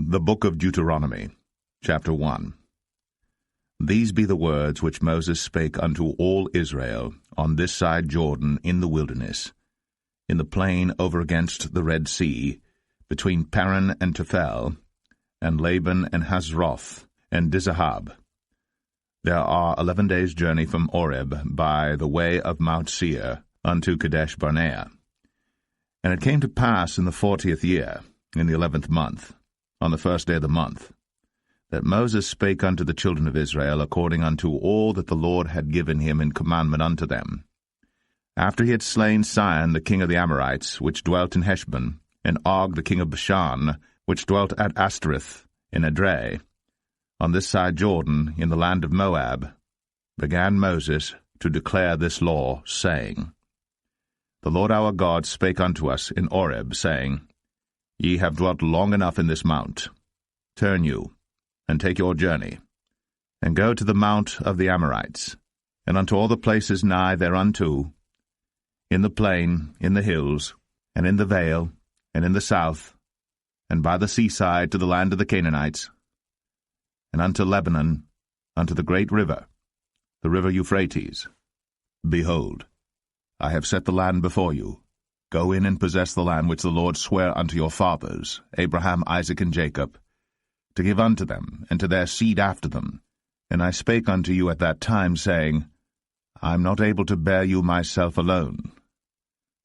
The Book of Deuteronomy, chapter 1. These be the words which Moses spake unto all Israel on this side Jordan in the wilderness, in the plain over against the Red Sea, between Paran and Tephel, and Laban and Hazroth, and Dizahab. There are 11 days' journey from Horeb by the way of Mount Seir unto Kadesh-barnea. And it came to pass in the 40th year, in the 11th month, on the first day of the month, that Moses spake unto the children of Israel according unto all that the Lord had given him in commandment unto them. After he had slain Sihon the king of the Amorites, which dwelt in Heshbon, and Og the king of Bashan, which dwelt at Ashtoreth in Edrei, on this side Jordan, in the land of Moab, began Moses to declare this law, saying, The Lord our God spake unto us in Horeb, saying, Ye have dwelt long enough in this mount. Turn you, and take your journey, and go to the mount of the Amorites, and unto all the places nigh thereunto, in the plain, in the hills, and in the vale, and in the south, and by the seaside to the land of the Canaanites, and unto Lebanon, unto the great river, the river Euphrates. Behold, I have set the land before you. Go in and possess the land which the Lord sware unto your fathers, Abraham, Isaac, and Jacob, to give unto them, and to their seed after them. And I spake unto you at that time, saying, I am not able to bear you myself alone.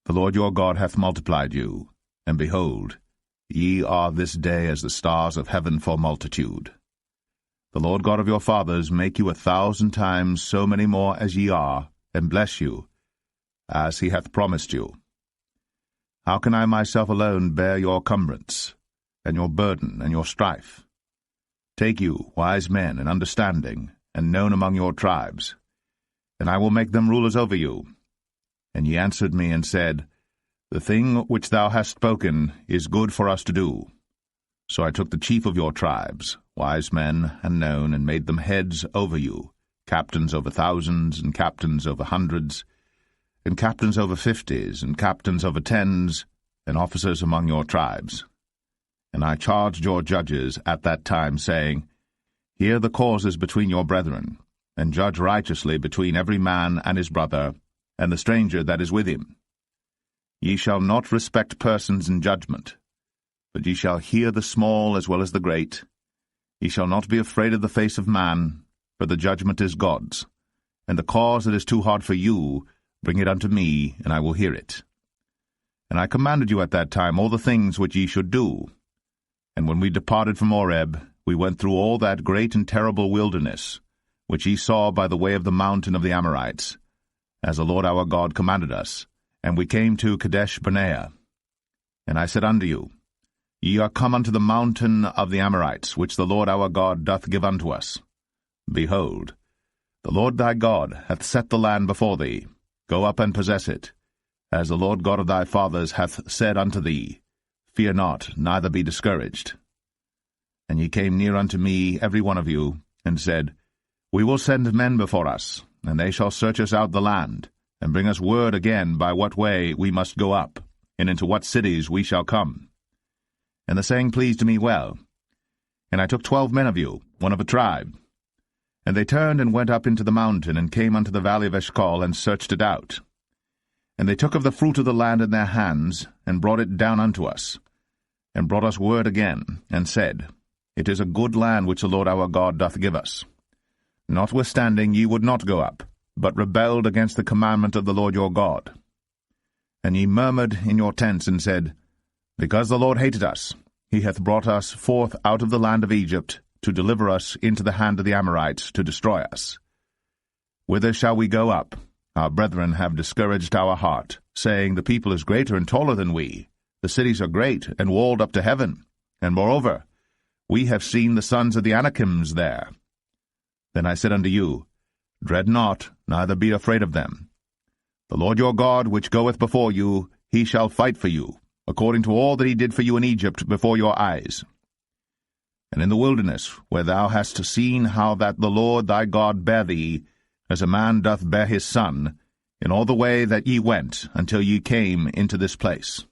The Lord your God hath multiplied you, and behold, ye are this day as the stars of heaven for multitude. The Lord God of your fathers make you 1,000 times so many more as ye are, and bless you, as he hath promised you. How can I myself alone bear your cumbrance, and your burden, and your strife? Take you, wise men, and understanding, and known among your tribes, and I will make them rulers over you. And ye answered me, and said, The thing which thou hast spoken is good for us to do. So I took the chief of your tribes, wise men, and known, and made them heads over you, captains over thousands, and captains over hundreds, and captains over 50s, and captains over 10s, and officers among your tribes. And I charged your judges at that time, saying, Hear the causes between your brethren, and judge righteously between every man and his brother, and the stranger that is with him. Ye shall not respect persons in judgment, but ye shall hear the small as well as the great. Ye shall not be afraid of the face of man, for the judgment is God's, and the cause that is too hard for you, bring it unto me, and I will hear it. And I commanded you at that time all the things which ye should do. And when we departed from Horeb, we went through all that great and terrible wilderness, which ye saw by the way of the mountain of the Amorites, as the Lord our God commanded us, and we came to Kadesh-barnea. And I said unto you, Ye are come unto the mountain of the Amorites, which the Lord our God doth give unto us. Behold, the Lord thy God hath set the land before thee. Go up and possess it, as the Lord God of thy fathers hath said unto thee. Fear not, neither be discouraged. And ye came near unto me, every one of you, and said, We will send men before us, and they shall search us out the land, and bring us word again by what way we must go up, and into what cities we shall come. And the saying pleased me well. And I took 12 men of you, one of a tribe. And they turned and went up into the mountain, and came unto the valley of Eshcol, and searched it out. And they took of the fruit of the land in their hands, and brought it down unto us, and brought us word again, and said, It is a good land which the Lord our God doth give us. Notwithstanding ye would not go up, but rebelled against the commandment of the Lord your God. And ye murmured in your tents, and said, Because the Lord hated us, he hath brought us forth out of the land of Egypt, to deliver us into the hand of the Amorites, to destroy us. Whither shall we go up? Our brethren have discouraged our heart, saying, The people is greater and taller than we. The cities are great, and walled up to heaven. And moreover, we have seen the sons of the Anakims there. Then I said unto you, Dread not, neither be afraid of them. The Lord your God, which goeth before you, he shall fight for you, according to all that he did for you in Egypt before your eyes. And in the wilderness, where thou hast seen how that the Lord thy God bare thee, as a man doth bear his son, in all the way that ye went, until ye came into this place.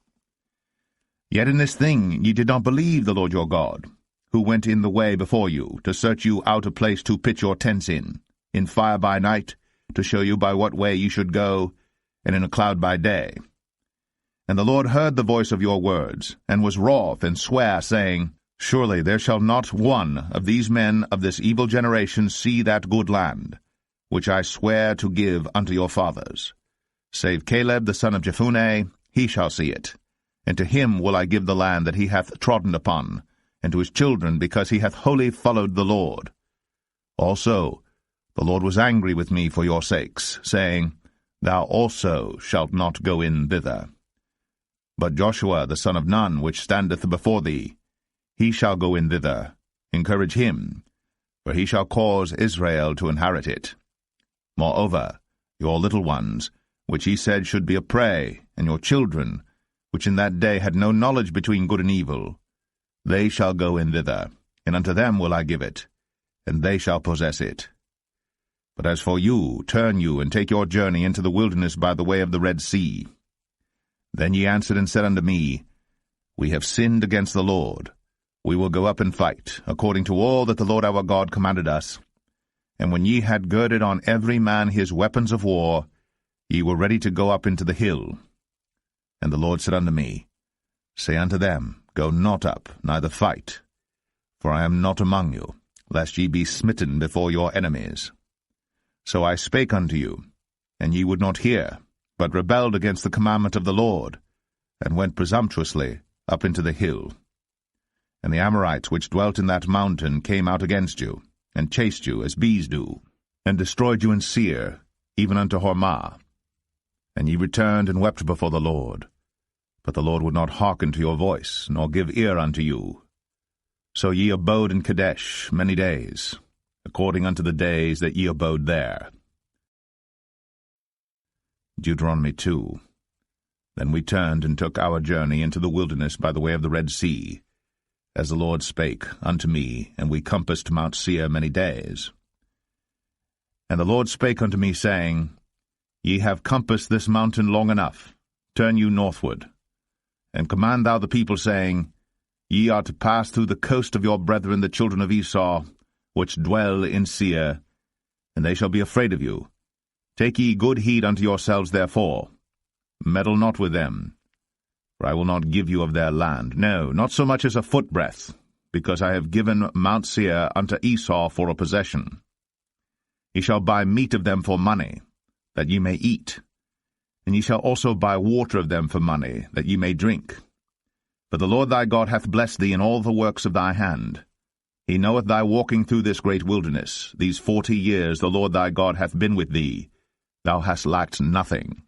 Yet in this thing ye did not believe the Lord your God, who went in the way before you, to search you out a place to pitch your tents in fire by night, to show you by what way you should go, and in a cloud by day. And the Lord heard the voice of your words, and was wroth, and sware, saying, Surely there shall not one of these men of this evil generation see that good land, which I swear to give unto your fathers. Save Caleb the son of Jephunneh, he shall see it. And to him will I give the land that he hath trodden upon, and to his children, because he hath wholly followed the Lord. Also the Lord was angry with me for your sakes, saying, Thou also shalt not go in thither. But Joshua the son of Nun, which standeth before thee, he shall go in thither. Encourage him, for he shall cause Israel to inherit it. Moreover, your little ones, which he said should be a prey, and your children, which in that day had no knowledge between good and evil, they shall go in thither, and unto them will I give it, and they shall possess it. But as for you, turn you, and take your journey into the wilderness by the way of the Red Sea. Then ye answered and said unto me, We have sinned against the Lord. We will go up and fight, according to all that the Lord our God commanded us. And when ye had girded on every man his weapons of war, ye were ready to go up into the hill. And the Lord said unto me, Say unto them, Go not up, neither fight, for I am not among you, lest ye be smitten before your enemies. So I spake unto you, and ye would not hear, but rebelled against the commandment of the Lord, and went presumptuously up into the hill. And the Amorites which dwelt in that mountain came out against you, and chased you as bees do, and destroyed you in Seir, even unto Hormah. And ye returned and wept before the Lord. But the Lord would not hearken to your voice, nor give ear unto you. So ye abode in Kadesh many days, according unto the days that ye abode there. Deuteronomy 2. Then we turned and took our journey into the wilderness by the way of the Red Sea, as the Lord spake unto me, and we compassed Mount Seir many days. And the Lord spake unto me, saying, Ye have compassed this mountain long enough. Turn you northward. And command thou the people, saying, Ye are to pass through the coast of your brethren the children of Esau, which dwell in Seir, and they shall be afraid of you. Take ye good heed unto yourselves therefore. Meddle not with them, for I will not give you of their land, no, not so much as a footbreadth, because I have given Mount Seir unto Esau for a possession. Ye shall buy meat of them for money, that ye may eat, and ye shall also buy water of them for money, that ye may drink. For the Lord thy God hath blessed thee in all the works of thy hand. He knoweth thy walking through this great wilderness. These 40 years the Lord thy God hath been with thee. Thou hast lacked nothing.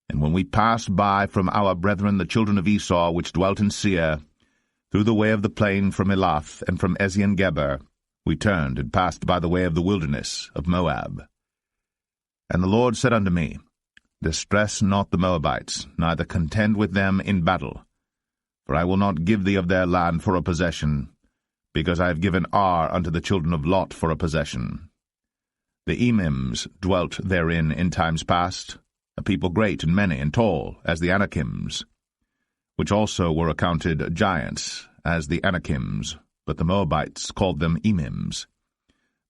And when we passed by from our brethren the children of Esau, which dwelt in Seir, through the way of the plain from Elath and from Ezion-Geber, we turned and passed by the way of the wilderness of Moab. And the Lord said unto me, Distress not the Moabites, neither contend with them in battle. For I will not give thee of their land for a possession, because I have given Ar unto the children of Lot for a possession. The Emims dwelt therein in times past, a people great and many and tall, as the Anakims, which also were accounted giants, as the Anakims, but the Moabites called them Emims.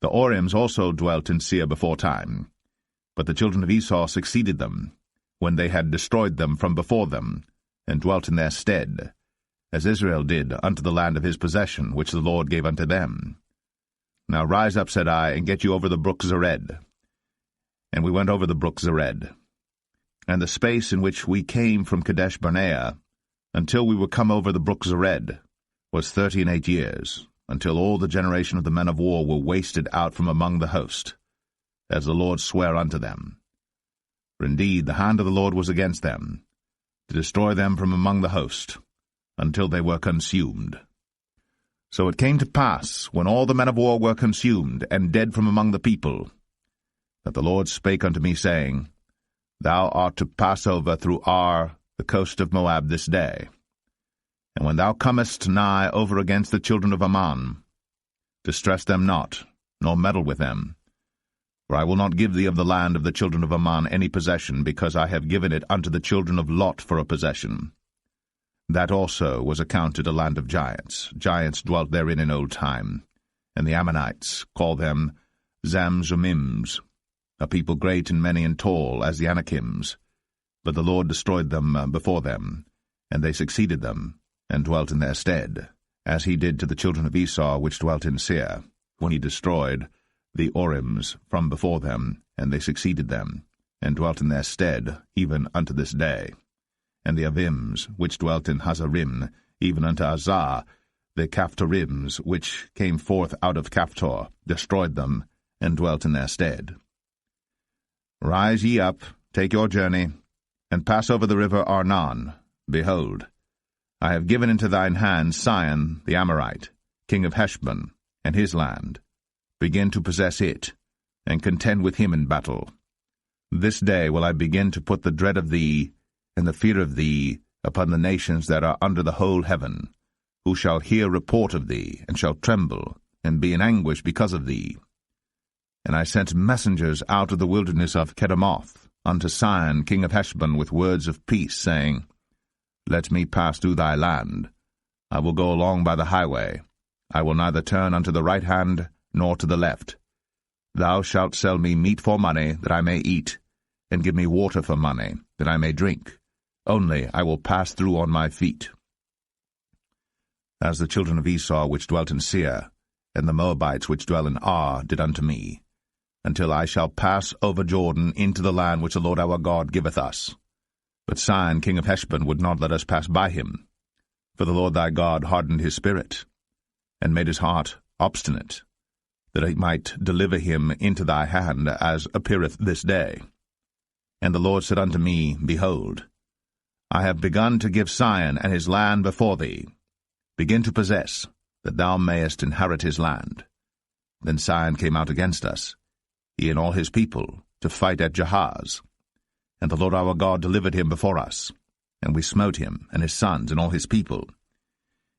The Orims also dwelt in Seir before time, but the children of Esau succeeded them, when they had destroyed them from before them, and dwelt in their stead, as Israel did unto the land of his possession, which the Lord gave unto them. Now rise up, said I, and get you over the brook Zered. And we went over the brook Zered. And the space in which we came from Kadesh Barnea, until we were come over the brook Zered, was 38 years, until all the generation of the men of war were wasted out from among the host, as the Lord sware unto them. For indeed the hand of the Lord was against them, to destroy them from among the host, until they were consumed. So it came to pass, when all the men of war were consumed, and dead from among the people, that the Lord spake unto me, saying, Thou art to pass over through Ar, the coast of Moab, this day. And when thou comest nigh over against the children of Ammon, distress them not, nor meddle with them. For I will not give thee of the land of the children of Ammon any possession, because I have given it unto the children of Lot for a possession. That also was accounted a land of giants. Giants dwelt therein in old time, and the Ammonites called them Zamzummims, a people great and many and tall as the Anakims. But the Lord destroyed them before them, and they succeeded them, and dwelt in their stead, as he did to the children of Esau which dwelt in Seir, when he destroyed the Orims from before them, and they succeeded them, and dwelt in their stead, even unto this day. And the Avims, which dwelt in Hazarim, even unto Azar, the Caphtorims, which came forth out of Caphtor, destroyed them, and dwelt in their stead. Rise ye up, take your journey, and pass over the river Arnon. Behold, I have given into thine hand Sihon the Amorite, king of Heshbon, and his land. Begin to possess it, and contend with him in battle. This day will I begin to put the dread of thee, and the fear of thee, upon the nations that are under the whole heaven, who shall hear report of thee, and shall tremble, and be in anguish because of thee. And I sent messengers out of the wilderness of Kedemoth unto Sihon king of Heshbon with words of peace, saying, Let me pass through thy land. I will go along by the highway. I will neither turn unto the right hand, nor to the left. Thou shalt sell me meat for money, that I may eat, and give me water for money, that I may drink. Only I will pass through on my feet. As the children of Esau which dwelt in Seir, and the Moabites which dwell in Ar, did unto me, until I shall pass over Jordan into the land which the Lord our God giveth us. But Sihon king of Heshbon would not let us pass by him, for the Lord thy God hardened his spirit, and made his heart obstinate, that he might deliver him into thy hand, as appeareth this day. And the Lord said unto me, Behold, I have begun to give Sihon and his land before thee. Begin to possess, that thou mayest inherit his land. Then Sihon came out against us, he and all his people, to fight at Jahaz. And the Lord our God delivered him before us, and we smote him, and his sons, and all his people.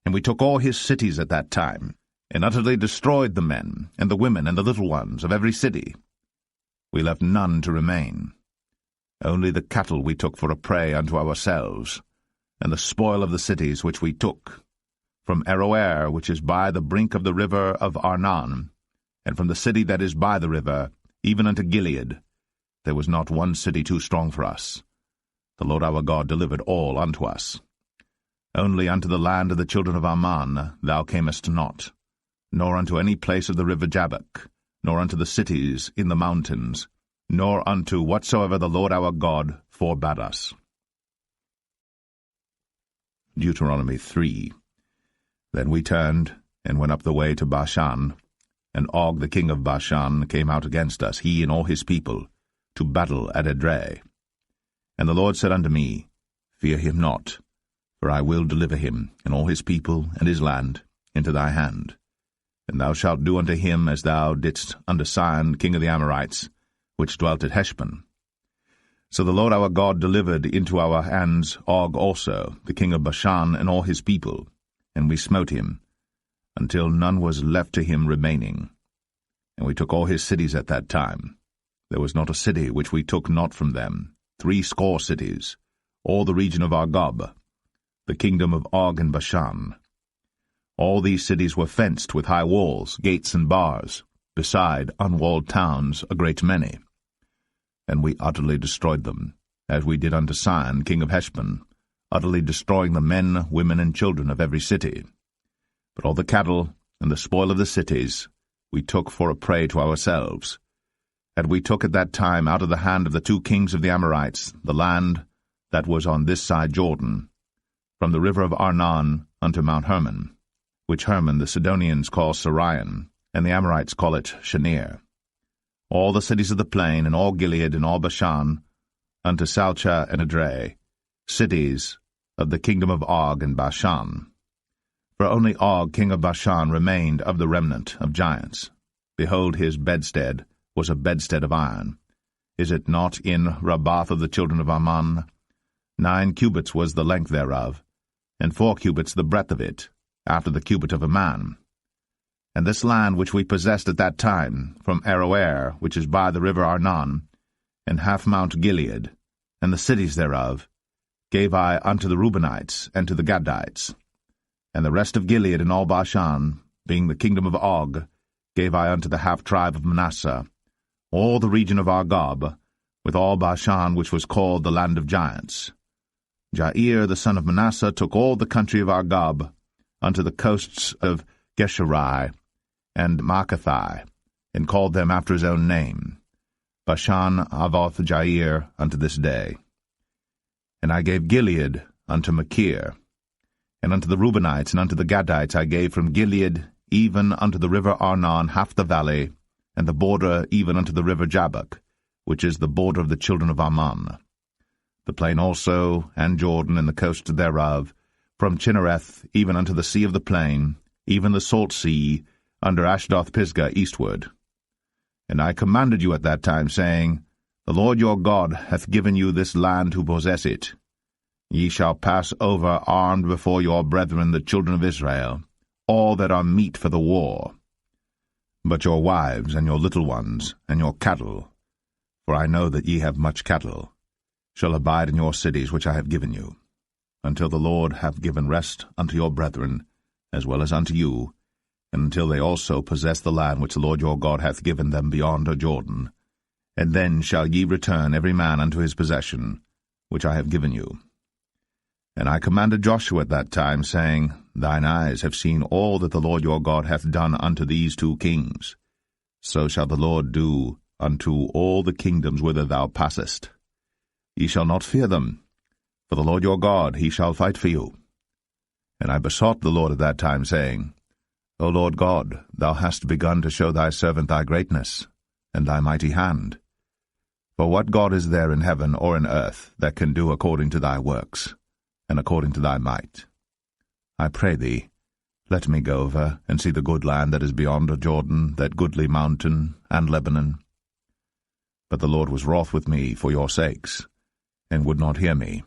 And we took all his cities at that time, and utterly destroyed the men, and the women, and the little ones of every city. We left none to remain. Only the cattle we took for a prey unto ourselves, and the spoil of the cities which we took, from Aroer, which is by the brink of the river of Arnon, and from the city that is by the river, even unto Gilead. There was not one city too strong for us. The Lord our God delivered all unto us. Only unto the land of the children of Ammon thou camest not, nor unto any place of the river Jabbok, nor unto the cities in the mountains, nor unto whatsoever the Lord our God forbade us. Deuteronomy 3. Then we turned, and went up the way to Bashan, and Og the king of Bashan came out against us, he and all his people, to battle at Edrei. And the Lord said unto me, Fear him not, for I will deliver him, and all his people, and his land, into thy hand. And thou shalt do unto him as thou didst unto Sihon king of the Amorites, which dwelt at Heshbon. So the Lord our God delivered into our hands Og also, the king of Bashan, and all his people, and we smote him, until none was left to him remaining. And we took all his cities at that time. There was not a city which we took not from them, 80 cities, all the region of Argob, the kingdom of Og and Bashan. All these cities were fenced with high walls, gates, and bars, beside unwalled towns a great many. And we utterly destroyed them, as we did unto Sihon king of Heshbon, utterly destroying the men, women, and children of every city. But all the cattle and the spoil of the cities we took for a prey to ourselves. And we took at that time out of the hand of the 2 kings of the Amorites the land that was on this side Jordan, from the river of Arnon unto Mount Hermon, which Hermon the Sidonians call Sirion, and the Amorites call it Shenir. All the cities of the plain, and all Gilead, and all Bashan, unto Salcha and Edrei, cities of the kingdom of Og and Bashan. For only Og king of Bashan remained of the remnant of giants. Behold, his bedstead was a bedstead of iron. Is it not in Rabbath of the children of Ammon? 9 cubits was the length thereof, and 4 cubits the breadth of it, after the cubit of a man. And this land which we possessed at that time, from Aroer, which is by the river Arnon, and half Mount Gilead, and the cities thereof, gave I unto the Reubenites and to the Gadites. And the rest of Gilead and all Bashan, being the kingdom of Og, gave I unto the half-tribe of Manasseh, all the region of Argob, with all Bashan which was called the land of giants. Jair the son of Manasseh took all the country of Argob, unto the coasts of Geshuri and Maacathai, and called them after his own name, Bashan Avoth Jair, unto this day. And I gave Gilead unto Machir, and unto the Reubenites and unto the Gadites I gave from Gilead even unto the river Arnon half the valley, and the border even unto the river Jabbok, which is the border of the children of Ammon. The plain also, and Jordan, and the coast thereof, from Chinnereth even unto the sea of the plain, even the salt sea, under Ashdoth-Pisgah eastward. And I commanded you at that time, saying, The Lord your God hath given you this land to possess it. Ye shall pass over armed before your brethren the children of Israel, all that are meet for the war. But your wives, and your little ones, and your cattle, for I know that ye have much cattle, shall abide in your cities which I have given you, until the Lord have given rest unto your brethren, as well as unto you, and until they also possess the land which the Lord your God hath given them beyond Jordan. And then shall ye return every man unto his possession, which I have given you. And I commanded Joshua at that time, saying, Thine eyes have seen all that the Lord your God hath done unto these two kings. So shall the Lord do unto all the kingdoms whither thou passest. Ye shall not fear them, for the Lord your God, he shall fight for you. And I besought the Lord at that time, saying, O Lord God, thou hast begun to show thy servant thy greatness, and thy mighty hand. For what God is there in heaven or in earth that can do according to thy works, and according to thy might? I pray thee, let me go over and see the good land that is beyond Jordan, that goodly mountain, and Lebanon. But the Lord was wroth with me for your sakes, and would not hear me.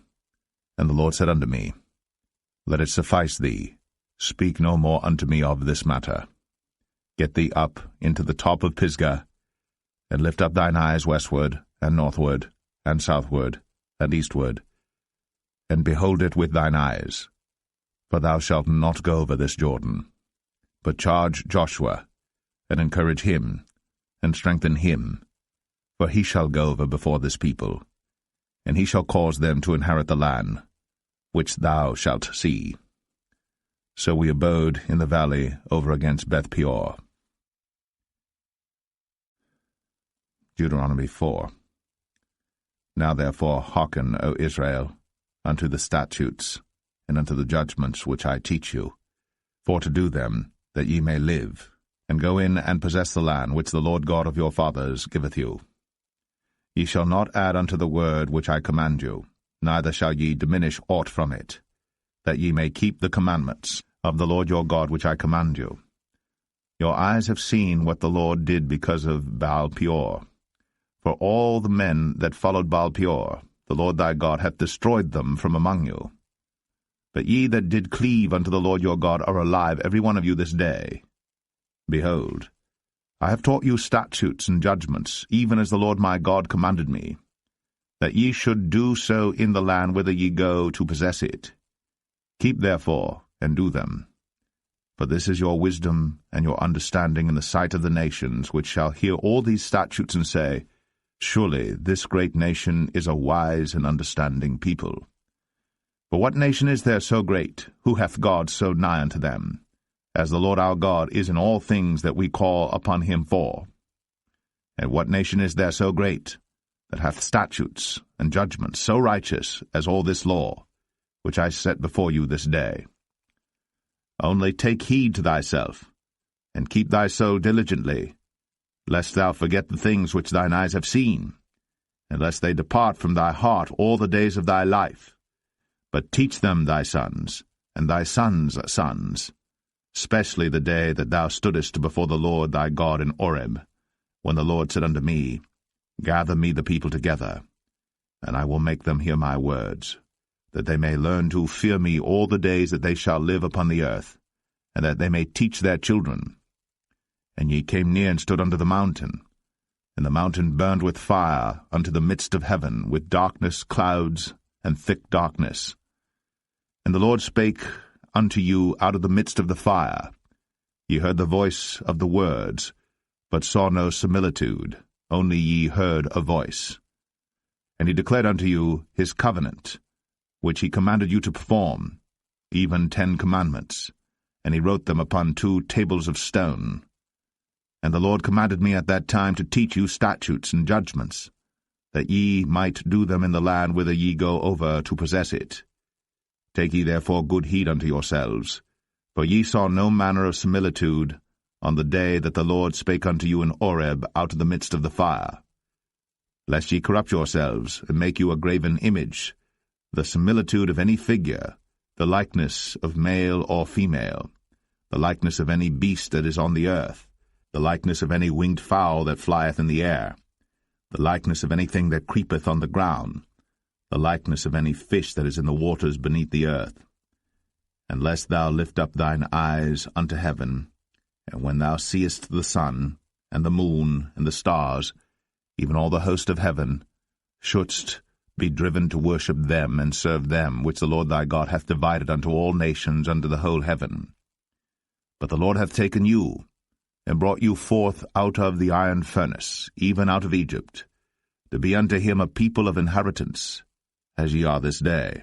And the Lord said unto me, Let it suffice thee, speak no more unto me of this matter. Get thee up into the top of Pisgah, and lift up thine eyes westward, and northward, and southward, and eastward, and behold it with thine eyes. For thou shalt not go over this Jordan, but charge Joshua, and encourage him, and strengthen him, for he shall go over before this people, and he shall cause them to inherit the land, which thou shalt see. So we abode in the valley over against Beth-peor. Deuteronomy 4. Now therefore hearken, O Israel, unto the statutes, and unto the judgments which I teach you, for to do them, that ye may live, and go in and possess the land which the Lord God of your fathers giveth you. Ye shall not add unto the word which I command you, neither shall ye diminish aught from it, that ye may keep the commandments of the Lord your God which I command you. Your eyes have seen what the Lord did because of Baal-peor. For all the men that followed Baal-peor, the Lord thy God hath destroyed them from among you. But ye that did cleave unto the Lord your God are alive, every one of you this day. Behold, I have taught you statutes and judgments, even as the Lord my God commanded me, that ye should do so in the land whither ye go to possess it. Keep therefore, and do them. For this is your wisdom and your understanding in the sight of the nations, which shall hear all these statutes and say, Surely this great nation is a wise and understanding people. For what nation is there so great, who hath God so nigh unto them, as the Lord our God is in all things that we call upon him for? And what nation is there so great, that hath statutes and judgments so righteous as all this law, which I set before you this day? Only take heed to thyself, and keep thy soul diligently, lest thou forget the things which thine eyes have seen, and lest they depart from thy heart all the days of thy life. But teach them thy sons, and thy sons' sons, especially the day that thou stoodest before the Lord thy God in Horeb, when the Lord said unto me, Gather me the people together, and I will make them hear my words, that they may learn to fear me all the days that they shall live upon the earth, and that they may teach their children. And ye came near and stood under the mountain, and the mountain burned with fire unto the midst of heaven, with darkness, clouds, and thick darkness. And the Lord spake unto you out of the midst of the fire. Ye heard the voice of the words, but saw no similitude, only ye heard a voice. And he declared unto you his covenant, which he commanded you to perform, even 10 commandments, and he wrote them upon 2 tables of stone. And the Lord commanded me at that time to teach you statutes and judgments, that ye might do them in the land whither ye go over to possess it. Take ye therefore good heed unto yourselves, for ye saw no manner of similitude on the day that the Lord spake unto you in Horeb out of the midst of the fire, lest ye corrupt yourselves, and make you a graven image, the similitude of any figure, the likeness of male or female, the likeness of any beast that is on the earth, the likeness of any winged fowl that flieth in the air, the likeness of anything that creepeth on the ground, the likeness of any fish that is in the waters beneath the earth. And lest thou lift up thine eyes unto heaven, and when thou seest the sun, and the moon, and the stars, even all the host of heaven, shouldst be driven to worship them and serve them, which the Lord thy God hath divided unto all nations under the whole heaven. But the Lord hath taken you, and brought you forth out of the iron furnace, even out of Egypt, to be unto him a people of inheritance, as ye are this day.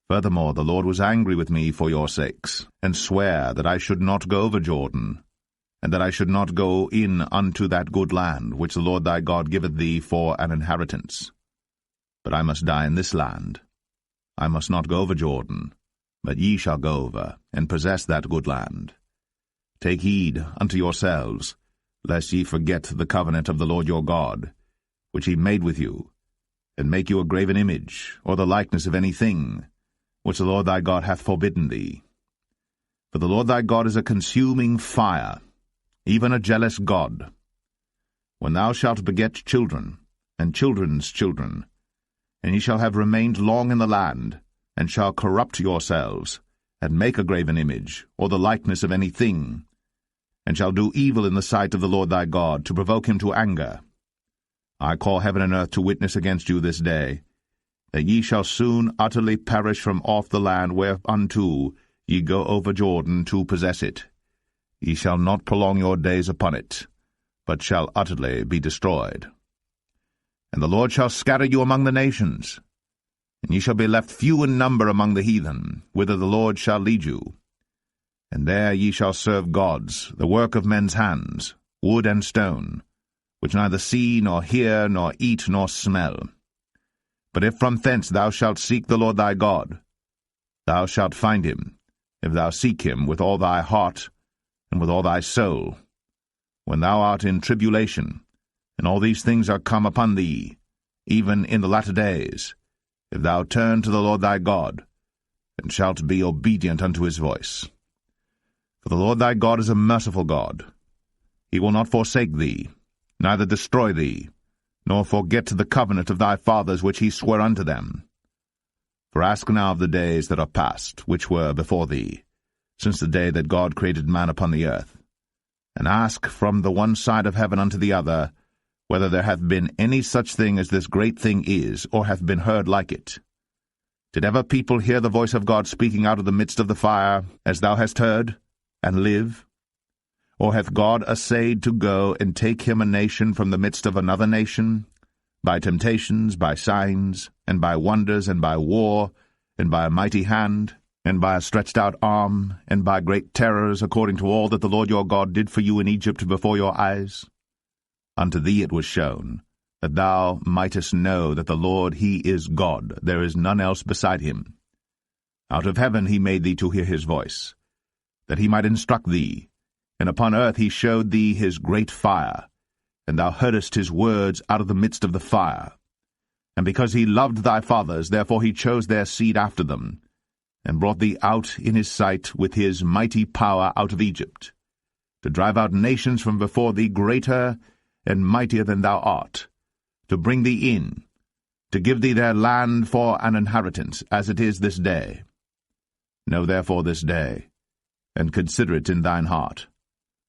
Furthermore, the Lord was angry with me for your sakes, and sware that I should not go over Jordan, and that I should not go in unto that good land, which the Lord thy God giveth thee for an inheritance. But I must die in this land. I must not go over Jordan, but ye shall go over, and possess that good land. Take heed unto yourselves, lest ye forget the covenant of the Lord your God, which he made with you, and make you a graven image, or the likeness of any thing, which the Lord thy God hath forbidden thee. For the Lord thy God is a consuming fire, even a jealous God. When thou shalt beget children, and children's children, and ye shall have remained long in the land, and shall corrupt yourselves, and make a graven image, or the likeness of any thing, and shall do evil in the sight of the Lord thy God, to provoke him to anger, I call heaven and earth to witness against you this day, that ye shall soon utterly perish from off the land whereunto ye go over Jordan to possess it. Ye shall not prolong your days upon it, but shall utterly be destroyed. And the Lord shall scatter you among the nations, and ye shall be left few in number among the heathen, whither the Lord shall lead you. And there ye shall serve gods, the work of men's hands, wood and stone, which neither see, nor hear, nor eat, nor smell. But if from thence thou shalt seek the Lord thy God, thou shalt find him, if thou seek him with all thy heart and with all thy soul. When thou art in tribulation, and all these things are come upon thee, even in the latter days, if thou turn to the Lord thy God, and shalt be obedient unto his voice. For the Lord thy God is a merciful God. He will not forsake thee, neither destroy thee, nor forget the covenant of thy fathers which he sware unto them. For ask now of the days that are past, which were before thee, since the day that God created man upon the earth, and ask from the one side of heaven unto the other, whether there hath been any such thing as this great thing is, or hath been heard like it. Did ever people hear the voice of God speaking out of the midst of the fire, as thou hast heard, and live? Or hath God essayed to go and take him a nation from the midst of another nation, by temptations, by signs, and by wonders, and by war, and by a mighty hand, and by a stretched out arm, and by great terrors, according to all that the Lord your God did for you in Egypt before your eyes? Unto thee it was shown, that thou mightest know that the Lord he is God, there is none else beside him. Out of heaven he made thee to hear his voice, that he might instruct thee, and upon earth he showed thee his great fire, and thou heardest his words out of the midst of the fire. And because he loved thy fathers, therefore he chose their seed after them, and brought thee out in his sight with his mighty power out of Egypt, to drive out nations from before thee greater and mightier than thou art, to bring thee in, to give thee their land for an inheritance, as it is this day. Know therefore this day, and consider it in thine heart,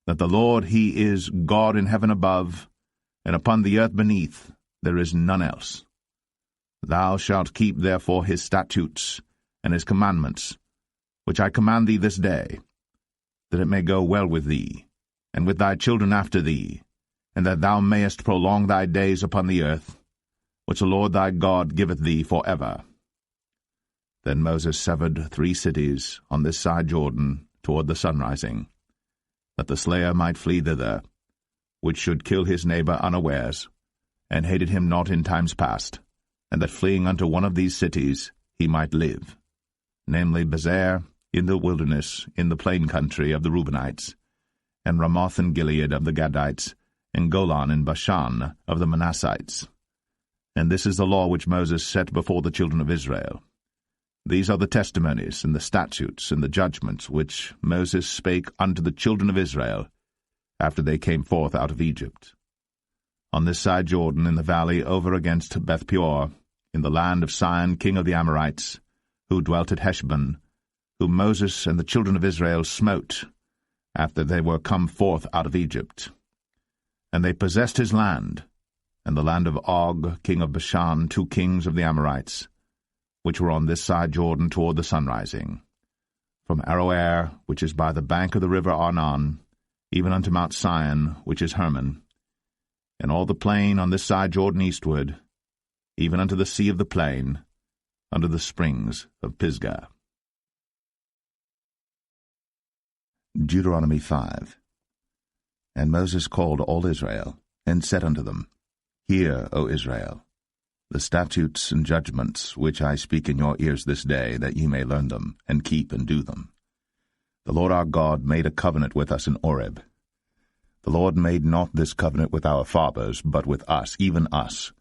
that the Lord he is God in heaven above, and upon the earth beneath there is none else. Thou shalt keep therefore his statutes and his commandments, which I command thee this day, that it may go well with thee, and with thy children after thee, and that thou mayest prolong thy days upon the earth, which the Lord thy God giveth thee for ever. Then Moses severed 3 cities on this side Jordan toward the sunrising, that the slayer might flee thither, which should kill his neighbor unawares, and hated him not in times past, and that fleeing unto one of these cities he might live, namely Bezer in the wilderness in the plain country of the Reubenites, and Ramoth in Gilead of the Gadites, and Golan in Bashan of the Manassites. And this is the law which Moses set before the children of Israel. These are the testimonies, and the statutes, and the judgments, which Moses spake unto the children of Israel, after they came forth out of Egypt. On this side Jordan, in the valley over against Beth-peor, in the land of Sihon king of the Amorites, who dwelt at Heshbon, whom Moses and the children of Israel smote, after they were come forth out of Egypt. And they possessed his land, and the land of Og king of Bashan, 2 kings of the Amorites, which were on this side Jordan toward the sunrising, from Aroer, which is by the bank of the river Arnon, even unto Mount Sion, which is Hermon, and all the plain on this side Jordan eastward, even unto the sea of the plain, under the springs of Pisgah. Deuteronomy 5. And Moses called all Israel, and said unto them, Hear, O Israel, the statutes and judgments which I speak in your ears this day, that ye may learn them, and keep and do them. The Lord our God made a covenant with us in Horeb. The Lord made not this covenant with our fathers, but with us, even us,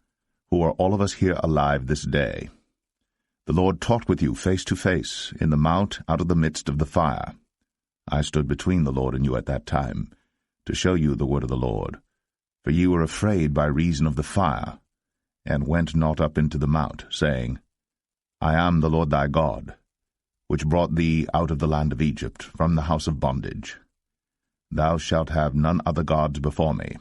who are all of us here alive this day. The Lord talked with you face to face, in the mount out of the midst of the fire. I stood between the Lord and you at that time, to show you the word of the Lord. For ye were afraid by reason of the fire, and went not up into the mount, saying, I am the Lord thy God, which brought thee out of the land of Egypt, from the house of bondage. Thou shalt have none other gods before me.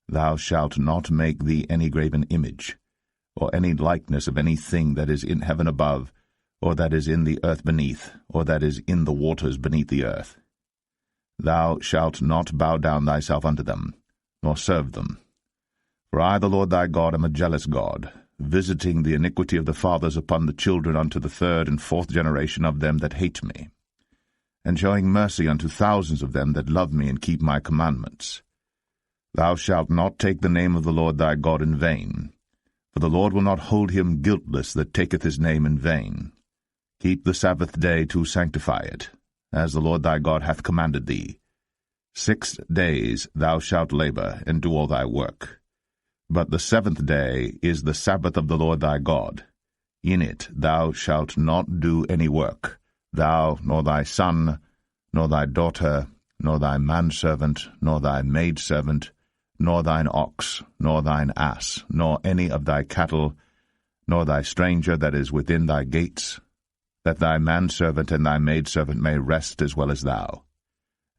Thou shalt not make thee any graven image, or any likeness of any thing that is in heaven above, or that is in the earth beneath, or that is in the waters beneath the earth. Thou shalt not bow down thyself unto them, nor serve them. For I, the Lord thy God, am a jealous God, visiting the iniquity of the fathers upon the children unto the 3rd and 4th generation of them that hate me, and showing mercy unto thousands of them that love me and keep my commandments. Thou shalt not take the name of the Lord thy God in vain, for the Lord will not hold him guiltless that taketh his name in vain. Keep the Sabbath day to sanctify it, as the Lord thy God hath commanded thee. 6 days thou shalt labor, and do all thy work. But the 7th day is the Sabbath of the Lord thy God. In it thou shalt not do any work, thou, nor thy son, nor thy daughter, nor thy manservant, nor thy maidservant, nor thine ox, nor thine ass, nor any of thy cattle, nor thy stranger that is within thy gates, that thy manservant and thy maidservant may rest as well as thou.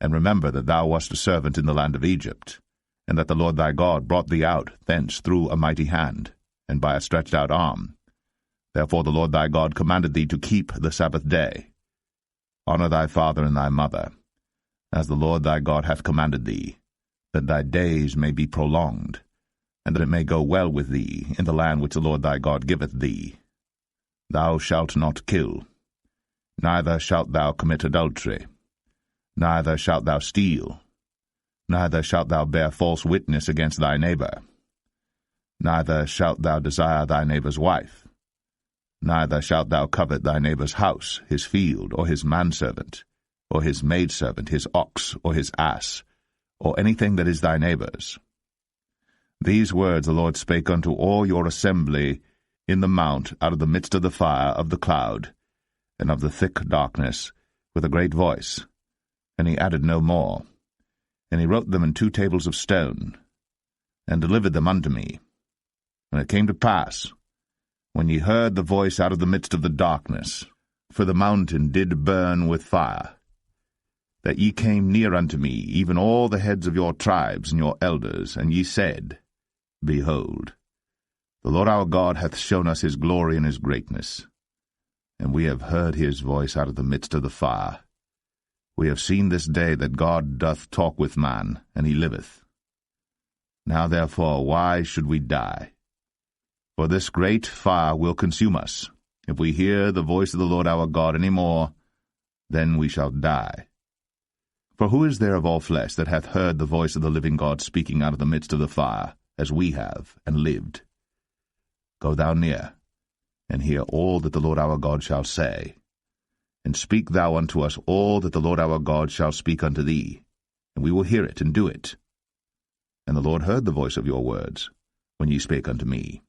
And remember that thou wast a servant in the land of Egypt, and that the Lord thy God brought thee out thence through a mighty hand, and by a stretched out arm. Therefore the Lord thy God commanded thee to keep the Sabbath day. Honor thy father and thy mother, as the Lord thy God hath commanded thee, that thy days may be prolonged, and that it may go well with thee in the land which the Lord thy God giveth thee. Thou shalt not kill, neither shalt thou commit adultery, neither shalt thou steal, neither shalt thou bear false witness against thy neighbor, neither shalt thou desire thy neighbor's wife, neither shalt thou covet thy neighbor's house, his field, or his manservant, or his maidservant, his ox, or his ass, or anything that is thy neighbor's. These words the Lord spake unto all your assembly in the mount out of the midst of the fire, of the cloud, and of the thick darkness, with a great voice. And he added no more. And he wrote them in 2 tables of stone, and delivered them unto me. And it came to pass, when ye heard the voice out of the midst of the darkness, for the mountain did burn with fire, that ye came near unto me, even all the heads of your tribes and your elders, and ye said, Behold, The Lord our God hath shown us his glory and his greatness, and we have heard his voice out of the midst of the fire. We have seen this day that God doth talk with man, and he liveth. Now therefore why should we die? For this great fire will consume us. If we hear the voice of the Lord our God any more, then we shall die. For who is there of all flesh that hath heard the voice of the living God speaking out of the midst of the fire, as we have, and lived? Go thou near, and hear all that the Lord our God shall say. And speak thou unto us all that the Lord our God shall speak unto thee, and we will hear it and do it. And the Lord heard the voice of your words, when ye spake unto me.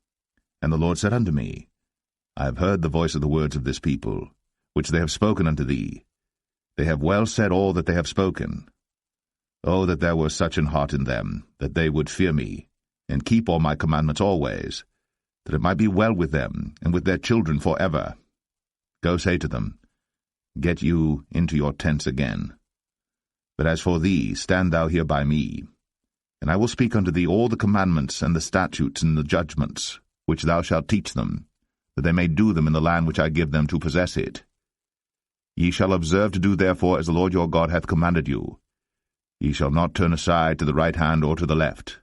And the Lord said unto me, I have heard the voice of the words of this people, which they have spoken unto thee. They have well said all that they have spoken. Oh, that there were such an heart in them, that they would fear me, and keep all my commandments always, that it might be well with them, and with their children forever. Go say to them, Get you into your tents again. But as for thee, stand thou here by me, and I will speak unto thee all the commandments and the statutes and the judgments, which thou shalt teach them, that they may do them in the land which I give them to possess it. Ye shall observe to do therefore as the Lord your God hath commanded you. Ye shall not turn aside to the right hand or to the left.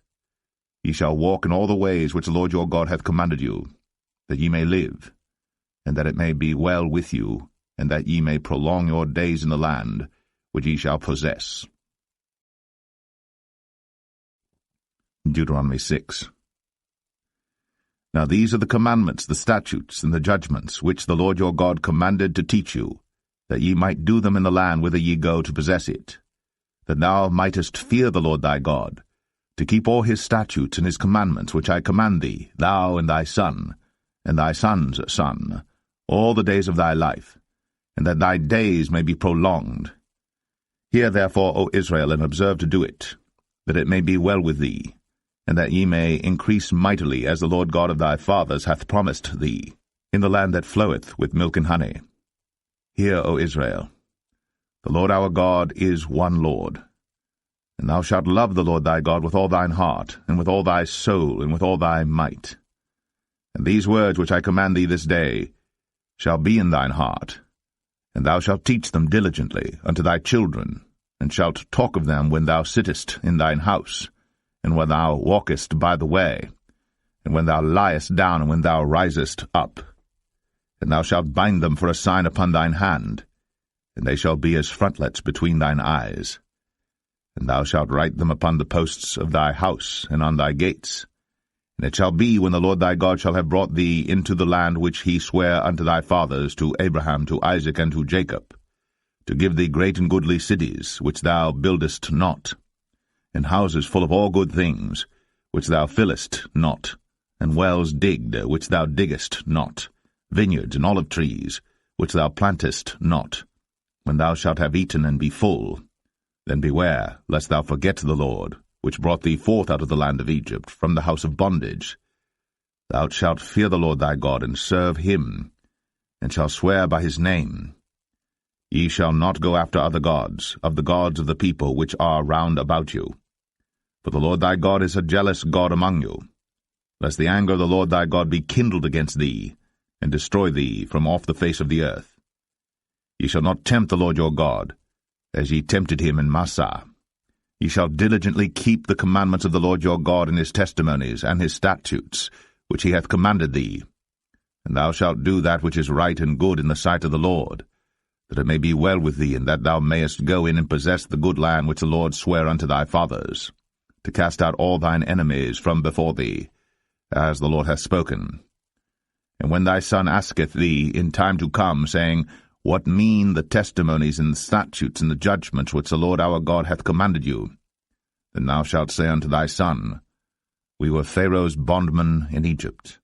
Ye shall walk in all the ways which the Lord your God hath commanded you, that ye may live, and that it may be well with you, and that ye may prolong your days in the land which ye shall possess. Deuteronomy 6. Now these are the commandments, the statutes, and the judgments, which the Lord your God commanded to teach you, that ye might do them in the land whither ye go to possess it, that thou mightest fear the Lord thy God, to keep all his statutes and his commandments which I command thee, thou and thy son, and thy son's son, all the days of thy life, and that thy days may be prolonged. Hear therefore, O Israel, and observe to do it, that it may be well with thee, and that ye may increase mightily, as the Lord God of thy fathers hath promised thee, in the land that floweth with milk and honey. Hear, O Israel, the Lord our God is one Lord. And thou shalt love the Lord thy God with all thine heart, and with all thy soul, and with all thy might. And these words which I command thee this day shall be in thine heart, and thou shalt teach them diligently unto thy children, and shalt talk of them when thou sittest in thine house, and when thou walkest by the way, and when thou liest down, and when thou risest up. And thou shalt bind them for a sign upon thine hand, and they shall be as frontlets between thine eyes. And thou shalt write them upon the posts of thy house, and on thy gates. And it shall be, when the Lord thy God shall have brought thee into the land which he sware unto thy fathers, to Abraham, to Isaac, and to Jacob, to give thee great and goodly cities, which thou buildest not, and houses full of all good things, which thou fillest not, and wells digged, which thou diggest not, vineyards and olive trees, which thou plantest not, when thou shalt have eaten and be full. Then beware, lest thou forget the Lord, which brought thee forth out of the land of Egypt, from the house of bondage. Thou shalt fear the Lord thy God, and serve him, and shalt swear by his name. Ye shall not go after other gods, of the gods of the people which are round about you. For the Lord thy God is a jealous God among you, lest the anger of the Lord thy God be kindled against thee, and destroy thee from off the face of the earth. Ye shall not tempt the Lord your God, as ye tempted him in Massah. Ye shall diligently keep the commandments of the Lord your God, and his testimonies, and his statutes, which he hath commanded thee. And thou shalt do that which is right and good in the sight of the Lord, that it may be well with thee, and that thou mayest go in and possess the good land which the Lord sware unto thy fathers, to cast out all thine enemies from before thee, as the Lord hath spoken. And when thy son asketh thee in time to come, saying, What mean the testimonies and the statutes and the judgments which the Lord our God hath commanded you? Then thou shalt say unto thy son, We were Pharaoh's bondmen in Egypt,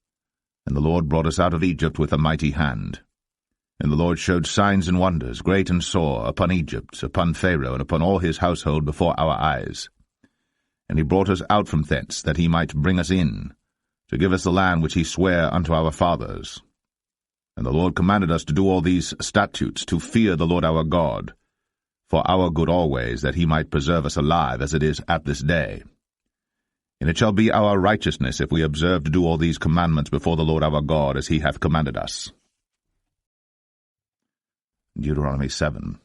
and the Lord brought us out of Egypt with a mighty hand. And the Lord showed signs and wonders, great and sore, upon Egypt, upon Pharaoh, and upon all his household before our eyes. And he brought us out from thence, that he might bring us in, to give us the land which he sware unto our fathers. And the Lord commanded us to do all these statutes, to fear the Lord our God, for our good always, that he might preserve us alive, as it is at this day. And it shall be our righteousness if we observe to do all these commandments before the Lord our God, as he hath commanded us. Deuteronomy 7.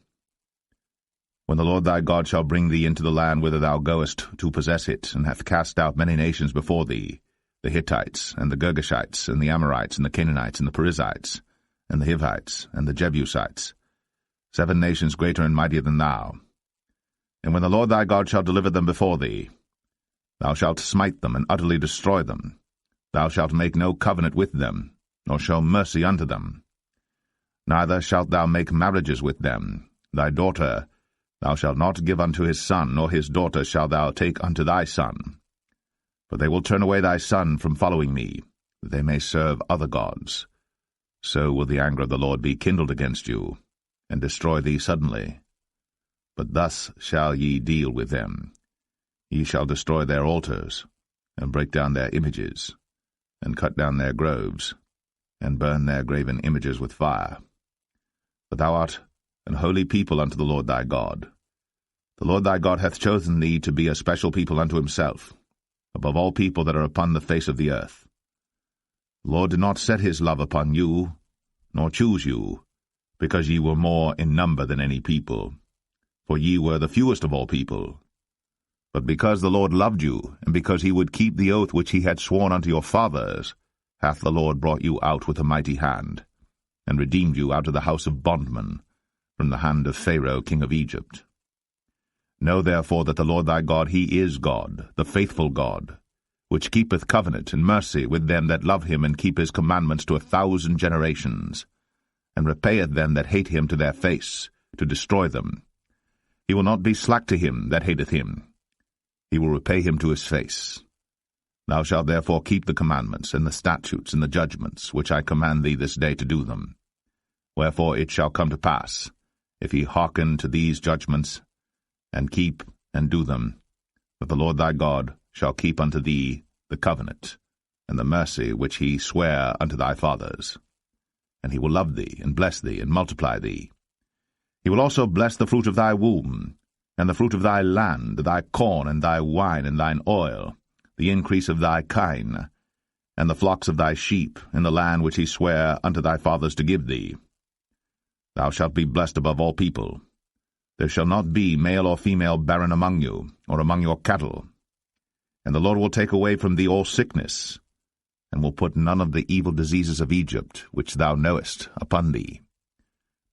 When the Lord thy God shall bring thee into the land whither thou goest to possess it, and hath cast out many nations before thee, the Hittites, and the Girgashites, and the Amorites, and the Canaanites, and the Perizzites, and the Hivites, and the Jebusites, 7 nations greater and mightier than thou. And when the Lord thy God shall deliver them before thee, thou shalt smite them and utterly destroy them. Thou shalt make no covenant with them, nor show mercy unto them. Neither shalt thou make marriages with them. Thy daughter thou shalt not give unto his son, nor his daughter shalt thou take unto thy son. For they will turn away thy son from following me, that they may serve other gods. So will the anger of the Lord be kindled against you, and destroy thee suddenly. But thus shall ye deal with them. Ye shall destroy their altars, and break down their images, and cut down their groves, and burn their graven images with fire. For thou art an holy people unto the Lord thy God. The Lord thy God hath chosen thee to be a special people unto himself, above all people that are upon the face of the earth. The Lord did not set his love upon you, nor choose you, because ye were more in number than any people, for ye were the fewest of all people. But because the Lord loved you, and because he would keep the oath which he had sworn unto your fathers, hath the Lord brought you out with a mighty hand, and redeemed you out of the house of bondmen, from the hand of Pharaoh king of Egypt. Know therefore that the Lord thy God, he is God, the faithful God, which keepeth covenant and mercy with them that love him and keep his commandments to 1,000 generations, and repayeth them that hate him to their face, to destroy them. He will not be slack to him that hateth him. He will repay him to his face. Thou shalt therefore keep the commandments, and the statutes, and the judgments, which I command thee this day to do them. Wherefore it shall come to pass, if ye hearken to these judgments, and keep and do them, that the Lord thy God shall keep unto thee the covenant, and the mercy which he sware unto thy fathers. And he will love thee, and bless thee, and multiply thee. He will also bless the fruit of thy womb, and the fruit of thy land, thy corn, and thy wine, and thine oil, the increase of thy kine, and the flocks of thy sheep, in the land which he sware unto thy fathers to give thee. Thou shalt be blessed above all people. There shall not be male or female barren among you, or among your cattle. And the Lord will take away from thee all sickness, and will put none of the evil diseases of Egypt, which thou knowest, upon thee,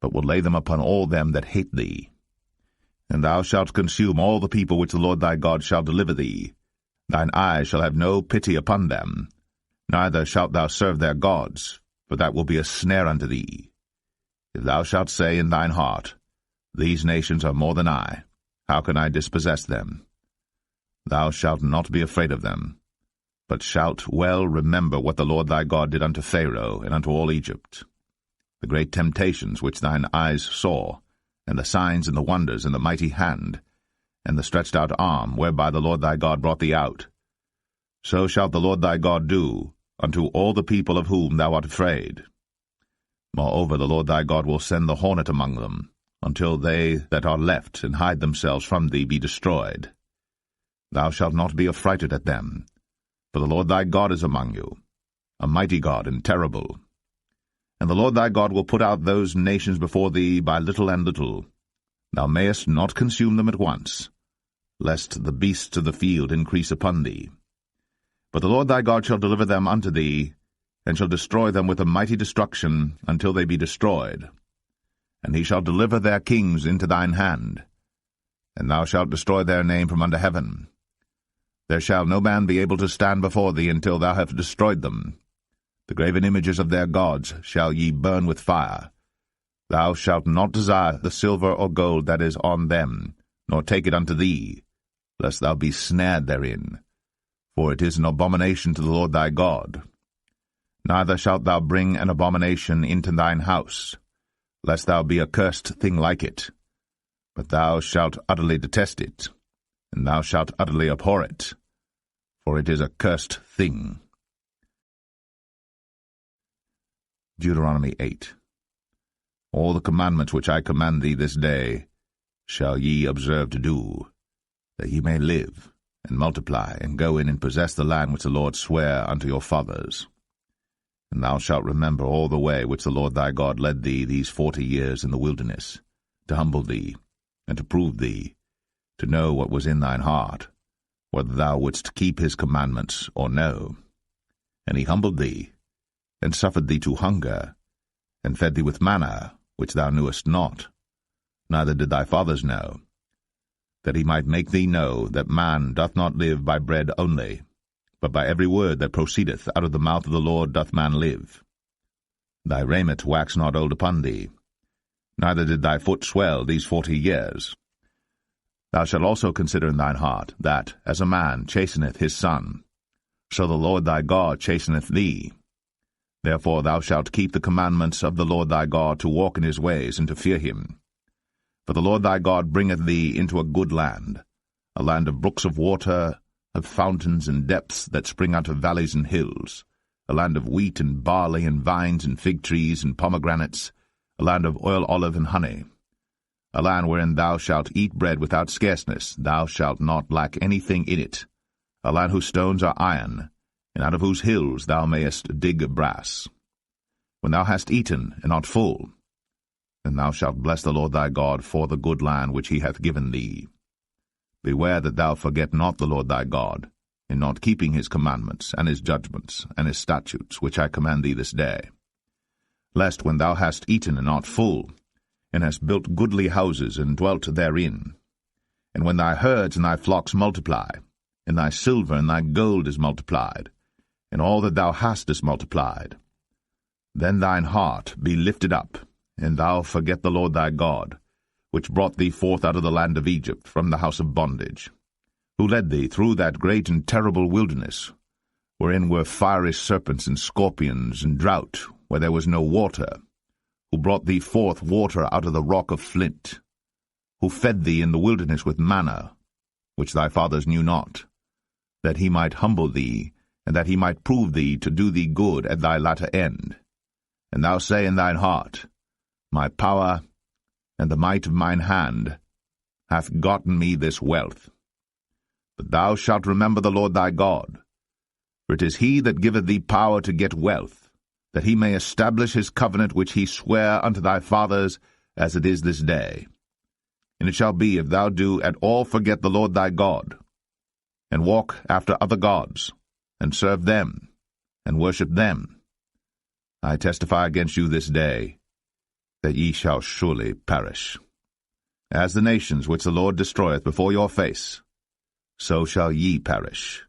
but will lay them upon all them that hate thee. And thou shalt consume all the people which the Lord thy God shall deliver thee. Thine eyes shall have no pity upon them, neither shalt thou serve their gods, for that will be a snare unto thee. If thou shalt say in thine heart, These nations are more than I, how can I dispossess them? Thou shalt not be afraid of them, but shalt well remember what the Lord thy God did unto Pharaoh and unto all Egypt, the great temptations which thine eyes saw, and the signs and the wonders and the mighty hand, and the stretched out arm, whereby the Lord thy God brought thee out. So shalt the Lord thy God do unto all the people of whom thou art afraid. Moreover, the Lord thy God will send the hornet among them, until they that are left and hide themselves from thee be destroyed. Thou shalt not be affrighted at them, for the Lord thy God is among you, a mighty God and terrible. And the Lord thy God will put out those nations before thee by little and little. Thou mayest not consume them at once, lest the beasts of the field increase upon thee. But the Lord thy God shall deliver them unto thee, and shall destroy them with a mighty destruction until they be destroyed. And he shall deliver their kings into thine hand, and thou shalt destroy their name from under heaven. There shall no man be able to stand before thee until thou have destroyed them. The graven images of their gods shall ye burn with fire. Thou shalt not desire the silver or gold that is on them, nor take it unto thee, lest thou be snared therein, for it is an abomination to the Lord thy God. Neither shalt thou bring an abomination into thine house, lest thou be a cursed thing like it. But thou shalt utterly detest it, and thou shalt utterly abhor it, for it is a cursed thing. Deuteronomy 8. All the commandments which I command thee this day shall ye observe to do, that ye may live, and multiply, and go in and possess the land which the Lord sware unto your fathers. And thou shalt remember all the way which the Lord thy God led thee these 40 years in the wilderness, to humble thee, and to prove thee, to know what was in thine heart, whether thou wouldst keep his commandments or no. And he humbled thee, and suffered thee to hunger, and fed thee with manna, which thou knewest not, neither did thy fathers know, that he might make thee know that man doth not live by bread only, but by every word that proceedeth out of the mouth of the Lord doth man live. Thy raiment waxed not old upon thee, neither did thy foot swell these 40 years. Thou shalt also consider in thine heart, that, as a man chasteneth his son, so the Lord thy God chasteneth thee. Therefore thou shalt keep the commandments of the Lord thy God, to walk in his ways, and to fear him. For the Lord thy God bringeth thee into a good land, a land of brooks of water, of fountains and depths that spring out of valleys and hills, a land of wheat and barley and vines and fig trees and pomegranates, a land of oil, olive, and honey, a land wherein thou shalt eat bread without scarceness, thou shalt not lack anything in it, a land whose stones are iron, and out of whose hills thou mayest dig brass. When thou hast eaten and art full, then thou shalt bless the Lord thy God for the good land which he hath given thee. Beware that thou forget not the Lord thy God, in not keeping his commandments, and his judgments, and his statutes, which I command thee this day. Lest when thou hast eaten and art full, and hast built goodly houses, and dwelt therein, and when thy herds and thy flocks multiply, and thy silver and thy gold is multiplied, and all that thou hast is multiplied, then thine heart be lifted up, and thou forget the Lord thy God, which brought thee forth out of the land of Egypt from the house of bondage, who led thee through that great and terrible wilderness, wherein were fiery serpents and scorpions, and drought, where there was no water, who brought thee forth water out of the rock of flint, who fed thee in the wilderness with manna, which thy fathers knew not, that he might humble thee, and that he might prove thee to do thee good at thy latter end. And thou say in thine heart, My power and the might of mine hand hath gotten me this wealth. But thou shalt remember the Lord thy God, for it is he that giveth thee power to get wealth, that he may establish his covenant which he sware unto thy fathers, as it is this day. And it shall be, if thou do at all forget the Lord thy God, and walk after other gods, and serve them, and worship them, I testify against you this day, that ye shall surely perish. As the nations which the Lord destroyeth before your face, so shall ye perish,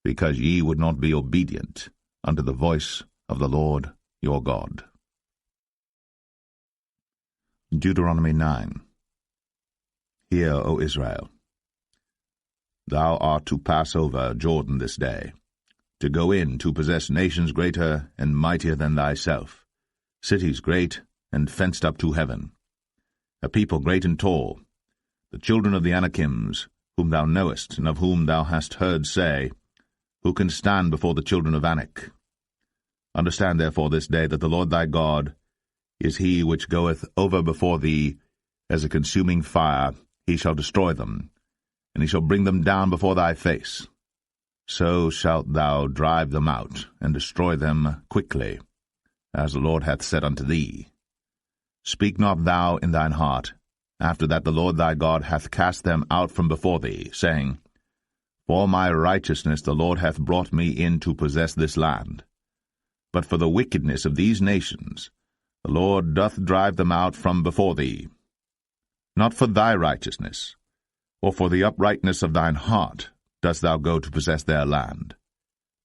because ye would not be obedient unto the voice of the Lord your God. Deuteronomy 9. Hear, O Israel, thou art to pass over Jordan this day, to go in to possess nations greater and mightier than thyself, cities great and fenced up to heaven, a people great and tall, the children of the Anakims, whom thou knowest, and of whom thou hast heard say, Who can stand before the children of Anak? Understand therefore this day that the Lord thy God is he which goeth over before thee as a consuming fire. He shall destroy them, and he shall bring them down before thy face. So shalt thou drive them out, and destroy them quickly, as the Lord hath said unto thee. Speak not thou in thine heart, after that the Lord thy God hath cast them out from before thee, saying, For my righteousness the Lord hath brought me in to possess this land. But for the wickedness of these nations the Lord doth drive them out from before thee. Not for thy righteousness, or for the uprightness of thine heart, dost thou go to possess their land,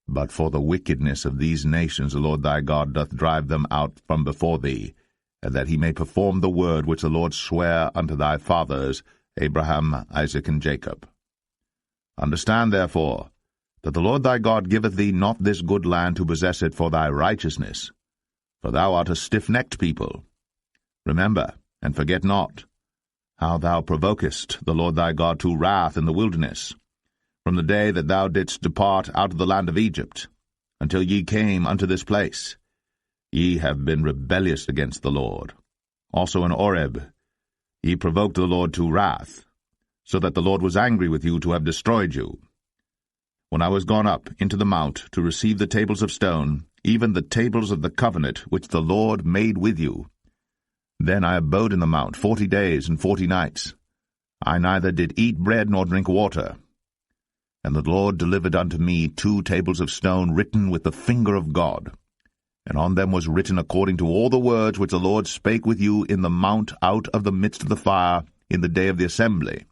but for the wickedness of these nations the Lord thy God doth drive them out from before thee, and that he may perform the word which the Lord sware unto thy fathers, Abraham, Isaac, and Jacob. Understand, therefore, that the Lord thy God giveth thee not this good land to possess it for thy righteousness, for thou art a stiff-necked people. Remember, and forget not, how thou provokest the Lord thy God to wrath in the wilderness, from the day that thou didst depart out of the land of Egypt, until ye came unto this place. Ye have been rebellious against the Lord. Also in Oreb ye provoked the Lord to wrath, so that the Lord was angry with you to have destroyed you, when I was gone up into the mount to receive the tables of stone, even the tables of the covenant which the Lord made with you. Then I abode in the mount 40 days and 40 nights. I neither did eat bread nor drink water. And the Lord delivered unto me 2 tables of stone written with the finger of God, and on them was written according to all the words which the Lord spake with you in the mount out of the midst of the fire in the day of the assembly.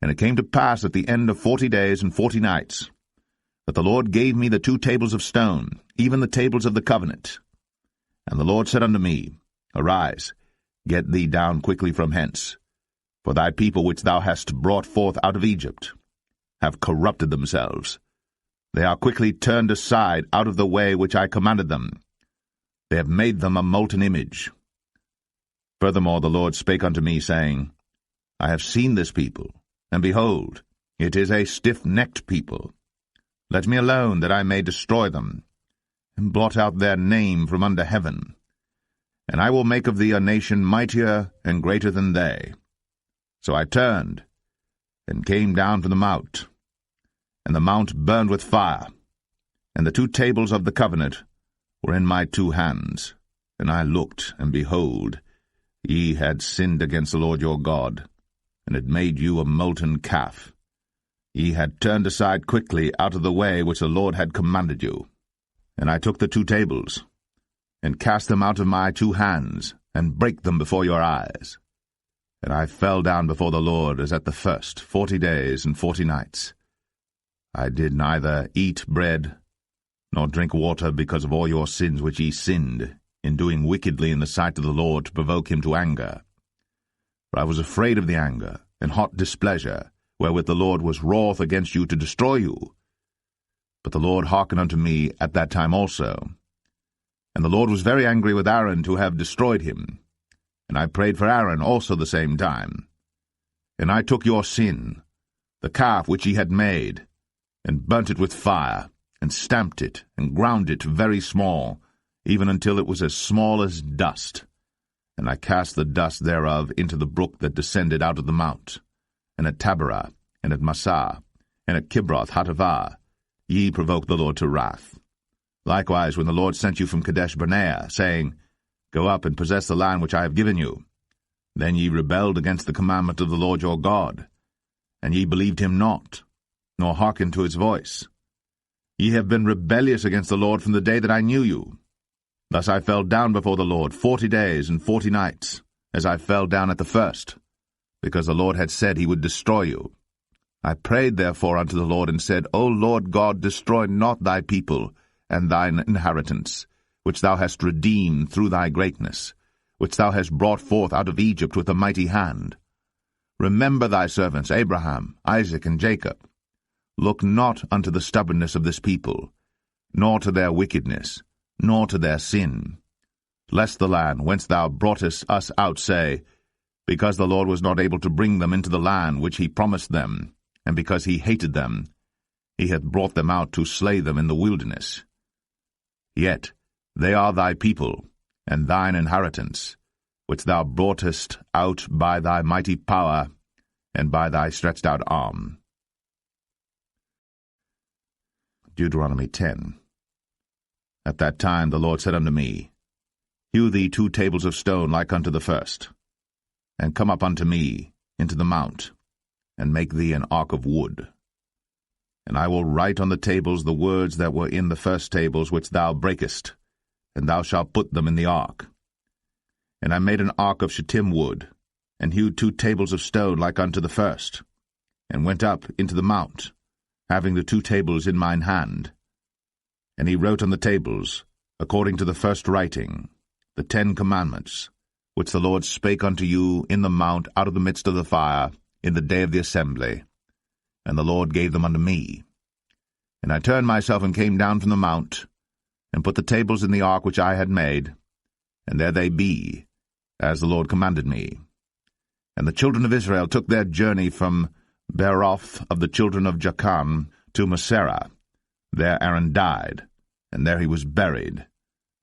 And it came to pass at the end of 40 days and 40 nights, that the Lord gave me the 2 tables of stone, even the tables of the covenant. And the Lord said unto me, Arise, get thee down quickly from hence, for thy people which thou hast brought forth out of Egypt have corrupted themselves. They are quickly turned aside out of the way which I commanded them. They have made them a molten image. Furthermore the Lord spake unto me, saying, I have seen this people, and behold, it is a stiff-necked people. Let me alone, that I may destroy them, and blot out their name from under heaven. And I will make of thee a nation mightier and greater than they. So I turned, and came down from the mount, and the mount burned with fire, and the 2 tables of the covenant were in my 2 hands. And I looked, and behold, ye had sinned against the Lord your God, and had made you a molten calf. Ye had turned aside quickly out of the way which the Lord had commanded you. And I took the 2 tables, and cast them out of my 2 hands, and brake them before your eyes. And I fell down before the Lord as at the first 40 days and 40 nights. I did neither eat bread nor drink water because of all your sins which ye sinned, in doing wickedly in the sight of the Lord to provoke him to anger. For I was afraid of the anger and hot displeasure, wherewith the Lord was wroth against you to destroy you. But the Lord hearkened unto me at that time also. And the Lord was very angry with Aaron to have destroyed him. And I prayed for Aaron also the same time. And I took your sin, the calf which ye had made, and burnt it with fire, and stamped it, and ground it very small, even until it was as small as dust. And I cast the dust thereof into the brook that descended out of the mount. And at Taberah, and at Massah, and at Kibroth Hattaavah, ye provoked the Lord to wrath. Likewise, when the Lord sent you from Kadesh Barnea, saying, Go up and possess the land which I have given you, then ye rebelled against the commandment of the Lord your God, and ye believed him not, nor hearkened to his voice. Ye have been rebellious against the Lord from the day that I knew you. Thus I fell down before the Lord 40 days and 40 nights, as I fell down at the first, because the Lord had said he would destroy you. I prayed therefore unto the Lord, and said, O Lord God, destroy not thy people and thine inheritance, which thou hast redeemed through thy greatness, which thou hast brought forth out of Egypt with a mighty hand. Remember thy servants Abraham, Isaac, and Jacob. Look not unto the stubbornness of this people, nor to their wickedness, nor to their sin, lest the land whence thou broughtest us out say, Because the Lord was not able to bring them into the land which he promised them, and because he hated them, he hath brought them out to slay them in the wilderness. Yet they are thy people, and thine inheritance, which thou broughtest out by thy mighty power, and by thy stretched out arm. Deuteronomy 10. At that time the Lord said unto me, Hew thee 2 tables of stone like unto the first, and come up unto me into the mount, and make thee an ark of wood. And I will write on the tables the words that were in the first tables which thou breakest, and thou shalt put them in the ark. And I made an ark of shittim wood, and hewed 2 tables of stone like unto the first, and went up into the mount, having the 2 tables in mine hand. And he wrote on the tables, according to the first writing, the 10 commandments, which the Lord spake unto you in the mount out of the midst of the fire, in the day of the assembly. And the Lord gave them unto me. And I turned myself and came down from the mount, and put the tables in the ark which I had made, and there they be, as the Lord commanded me. And the children of Israel took their journey from Beeroth of the children of Jachan to Moserah. There Aaron died, and there he was buried,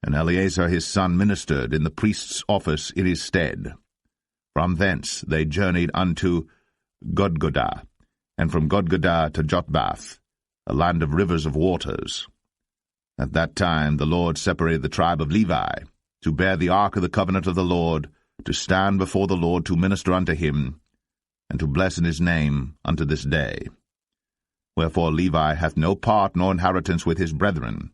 and Eleazar his son ministered in the priest's office in his stead. From thence they journeyed unto Godgodah, and from Godgodah to Jotbath, a land of rivers of waters. At that time the Lord separated the tribe of Levi, to bear the ark of the covenant of the Lord, to stand before the Lord to minister unto him, and to bless in his name unto this day. Wherefore Levi hath no part nor inheritance with his brethren.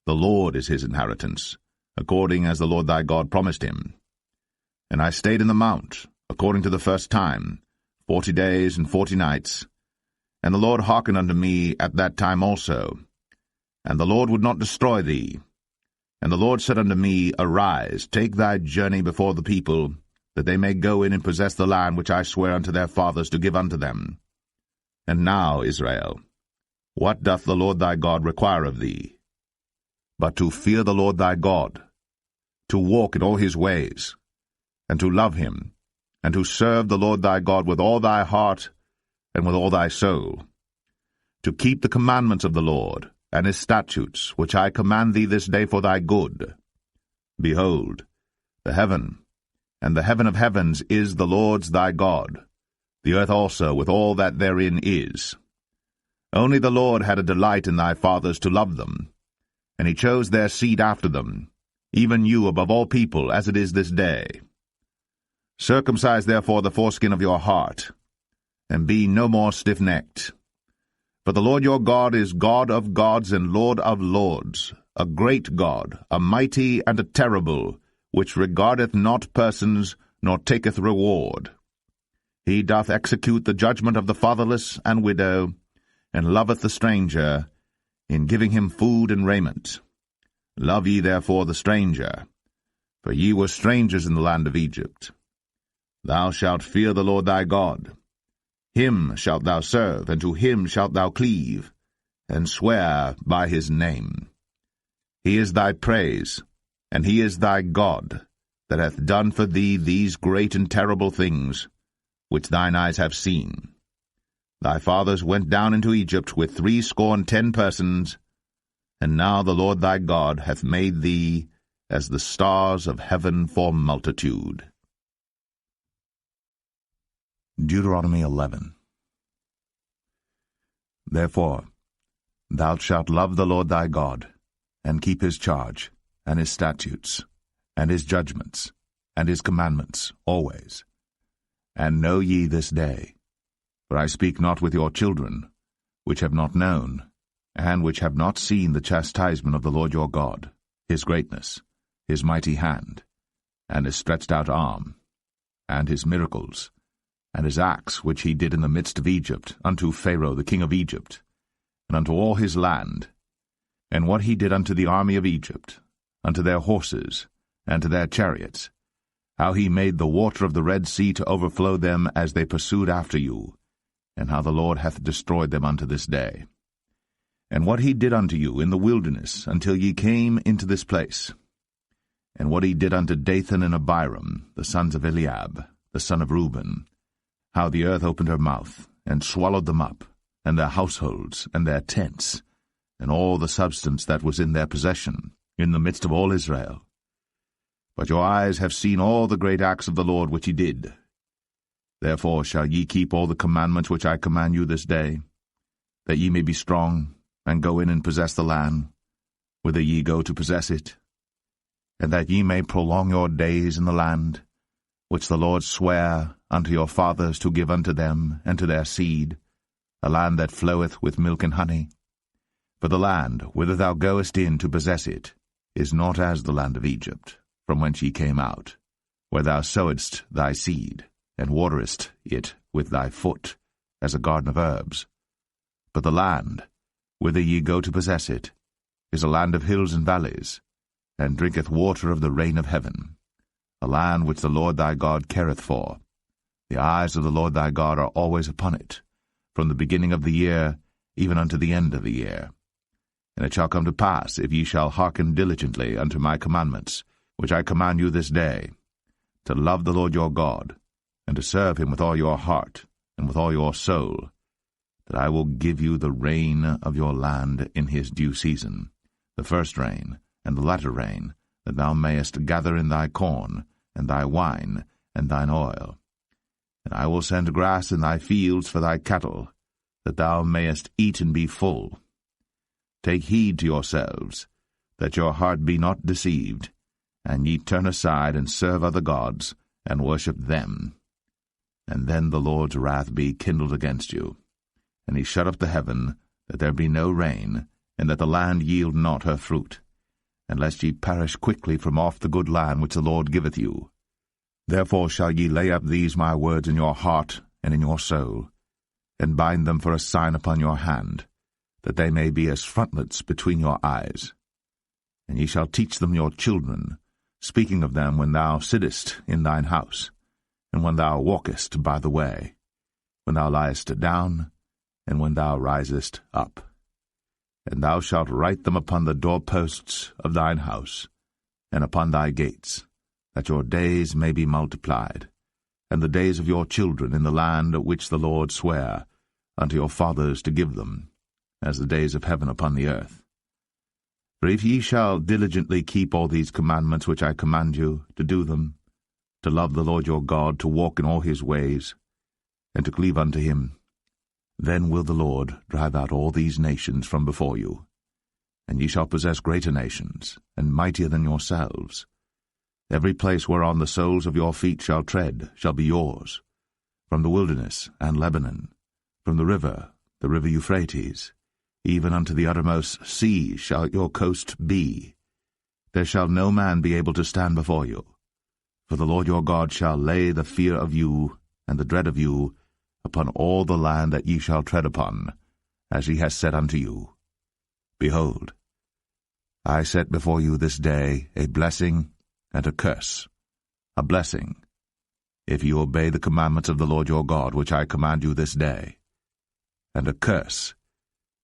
The Lord is his inheritance, according as the Lord thy God promised him. And I stayed in the mount, according to the first time, 40 days and 40 nights. And the Lord hearkened unto me at that time also. And the Lord would not destroy thee. And the Lord said unto me, Arise, take thy journey before the people, that they may go in and possess the land which I swear unto their fathers to give unto them. And now, Israel, what doth the Lord thy God require of thee? But to fear the Lord thy God, to walk in all his ways, and to love him, and to serve the Lord thy God with all thy heart and with all thy soul, to keep the commandments of the Lord, and his statutes, which I command thee this day for thy good. Behold, the heaven, and the heaven of heavens is the Lord's thy God, the earth also with all that therein is. Only the Lord had a delight in thy fathers to love them, and he chose their seed after them, even you above all people, as it is this day. Circumcise therefore the foreskin of your heart, and be no more stiff-necked. For the Lord your God is God of gods and Lord of lords, a great God, a mighty and a terrible, which regardeth not persons, nor taketh reward. He doth execute the judgment of the fatherless and widow, and loveth the stranger, in giving him food and raiment. Love ye therefore the stranger, for ye were strangers in the land of Egypt. Thou shalt fear the Lord thy God. Him shalt thou serve, and to him shalt thou cleave, and swear by his name. He is thy praise, and he is thy God, that hath done for thee these great and terrible things, which thine eyes have seen. Thy fathers went down into Egypt with 70 persons, and now the Lord thy God hath made thee as the stars of heaven for multitude. Deuteronomy 11. Therefore thou shalt love the Lord thy God, and keep his charge, and his statutes, and his judgments, and his commandments always. And know ye this day, for I speak not with your children, which have not known, and which have not seen the chastisement of the Lord your God, his greatness, his mighty hand, and his stretched out arm, and his miracles, and his acts which he did in the midst of Egypt, unto Pharaoh the king of Egypt, and unto all his land, and what he did unto the army of Egypt, unto their horses, and to their chariots, how he made the water of the Red Sea to overflow them as they pursued after you, and how the Lord hath destroyed them unto this day. And what he did unto you in the wilderness, until ye came into this place, and what he did unto Dathan and Abiram, the sons of Eliab, the son of Reuben, how the earth opened her mouth, and swallowed them up, and their households, and their tents, and all the substance that was in their possession, in the midst of all Israel. But your eyes have seen all the great acts of the Lord which he did. Therefore shall ye keep all the commandments which I command you this day, that ye may be strong, and go in and possess the land, whither ye go to possess it, and that ye may prolong your days in the land, which the Lord sware unto your fathers to give unto them and to their seed, a land that floweth with milk and honey. For the land whither thou goest in to possess it is not as the land of Egypt, from whence ye came out, where thou sowedst thy seed, and waterest it with thy foot, as a garden of herbs. But the land, whither ye go to possess it, is a land of hills and valleys, and drinketh water of the rain of heaven, a land which the Lord thy God careth for. The eyes of the Lord thy God are always upon it, from the beginning of the year even unto the end of the year. And it shall come to pass, if ye shall hearken diligently unto my commandments, which I command you this day, to love the Lord your God, and to serve him with all your heart, and with all your soul, that I will give you the rain of your land in his due season, the first rain, and the latter rain, that thou mayest gather in thy corn, and thy wine, and thine oil. And I will send grass in thy fields for thy cattle, that thou mayest eat and be full, Take heed to yourselves, that your heart be not deceived, and ye turn aside and serve other gods, and worship them. And then the Lord's wrath be kindled against you, and he shut up the heaven, that there be no rain, and that the land yield not her fruit, and lest ye perish quickly from off the good land which the Lord giveth you. Therefore shall ye lay up these my words in your heart and in your soul, and bind them for a sign upon your hand, that they may be as frontlets between your eyes. And ye shall teach them your children, speaking of them when thou sittest in thine house, and when thou walkest by the way, when thou liest down, and when thou risest up. And thou shalt write them upon the doorposts of thine house, and upon thy gates, that your days may be multiplied, and the days of your children in the land which the Lord sware unto your fathers to give them, as the days of heaven upon the earth. For if ye shall diligently keep all these commandments which I command you, to do them, to love the Lord your God, to walk in all his ways, and to cleave unto him, then will the Lord drive out all these nations from before you, and ye shall possess greater nations, and mightier than yourselves. Every place whereon the soles of your feet shall tread shall be yours, from the wilderness and Lebanon, from the river Euphrates, even unto the uttermost sea shall your coast be. There shall no man be able to stand before you. For the Lord your God shall lay the fear of you and the dread of you upon all the land that ye shall tread upon, as he has said unto you. Behold, I set before you this day a blessing and a curse. A blessing, if you obey the commandments of the Lord your God, which I command you this day, and a curse,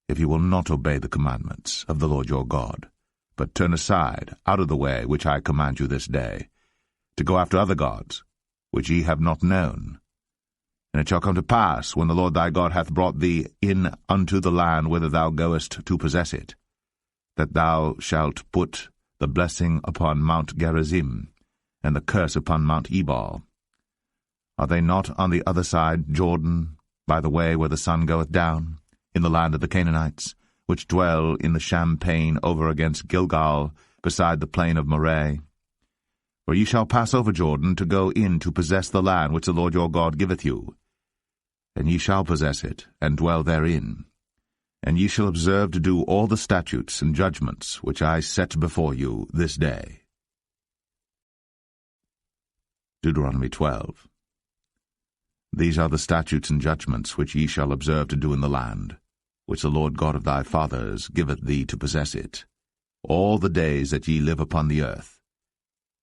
if you will not obey the commandments of the Lord your God, but turn aside out of the way which I command you this day, to go after other gods, which ye have not known. And it shall come to pass, when the Lord thy God hath brought thee in unto the land whither thou goest to possess it, that thou shalt put the blessing upon Mount Gerizim, and the curse upon Mount Ebal. Are they not on the other side Jordan, by the way where the sun goeth down, in the land of the Canaanites, which dwell in the champaign over against Gilgal, beside the plain of Moreh? For ye shall pass over Jordan to go in to possess the land which the Lord your God giveth you. And ye shall possess it, and dwell therein. And ye shall observe to do all the statutes and judgments which I set before you this day. Deuteronomy 12. These are the statutes and judgments which ye shall observe to do in the land, which the Lord God of thy fathers giveth thee to possess it, all the days that ye live upon the earth.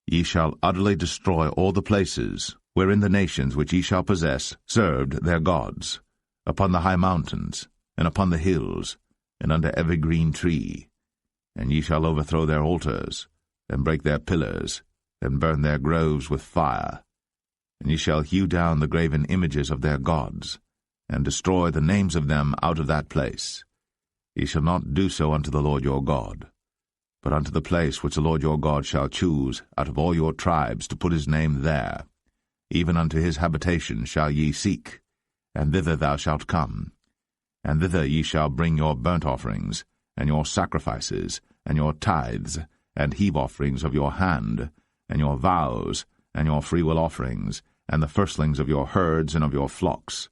Ye shall utterly destroy all the places wherein the nations which ye shall possess served their gods, upon the high mountains, and upon the hills, and under every green tree. And ye shall overthrow their altars, and break their pillars, and burn their groves with fire. And ye shall hew down the graven images of their gods, and destroy the names of them out of that place. Ye shall not do so unto the Lord your God, but unto the place which the Lord your God shall choose out of all your tribes to put his name there, even unto his habitation shall ye seek, and thither thou shalt come. And thither ye shall bring your burnt offerings, and your sacrifices, and your tithes, and heave offerings of your hand, and your vows, and your freewill offerings, and the firstlings of your herds and of your flocks.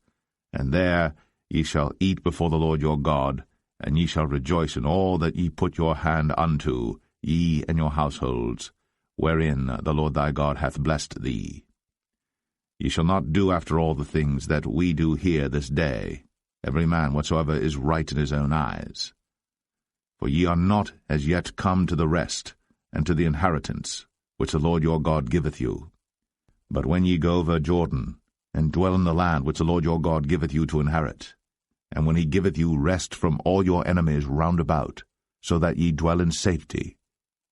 And there ye shall eat before the Lord your God, and ye shall rejoice in all that ye put your hand unto, ye and your households, wherein the Lord thy God hath blessed thee. Ye shall not do after all the things that we do here this day, every man whatsoever is right in his own eyes. For ye are not as yet come to the rest, and to the inheritance, which the Lord your God giveth you. But when ye go over Jordan, and dwell in the land which the Lord your God giveth you to inherit, and when he giveth you rest from all your enemies round about, so that ye dwell in safety,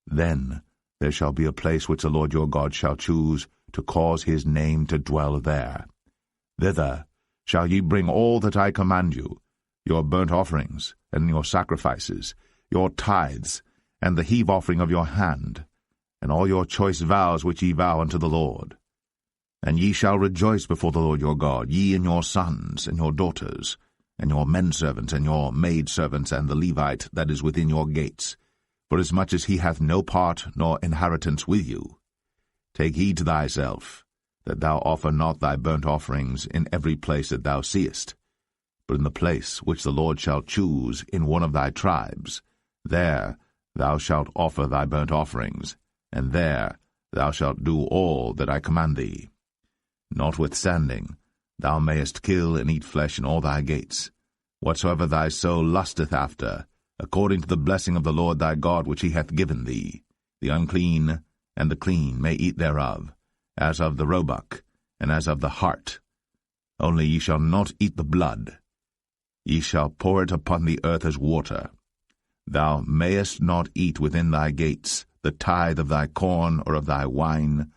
then there shall be a place which the Lord your God shall choose to cause his name to dwell there. Thither shall ye bring all that I command you, your burnt offerings, and your sacrifices, your tithes, and the heave offering of your hand, and all your choice vows which ye vow unto the Lord. And ye shall rejoice before the Lord your God, ye and your sons and your daughters, and your menservants, and your maidservants, and the Levite that is within your gates, forasmuch as he hath no part nor inheritance with you. Take heed to thyself, that thou offer not thy burnt offerings in every place that thou seest, but in the place which the Lord shall choose in one of thy tribes, there thou shalt offer thy burnt offerings, and there thou shalt do all that I command thee. Notwithstanding, thou mayest kill and eat flesh in all thy gates, whatsoever thy soul lusteth after, according to the blessing of the Lord thy God which he hath given thee. The unclean and the clean may eat thereof, as of the roebuck, and as of the hart. Only ye shall not eat the blood. Ye shall pour it upon the earth as water. Thou mayest not eat within thy gates the tithe of thy corn, or of thy wine,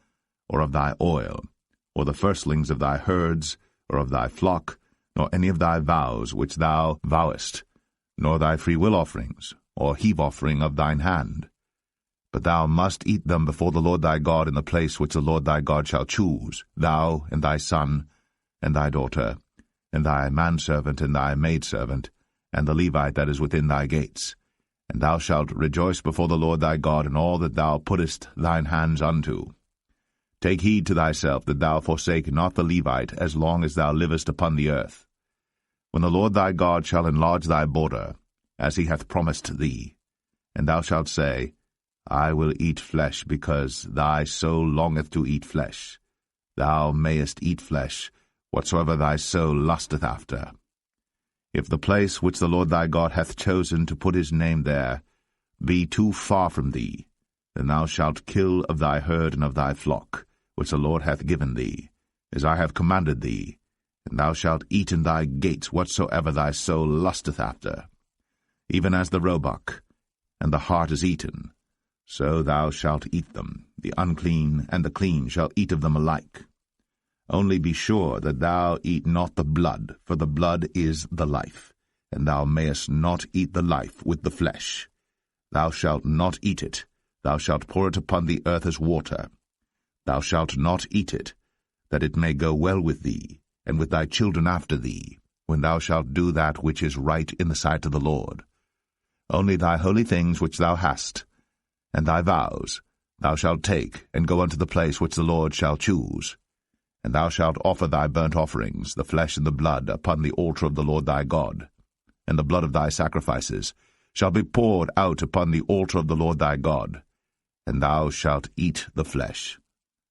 or of thy oil, or the firstlings of thy herds, or of thy flock, nor any of thy vows which thou vowest, nor thy freewill offerings, or heave offering of thine hand. But thou must eat them before the Lord thy God in the place which the Lord thy God shall choose, thou, and thy son, and thy daughter, and thy manservant, and thy maidservant, and the Levite that is within thy gates. And thou shalt rejoice before the Lord thy God in all that thou puttest thine hands unto. Take heed to thyself that thou forsake not the Levite as long as thou livest upon the earth. When the Lord thy God shall enlarge thy border, as he hath promised thee, and thou shalt say, I will eat flesh, because thy soul longeth to eat flesh. Thou mayest eat flesh, whatsoever thy soul lusteth after. If the place which the Lord thy God hath chosen to put his name there be too far from thee, then thou shalt kill of thy herd and of thy flock, which the Lord hath given thee, as I have commanded thee, and thou shalt eat in thy gates whatsoever thy soul lusteth after. Even as the roebuck and the hart is eaten, so thou shalt eat them. The unclean and the clean shall eat of them alike. Only be sure that thou eat not the blood, for the blood is the life, and thou mayest not eat the life with the flesh. Thou shalt not eat it. Thou shalt pour it upon the earth as water. Thou shalt not eat it, that it may go well with thee, and with thy children after thee, when thou shalt do that which is right in the sight of the Lord. Only thy holy things which thou hast, and thy vows, thou shalt take, and go unto the place which the Lord shall choose. And thou shalt offer thy burnt offerings, the flesh and the blood, upon the altar of the Lord thy God. And the blood of thy sacrifices shall be poured out upon the altar of the Lord thy God, and thou shalt eat the flesh.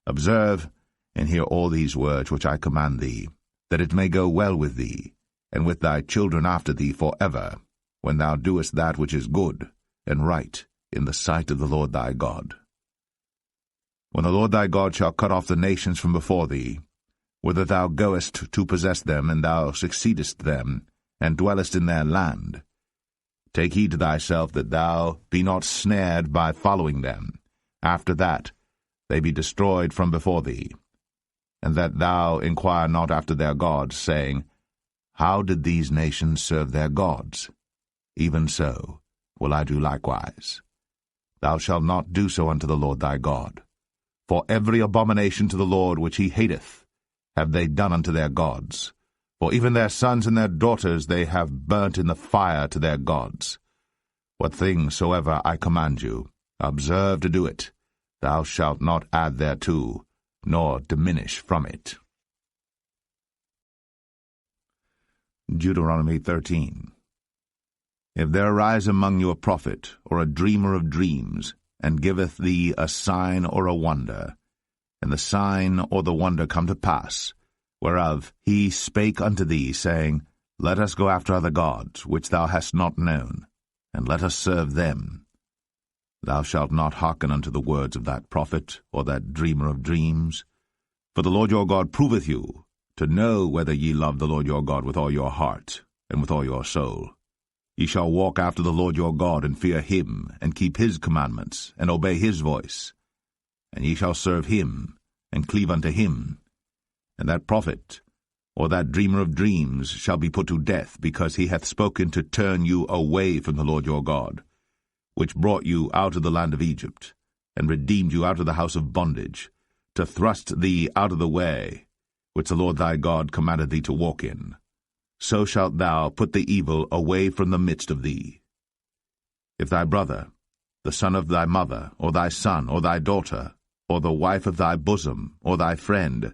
Observe and hear all these words which I command thee, that it may go well with thee, and with thy children after thee for ever, when thou doest that which is good and right in the sight of the Lord thy God. When the Lord thy God shall cut off the nations from before thee, whither thou goest to possess them, and thou succeedest them, and dwellest in their land, take heed to thyself that thou be not snared by following them, after that they be destroyed from before thee, and that thou inquire not after their gods, saying, How did these nations serve their gods? Even so will I do likewise. Thou shalt not do so unto the Lord thy God. For every abomination to the Lord which he hateth have they done unto their gods. For even their sons and their daughters they have burnt in the fire to their gods. What thing soever I command you, observe to do it. Thou shalt not add thereto, nor diminish from it. Deuteronomy 13. If there arise among you a prophet, or a dreamer of dreams, and giveth thee a sign or a wonder, and the sign or the wonder come to pass, whereof he spake unto thee, saying, Let us go after other gods, which thou hast not known, and let us serve them. Thou shalt not hearken unto the words of that prophet, or that dreamer of dreams. For the Lord your God proveth you, to know whether ye love the Lord your God with all your heart, and with all your soul. Ye shall walk after the Lord your God, and fear him, and keep his commandments, and obey his voice. And ye shall serve him, and cleave unto him. And that prophet, or that dreamer of dreams, shall be put to death, because he hath spoken to turn you away from the Lord your God, which brought you out of the land of Egypt, and redeemed you out of the house of bondage, to thrust thee out of the way, which the Lord thy God commanded thee to walk in. so shalt thou put the evil away from the midst of thee. If thy brother, the son of thy mother, or thy son, or thy daughter, or the wife of thy bosom, or thy friend,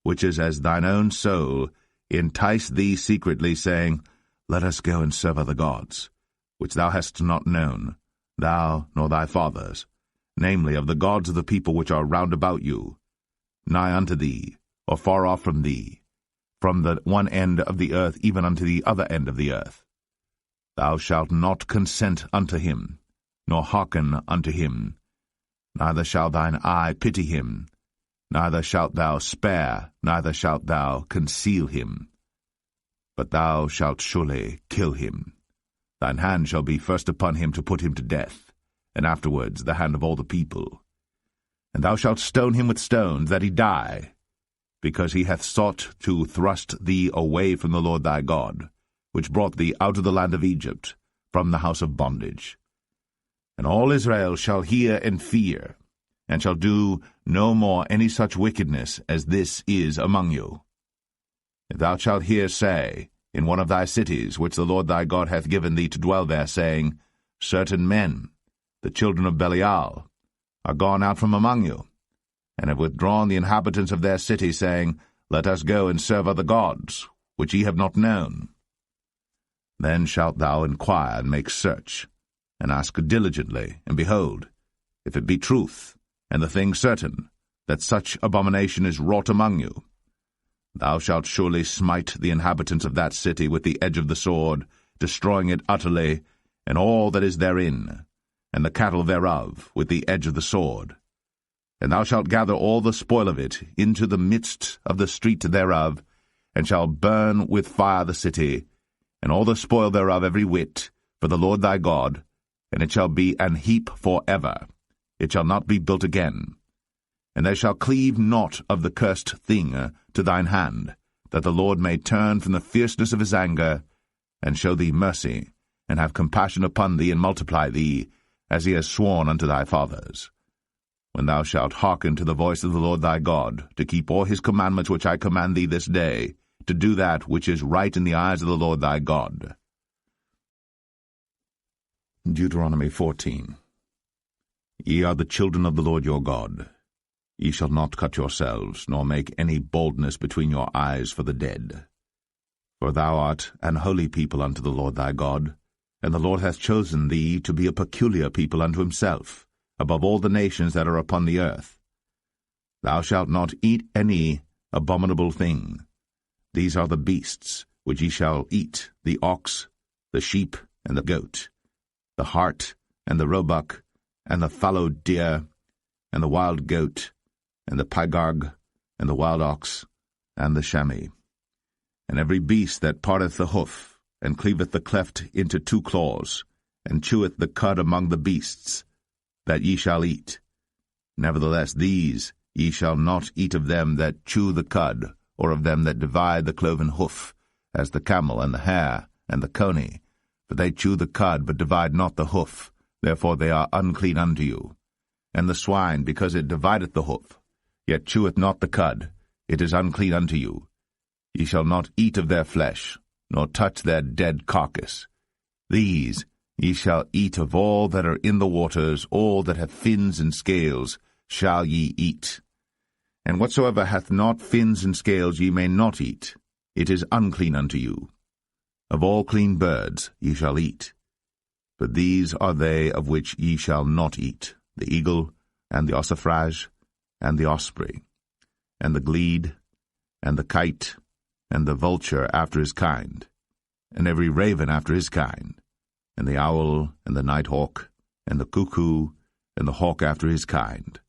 which is as thine own soul, entice thee secretly, saying, Let us go and serve other gods, which thou hast not known, thou nor thy fathers, namely of the gods of the people which are round about you, nigh unto thee, or far off from thee, from the one end of the earth even unto the other end of the earth. Thou shalt not consent unto him, nor hearken unto him, neither shall thine eye pity him, neither shalt thou spare, neither shalt thou conceal him. But thou shalt surely kill him. Thine hand shall be first upon him to put him to death, and afterwards the hand of all the people. And thou shalt stone him with stones, that he die, because he hath sought to thrust thee away from the Lord thy God, which brought thee out of the land of Egypt, from the house of bondage. And all Israel shall hear and fear, and shall do no more any such wickedness as this is among you. If thou shalt hear say, in one of thy cities, which the Lord thy God hath given thee to dwell there, saying, Certain men, the children of Belial, are gone out from among you, and have withdrawn the inhabitants of their city, saying, Let us go and serve other gods, which ye have not known. Then shalt thou inquire and make search, and ask diligently, and behold, if it be truth, and the thing certain, that such abomination is wrought among you, thou shalt surely smite the inhabitants of that city with the edge of the sword, destroying it utterly, and all that is therein, and the cattle thereof, with the edge of the sword. And thou shalt gather all the spoil of it into the midst of the street thereof, and shalt burn with fire the city, and all the spoil thereof every whit, for the Lord thy God, and it shall be an heap for ever. It shall not be built again. And there shall cleave naught of the cursed thing to thine hand, that the Lord may turn from the fierceness of his anger, and show thee mercy, and have compassion upon thee, and multiply thee, as he has sworn unto thy fathers. When thou shalt hearken to the voice of the Lord thy God, to keep all his commandments which I command thee this day, to do that which is right in the eyes of the Lord thy God. Deuteronomy 14. Ye are the children of the Lord your God. Ye shall not cut yourselves, nor make any boldness between your eyes for the dead. For thou art an holy people unto the Lord thy God, and the Lord hath chosen thee to be a peculiar people unto himself, above all the nations that are upon the earth. Thou shalt not eat any abominable thing. These are the beasts which ye shall eat, the ox, the sheep, and the goat, the hart, and the roebuck, and the fallow deer, and the wild goat, and the pygarg, and the wild ox, and the chamois, and every beast that parteth the hoof, and cleaveth the cleft into two claws, and cheweth the cud among the beasts, that ye shall eat. Nevertheless these ye shall not eat of them that chew the cud, or of them that divide the cloven hoof, as the camel, and the hare, and the coney, for they chew the cud, but divide not the hoof, therefore they are unclean unto you. And the swine, because it divideth the hoof, yet cheweth not the cud, it is unclean unto you. Ye shall not eat of their flesh, nor touch their dead carcass. These ye shall eat of all that are in the waters, all that have fins and scales shall ye eat. And whatsoever hath not fins and scales ye may not eat, it is unclean unto you. Of all clean birds ye shall eat. But these are they of which ye shall not eat, the eagle, and the ossifrage, and the osprey, and the glede, and the kite, and the vulture after his kind, and every raven after his kind, and the owl, and the night hawk, and the cuckoo, and the hawk after his kind,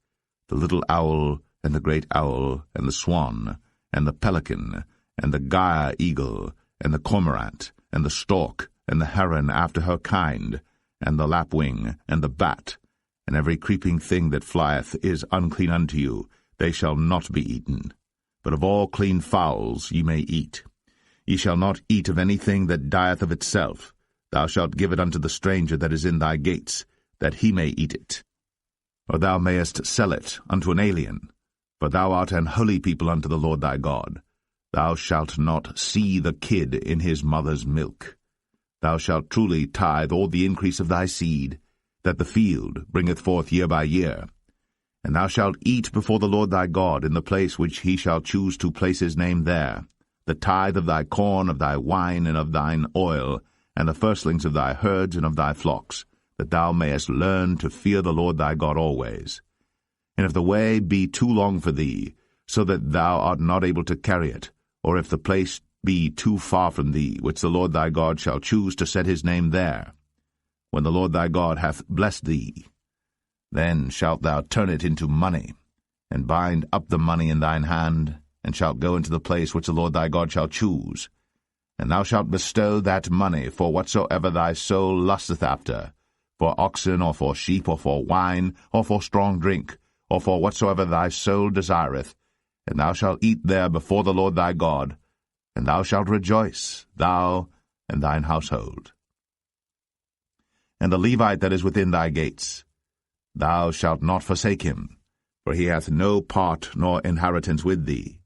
the little owl, and the great owl, and the swan, and the pelican, and the gyre eagle, and the cormorant, and the stork, and the heron after her kind, and the lapwing, and the bat, and every creeping thing that flieth is unclean unto you, they shall not be eaten. But of all clean fowls ye may eat. Ye shall not eat of anything that dieth of itself. Thou shalt give it unto the stranger that is in thy gates, that he may eat it. Or thou mayest sell it unto an alien, for thou art an holy people unto the Lord thy God. Thou shalt not see the kid in his mother's milk. Thou shalt truly tithe all the increase of thy seed, that the field bringeth forth year by year. And thou shalt eat before the Lord thy God in the place which he shall choose to place his name there, the tithe of thy corn, of thy wine, and of thine oil, and the firstlings of thy herds and of thy flocks, that thou mayest learn to fear the Lord thy God always. And if the way be too long for thee, so that thou art not able to carry it, or if the place be too far from thee, which the Lord thy God shall choose to set his name there, when the Lord thy God hath blessed thee, then shalt thou turn it into money, and bind up the money in thine hand, and shalt go into the place which the Lord thy God shall choose. And thou shalt bestow that money for whatsoever thy soul lusteth after, for oxen, or for sheep, or for wine, or for strong drink, or for whatsoever thy soul desireth, and thou shalt eat there before the Lord thy God, and thou shalt rejoice, thou and thine household. And the Levite that is within thy gates, thou shalt not forsake him, for he hath no part nor inheritance with thee.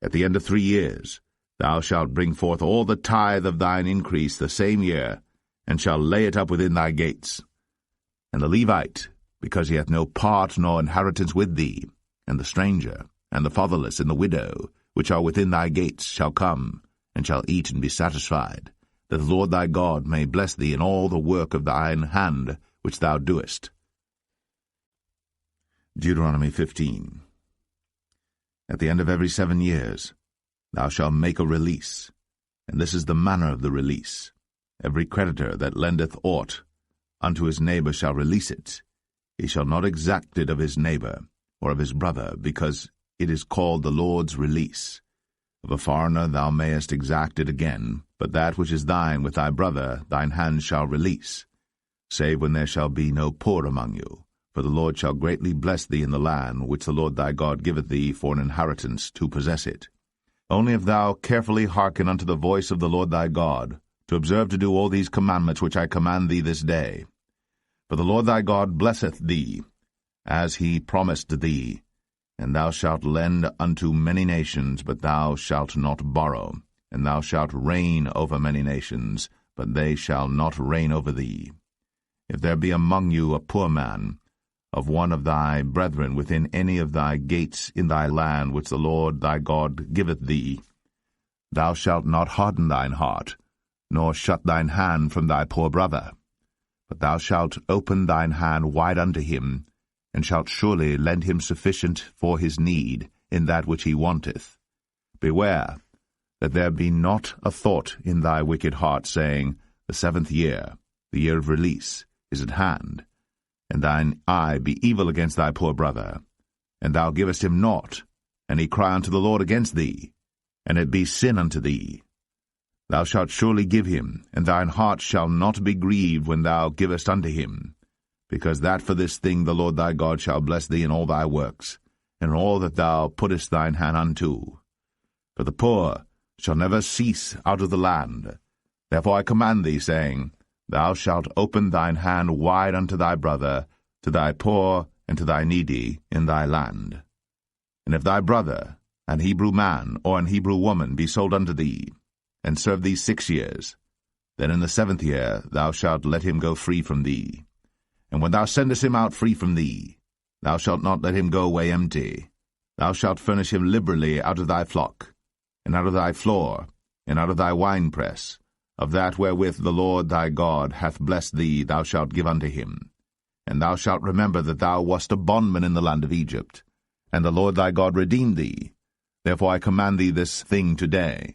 At the end of 3 years thou shalt bring forth all the tithe of thine increase the same year, and shalt lay it up within thy gates. And the Levite, because he hath no part nor inheritance with thee, and the stranger, and the fatherless, and the widow, which are within thy gates, shall come, and shall eat and be satisfied, that the Lord thy God may bless thee in all the work of thine hand which thou doest. Deuteronomy 15. At the end of every 7 years thou shalt make a release, and this is the manner of the release. Every creditor that lendeth aught unto his neighbor shall release it. He shall not exact it of his neighbor, or of his brother, because it is called the Lord's release. Of a foreigner thou mayest exact it again, but that which is thine with thy brother thine hand shall release, save when there shall be no poor among you. For the Lord shall greatly bless thee in the land which the Lord thy God giveth thee for an inheritance to possess it. Only if thou carefully hearken unto the voice of the Lord thy God, to observe to do all these commandments which I command thee this day. For the Lord thy God blesseth thee, as he promised thee, and thou shalt lend unto many nations, but thou shalt not borrow, and thou shalt reign over many nations, but they shall not reign over thee. If there be among you a poor man, of one of thy brethren within any of thy gates in thy land which the Lord thy God giveth thee, thou shalt not harden thine heart, nor shut thine hand from thy poor brother, but thou shalt open thine hand wide unto him, and shalt surely lend him sufficient for his need in that which he wanteth. Beware that there be not a thought in thy wicked heart, saying, The 7th year, the year of release, is at hand, and thine eye be evil against thy poor brother, and thou givest him naught, and he cry unto the Lord against thee, and it be sin unto thee. Thou shalt surely give him, and thine heart shall not be grieved when thou givest unto him, because that for this thing the Lord thy God shall bless thee in all thy works, and in all that thou puttest thine hand unto. For the poor shall never cease out of the land. Therefore I command thee, saying, Thou shalt open thine hand wide unto thy brother, to thy poor and to thy needy in thy land. And if thy brother, an Hebrew man or an Hebrew woman, be sold unto thee, and serve thee 6 years, then in the 7th year thou shalt let him go free from thee. And when thou sendest him out free from thee, thou shalt not let him go away empty. Thou shalt furnish him liberally out of thy flock, and out of thy floor, and out of thy winepress. Of that wherewith the Lord thy God hath blessed thee thou shalt give unto him. And thou shalt remember that thou wast a bondman in the land of Egypt, and the Lord thy God redeemed thee. Therefore I command thee this thing today.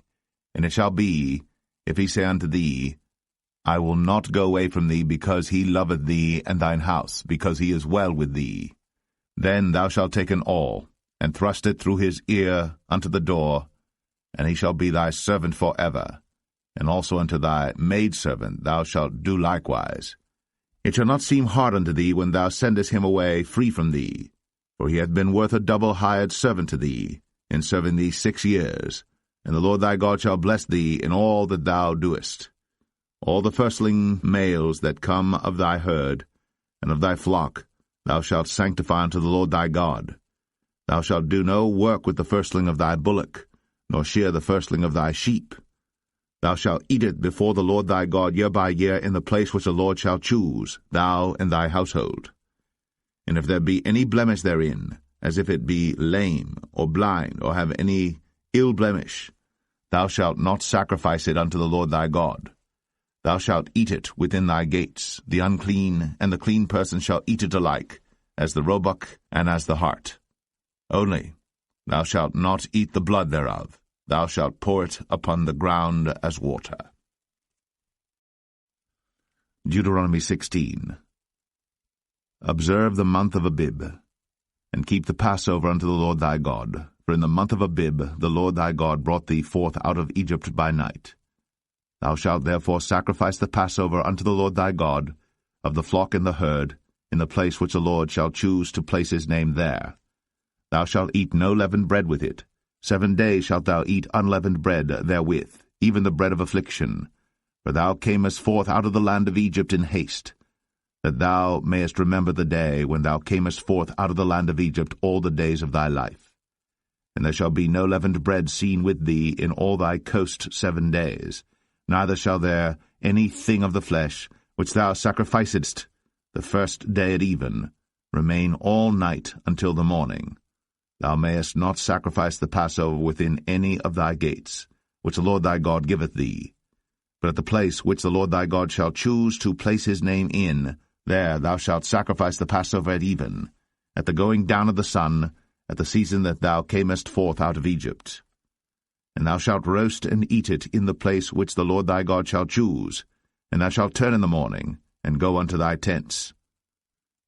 And it shall be, if he say unto thee, I will not go away from thee, because he loveth thee and thine house, because he is well with thee, then thou shalt take an awl, and thrust it through his ear unto the door, and he shall be thy servant for ever. And also unto thy maidservant thou shalt do likewise. It shall not seem hard unto thee when thou sendest him away free from thee, for he hath been worth a double hired servant to thee, in serving thee 6 years, and the Lord thy God shall bless thee in all that thou doest. All the firstling males that come of thy herd, and of thy flock, thou shalt sanctify unto the Lord thy God. Thou shalt do no work with the firstling of thy bullock, nor shear the firstling of thy sheep. Thou shalt eat it before the Lord thy God year by year in the place which the Lord shall choose, thou and thy household. And if there be any blemish therein, as if it be lame, or blind, or have any ill blemish, thou shalt not sacrifice it unto the Lord thy God. Thou shalt eat it within thy gates. The unclean and the clean person shall eat it alike, as the roebuck and as the hart. Only thou shalt not eat the blood thereof. Thou shalt pour it upon the ground as water. Deuteronomy 16. Observe the month of Abib, and keep the Passover unto the Lord thy God. For in the month of Abib the Lord thy God brought thee forth out of Egypt by night. Thou shalt therefore sacrifice the Passover unto the Lord thy God, of the flock and the herd, in the place which the Lord shall choose to place his name there. Thou shalt eat no leavened bread with it. 7 days shalt thou eat unleavened bread therewith, even the bread of affliction. For thou camest forth out of the land of Egypt in haste, that thou mayest remember the day when thou camest forth out of the land of Egypt all the days of thy life. And there shall be no leavened bread seen with thee in all thy coast 7 days, neither shall there any thing of the flesh, which thou sacrificedst the first day at even, remain all night until the morning. Thou mayest not sacrifice the Passover within any of thy gates, which the Lord thy God giveth thee. But at the place which the Lord thy God shall choose to place his name in, there thou shalt sacrifice the Passover at even, at the going down of the sun, at the season that thou camest forth out of Egypt. And thou shalt roast and eat it in the place which the Lord thy God shall choose, and thou shalt turn in the morning, and go unto thy tents.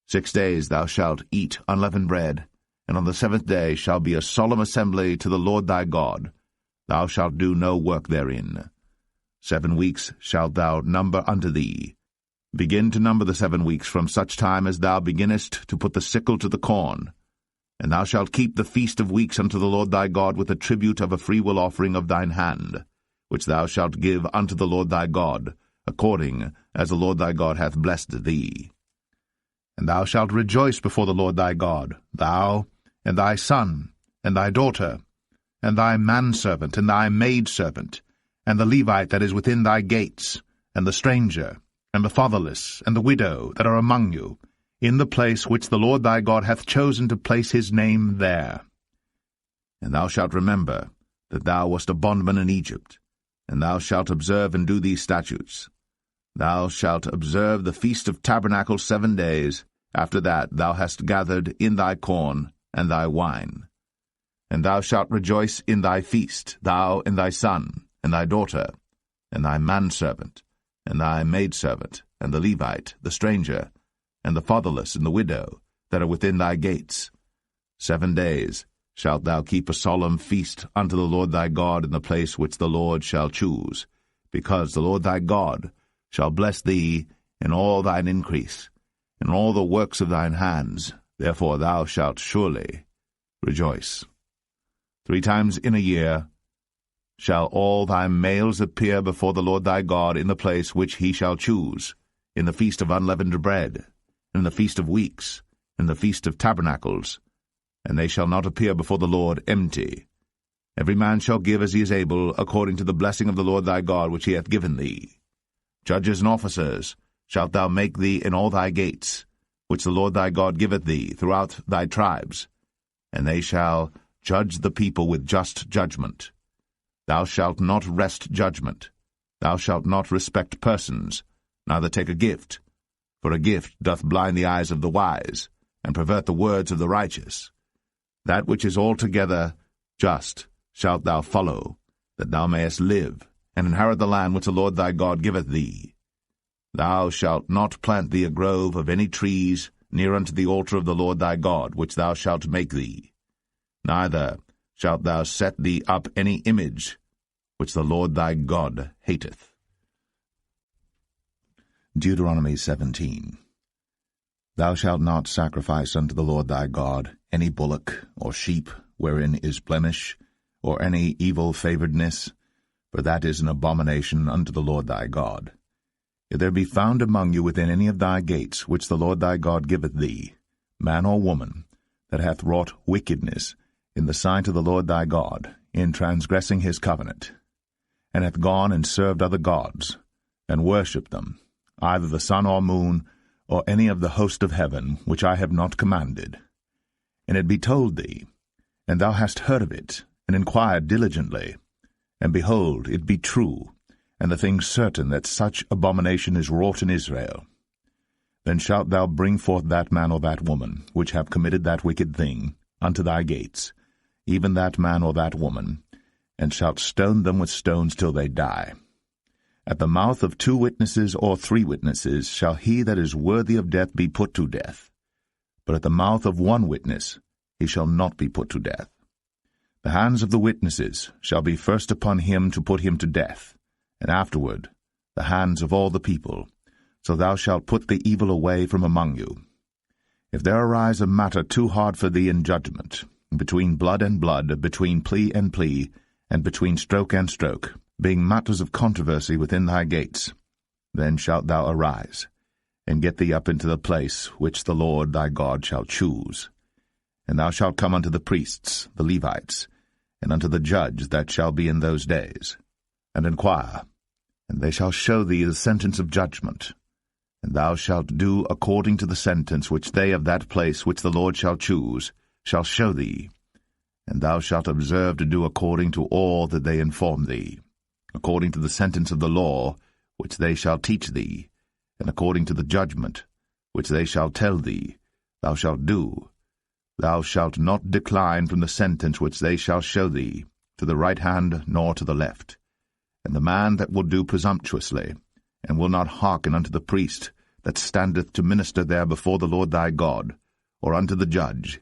6 days thou shalt eat unleavened bread, and on the 7th day shall be a solemn assembly to the Lord thy God. Thou shalt do no work therein. 7 weeks shalt thou number unto thee. Begin to number the 7 weeks from such time as thou beginnest to put the sickle to the corn. And thou shalt keep the feast of weeks unto the Lord thy God with the tribute of a freewill offering of thine hand, which thou shalt give unto the Lord thy God, according as the Lord thy God hath blessed thee. And thou shalt rejoice before the Lord thy God, thou, and thy son, and thy daughter, and thy manservant, and thy maidservant, and the Levite that is within thy gates, and the stranger, and the fatherless, and the widow that are among you, in the place which the Lord thy God hath chosen to place his name there. And thou shalt remember that thou wast a bondman in Egypt, and thou shalt observe and do these statutes. Thou shalt observe the Feast of Tabernacles 7 days. After that thou hast gathered in thy corn and thy wine. And thou shalt rejoice in thy feast, thou and thy son, and thy daughter, and thy manservant, and thy maidservant, and the Levite, the stranger, and the fatherless, and the widow, that are within thy gates. 7 days shalt thou keep a solemn feast unto the Lord thy God in the place which the Lord shall choose, because the Lord thy God shall bless thee in all thine increase, in all the works of thine hands. Therefore thou shalt surely rejoice. 3 times in a year shall all thy males appear before the Lord thy God in the place which he shall choose, in the feast of unleavened bread, in the feast of weeks, in the feast of tabernacles, and they shall not appear before the Lord empty. Every man shall give as he is able, according to the blessing of the Lord thy God which he hath given thee. Judges and officers shalt thou make thee in all thy gates, which the Lord thy God giveth thee throughout thy tribes, and they shall judge the people with just judgment. Thou shalt not wrest judgment. Thou shalt not respect persons, neither take a gift, for a gift doth blind the eyes of the wise, and pervert the words of the righteous. That which is altogether just shalt thou follow, that thou mayest live, and inherit the land which the Lord thy God giveth thee. Thou shalt not plant thee a grove of any trees near unto the altar of the Lord thy God, which thou shalt make thee. Neither shalt thou set thee up any image which the Lord thy God hateth. Deuteronomy 17. Thou shalt not sacrifice unto the Lord thy God any bullock or sheep wherein is blemish, or any evil favouredness, for that is an abomination unto the Lord thy God. If there be found among you within any of thy gates which the Lord thy God giveth thee, man or woman, that hath wrought wickedness in the sight of the Lord thy God, in transgressing his covenant, and hath gone and served other gods, and worshipped them, either the sun or moon, or any of the host of heaven, which I have not commanded, and it be told thee, and thou hast heard of it, and inquired diligently, and behold, it be true, and the thing certain that such abomination is wrought in Israel, then shalt thou bring forth that man or that woman, which have committed that wicked thing, unto thy gates, even that man or that woman, and shalt stone them with stones till they die. At the mouth of 2 witnesses or 3 witnesses shall he that is worthy of death be put to death, but at the mouth of 1 witness he shall not be put to death. The hands of the witnesses shall be first upon him to put him to death, and afterward the hands of all the people, so thou shalt put the evil away from among you. If there arise a matter too hard for thee in judgment, between blood and blood, between plea and plea, and between stroke and stroke, being matters of controversy within thy gates, then shalt thou arise, and get thee up into the place which the Lord thy God shall choose. And thou shalt come unto the priests, the Levites, and unto the judge that shall be in those days, and inquire, and they shall show thee the sentence of judgment. And thou shalt do according to the sentence which they of that place which the Lord shall choose shall show thee, and thou shalt observe to do according to all that they inform thee, according to the sentence of the law which they shall teach thee, and according to the judgment which they shall tell thee, thou shalt do. Thou shalt not decline from the sentence which they shall show thee, to the right hand nor to the left. And the man that will do presumptuously, and will not hearken unto the priest that standeth to minister there before the Lord thy God, or unto the judge,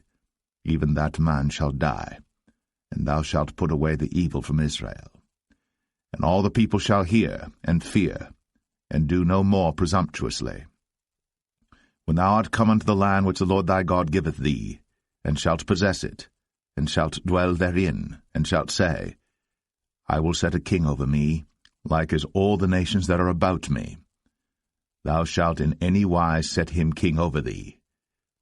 even that man shall die, and thou shalt put away the evil from Israel. And all the people shall hear and fear, and do no more presumptuously. When thou art come unto the land which the Lord thy God giveth thee, and shalt possess it, and shalt dwell therein, and shalt say, I will set a king over me, like as all the nations that are about me. Thou shalt in any wise set him king over thee.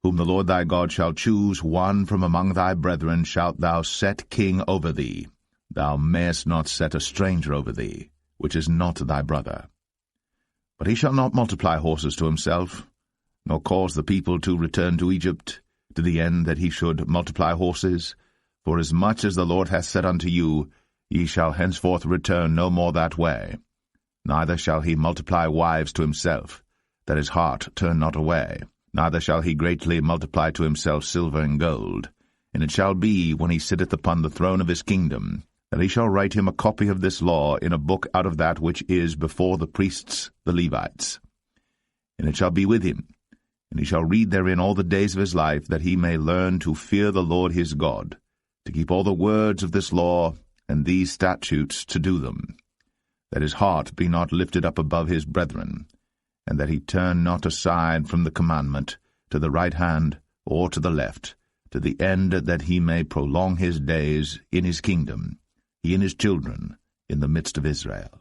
Whom the Lord thy God shall choose, one from among thy brethren shalt thou set king over thee. Thou mayest not set a stranger over thee, which is not thy brother. But he shall not multiply horses to himself, nor cause the people to return to Egypt, to the end that he should multiply horses. For as much as the Lord hath said unto you, ye shall henceforth return no more that way. Neither shall he multiply wives to himself, that his heart turn not away. Neither shall he greatly multiply to himself silver and gold. And it shall be, when he sitteth upon the throne of his kingdom, that he shall write him a copy of this law in a book out of that which is before the priests the Levites. And it shall be with him, and he shall read therein all the days of his life, that he may learn to fear the Lord his God, to keep all the words of this law and these statutes to do them, that his heart be not lifted up above his brethren, and that he turn not aside from the commandment to the right hand or to the left, to the end that he may prolong his days in his kingdom, he and his children, in the midst of Israel.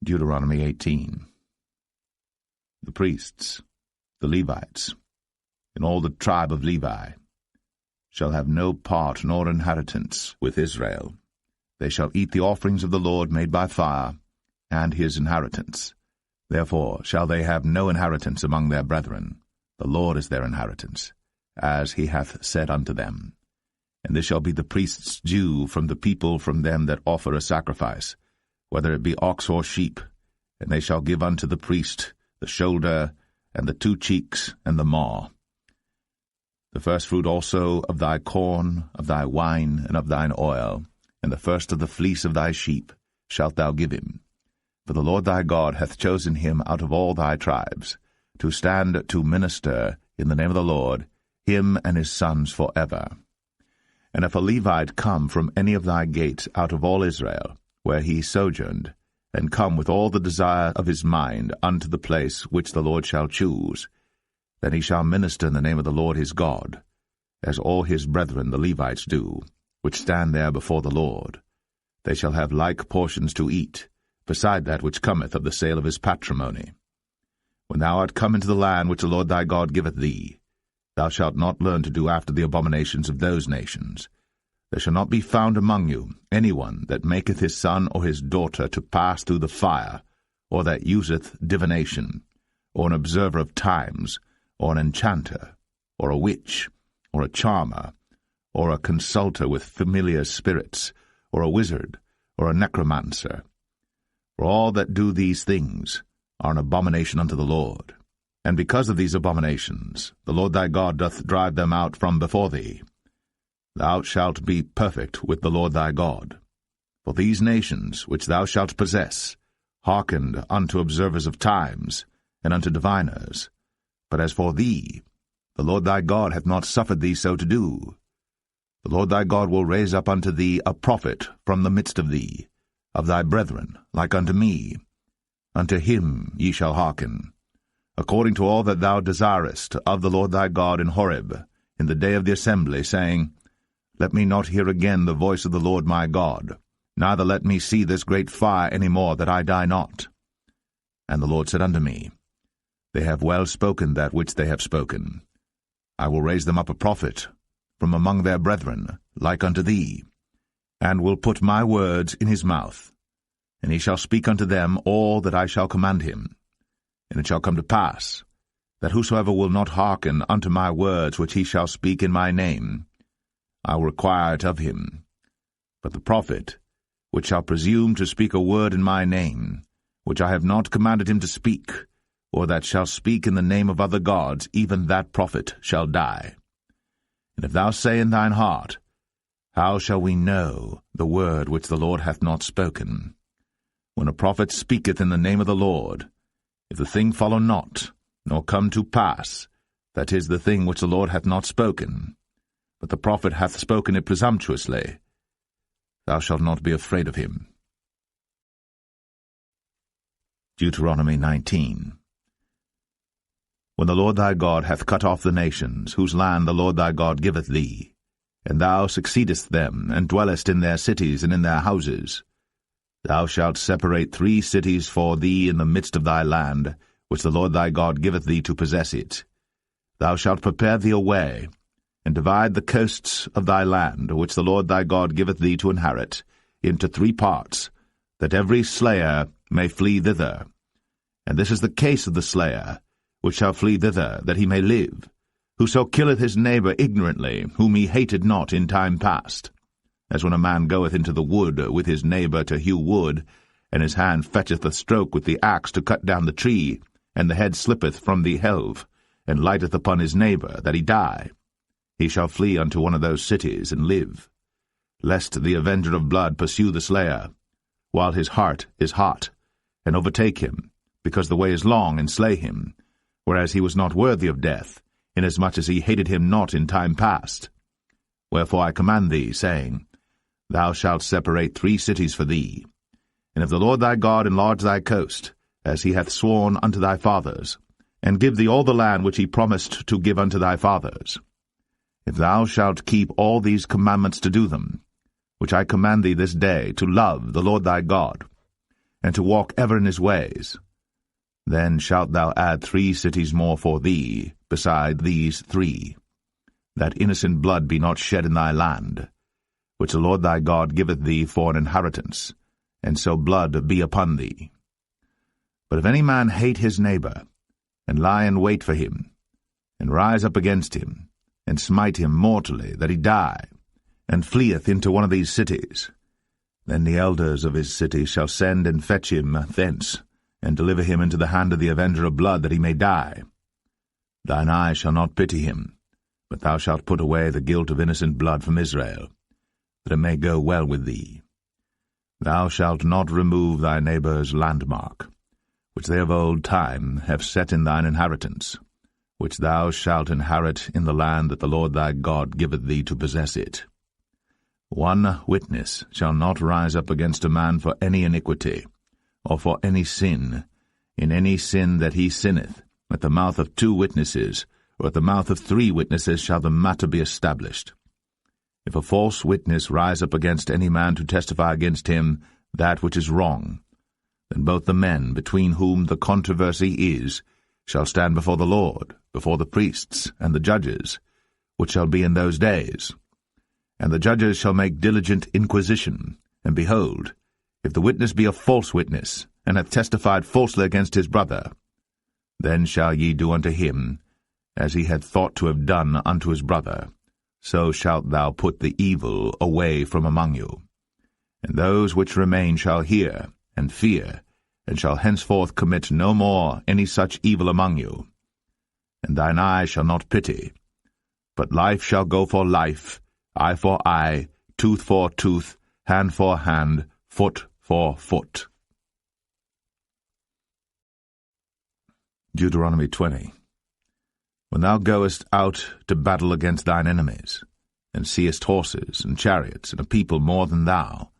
Deuteronomy 18. The priests, the Levites, and all the tribe of Levi, shall have no part nor inheritance with Israel. They shall eat the offerings of the Lord made by fire, and his inheritance. Therefore shall they have no inheritance among their brethren. The Lord is their inheritance, as he hath said unto them. And this shall be the priest's due from the people from them that offer a sacrifice, whether it be ox or sheep, and they shall give unto the priest the shoulder, and the 2 cheeks, and the maw. The firstfruit also of thy corn, of thy wine, and of thine oil, and the first of the fleece of thy sheep shalt thou give him. For the Lord thy God hath chosen him out of all thy tribes, to stand to minister in the name of the Lord, him and his sons forever. And if a Levite come from any of thy gates out of all Israel, where he sojourned, and come with all the desire of his mind unto the place which the Lord shall choose, then he shall minister in the name of the Lord his God, as all his brethren the Levites do, which stand there before the Lord. They shall have like portions to eat, beside that which cometh of the sale of his patrimony. When thou art come into the land which the Lord thy God giveth thee, thou shalt not learn to do after the abominations of those nations. There shall not be found among you any one that maketh his son or his daughter to pass through the fire, or that useth divination, or an observer of times, or an enchanter, or a witch, or a charmer, or a consulter with familiar spirits, or a wizard, or a necromancer. For all that do these things are an abomination unto the Lord. And because of these abominations the Lord thy God doth drive them out from before thee. Thou shalt be perfect with the Lord thy God. For these nations which thou shalt possess hearkened unto observers of times, and unto diviners. But as for thee, the Lord thy God hath not suffered thee so to do. The Lord thy God will raise up unto thee a prophet from the midst of thee, of thy brethren, like unto me. Unto him ye shall hearken, according to all that thou desirest of the Lord thy God in Horeb, in the day of the assembly, saying, Let me not hear again the voice of the Lord my God, neither let me see this great fire any more, that I die not. And the Lord said unto me, They have well spoken that which they have spoken. I will raise them up a prophet from among their brethren, like unto thee, and will put my words in his mouth, and he shall speak unto them all that I shall command him. And it shall come to pass, that whosoever will not hearken unto my words which he shall speak in my name, I will require it of him. But the prophet, which shall presume to speak a word in my name, which I have not commanded him to speak, or that shall speak in the name of other gods, even that prophet shall die. And if thou say in thine heart, How shall we know the word which the Lord hath not spoken? When a prophet speaketh in the name of the Lord, if the thing follow not, nor come to pass, that is the thing which the Lord hath not spoken, but the prophet hath spoken it presumptuously, thou shalt not be afraid of him. Deuteronomy 19. When the Lord thy God hath cut off the nations, whose land the Lord thy God giveth thee, and thou succeedest them, and dwellest in their cities and in their houses, thou shalt separate 3 cities for thee in the midst of thy land, which the Lord thy God giveth thee to possess it. Thou shalt prepare thee a way, and divide the coasts of thy land, which the Lord thy God giveth thee to inherit, into 3 parts, that every slayer may flee thither. And this is the case of the slayer, which shall flee thither, that he may live, whoso killeth his neighbor ignorantly, whom he hated not in time past. As when a man goeth into the wood with his neighbor to hew wood, and his hand fetcheth a stroke with the axe to cut down the tree, and the head slippeth from the helve, and lighteth upon his neighbor, that he die. He shall flee unto one of those cities, and live, lest the avenger of blood pursue the slayer, while his heart is hot, and overtake him, because the way is long, and slay him, whereas he was not worthy of death, inasmuch as he hated him not in time past. Wherefore I command thee, saying, Thou shalt separate 3 cities for thee. And if the Lord thy God enlarge thy coast, as he hath sworn unto thy fathers, and give thee all the land which he promised to give unto thy fathers, if thou shalt keep all these commandments to do them, which I command thee this day, to love the Lord thy God, and to walk ever in his ways, then shalt thou add 3 cities more for thee, beside these 3, that innocent blood be not shed in thy land, which the Lord thy God giveth thee for an inheritance, and so blood be upon thee. But if any man hate his neighbor, and lie in wait for him, and rise up against him, and smite him mortally, that he die, and fleeth into one of these cities, then the elders of his city shall send and fetch him thence, and deliver him into the hand of the avenger of blood, that he may die. Thine eye shall not pity him, but thou shalt put away the guilt of innocent blood from Israel, that it may go well with thee. Thou shalt not remove thy neighbour's landmark, which they of old time have set in thine inheritance, which thou shalt inherit in the land that the Lord thy God giveth thee to possess it. 1 witness shall not rise up against a man for any iniquity, or for any sin. In any sin that he sinneth, at the mouth of 2 witnesses, or at the mouth of 3 witnesses shall the matter be established. If a false witness rise up against any man to testify against him that which is wrong, then both the men between whom the controversy is shall stand before the Lord, before the priests and the judges, which shall be in those days. And the judges shall make diligent inquisition, and behold, if the witness be a false witness, and hath testified falsely against his brother, then shall ye do unto him as he had thought to have done unto his brother. So shalt thou put the evil away from among you. And those which remain shall hear, and fear, and shall henceforth commit no more any such evil among you. And thine eye shall not pity, but life shall go for life, eye for eye, tooth for tooth, hand for hand, foot for foot. Deuteronomy 20. When thou goest out to battle against thine enemies, and seest horses and chariots and a people more than thou,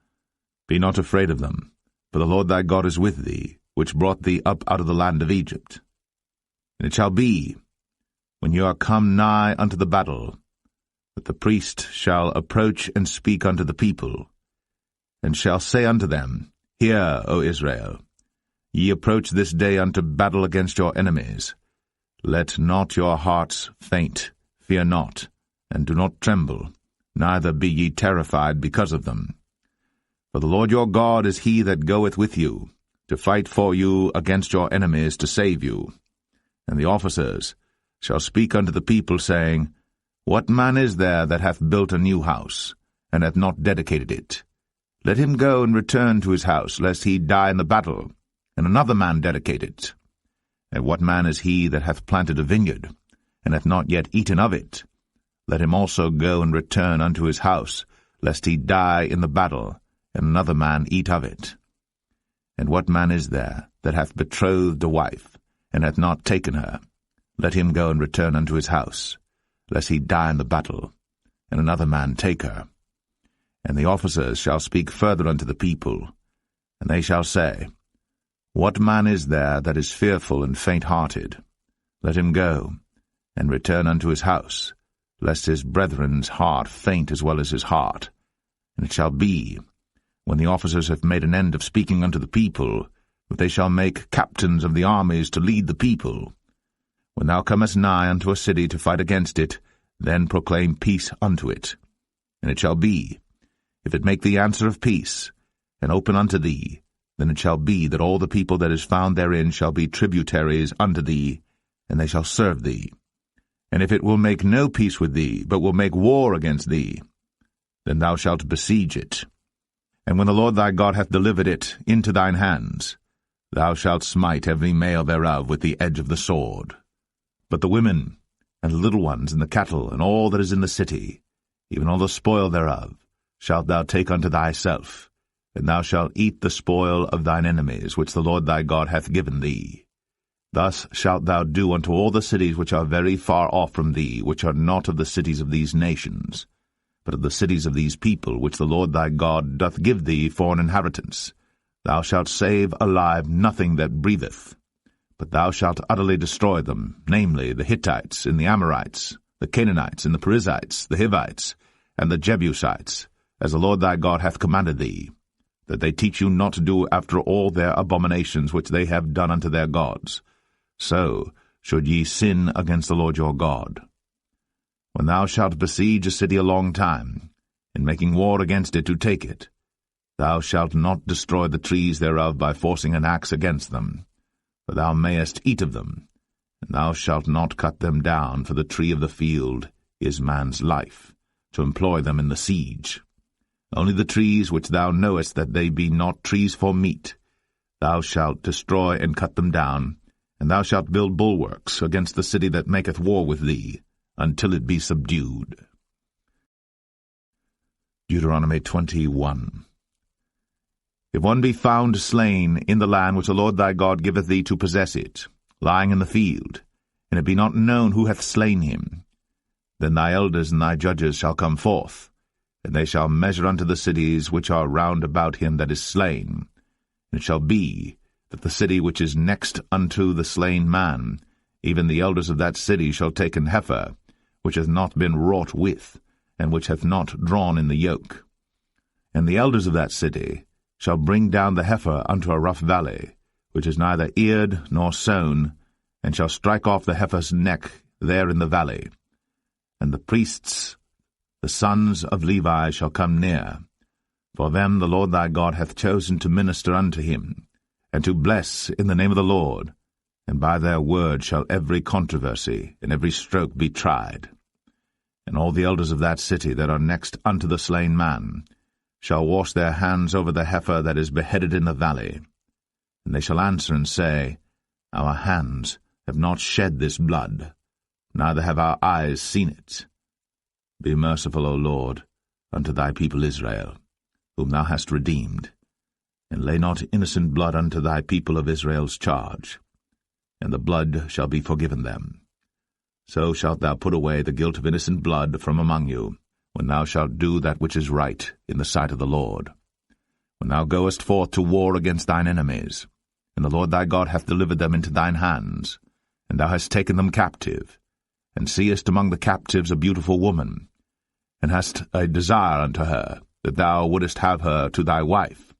be not afraid of them, for the Lord thy God is with thee, which brought thee up out of the land of Egypt. And it shall be, when you are come nigh unto the battle, that the priest shall approach and speak unto the people, and shall say unto them, Hear, O Israel, ye approach this day unto battle against your enemies. Let not your hearts faint, fear not, and do not tremble, neither be ye terrified because of them. For the Lord your God is he that goeth with you, to fight for you against your enemies, to save you. And the officers shall speak unto the people, saying, What man is there that hath built a new house, and hath not dedicated it? Let him go and return to his house, lest he die in the battle, and another man dedicate it. And what man is he that hath planted a vineyard, and hath not yet eaten of it? Let him also go and return unto his house, lest he die in the battle, and another man eat of it. And what man is there that hath betrothed a wife, and hath not taken her? Let him go and return unto his house, lest he die in the battle, and another man take her. And the officers shall speak further unto the people, and they shall say, What man is there that is fearful and faint-hearted? Let him go, and return unto his house, lest his brethren's heart faint as well as his heart. And it shall be, when the officers have made an end of speaking unto the people, that they shall make captains of the armies to lead the people. When thou comest nigh unto a city to fight against it, then proclaim peace unto it. And it shall be, if it make thee answer of peace, and open unto thee, then it shall be that all the people that is found therein shall be tributaries unto thee, and they shall serve thee. And if it will make no peace with thee, but will make war against thee, then thou shalt besiege it. And when the Lord thy God hath delivered it into thine hands, thou shalt smite every male thereof with the edge of the sword. But the women, and the little ones, and the cattle, and all that is in the city, even all the spoil thereof, shalt thou take unto thyself, and thou shalt eat the spoil of thine enemies, which the Lord thy God hath given thee. Thus shalt thou do unto all the cities which are very far off from thee, which are not of the cities of these nations, but of the cities of these people, which the Lord thy God doth give thee for an inheritance. Thou shalt save alive nothing that breatheth, but thou shalt utterly destroy them, namely the Hittites, and the Amorites, the Canaanites, and the Perizzites, the Hivites, and the Jebusites, as the Lord thy God hath commanded thee, that they teach you not to do after all their abominations which they have done unto their gods. So should ye sin against the Lord your God. When thou shalt besiege a city a long time, in making war against it to take it, thou shalt not destroy the trees thereof by forcing an axe against them, for thou mayest eat of them, and thou shalt not cut them down, for the tree of the field is man's life, to employ them in the siege. Only the trees which thou knowest that they be not trees for meat, thou shalt destroy and cut them down, and thou shalt build bulwarks against the city that maketh war with thee, until it be subdued. Deuteronomy 21. If one be found slain in the land which the Lord thy God giveth thee to possess it, lying in the field, and it be not known who hath slain him, then thy elders and thy judges shall come forth, and they shall measure unto the cities which are round about him that is slain. And it shall be that the city which is next unto the slain man, even the elders of that city shall take an heifer, which hath not been wrought with, and which hath not drawn in the yoke. And the elders of that city shall bring down the heifer unto a rough valley, which is neither eared nor sown, and shall strike off the heifer's neck there in the valley. And the priests the sons of Levi shall come near. For them the Lord thy God hath chosen to minister unto him, and to bless in the name of the Lord, and by their word shall every controversy and every stroke be tried. And all the elders of that city that are next unto the slain man shall wash their hands over the heifer that is beheaded in the valley. And they shall answer and say, Our hands have not shed this blood, neither have our eyes seen it. Be merciful, O Lord, unto thy people Israel, whom thou hast redeemed, and lay not innocent blood unto thy people of Israel's charge, and the blood shall be forgiven them. So shalt thou put away the guilt of innocent blood from among you, when thou shalt do that which is right in the sight of the Lord. When thou goest forth to war against thine enemies, and the Lord thy God hath delivered them into thine hands, and thou hast taken them captive, and seest among the captives a beautiful woman, and hast a desire unto her, that thou wouldest have her to thy wife,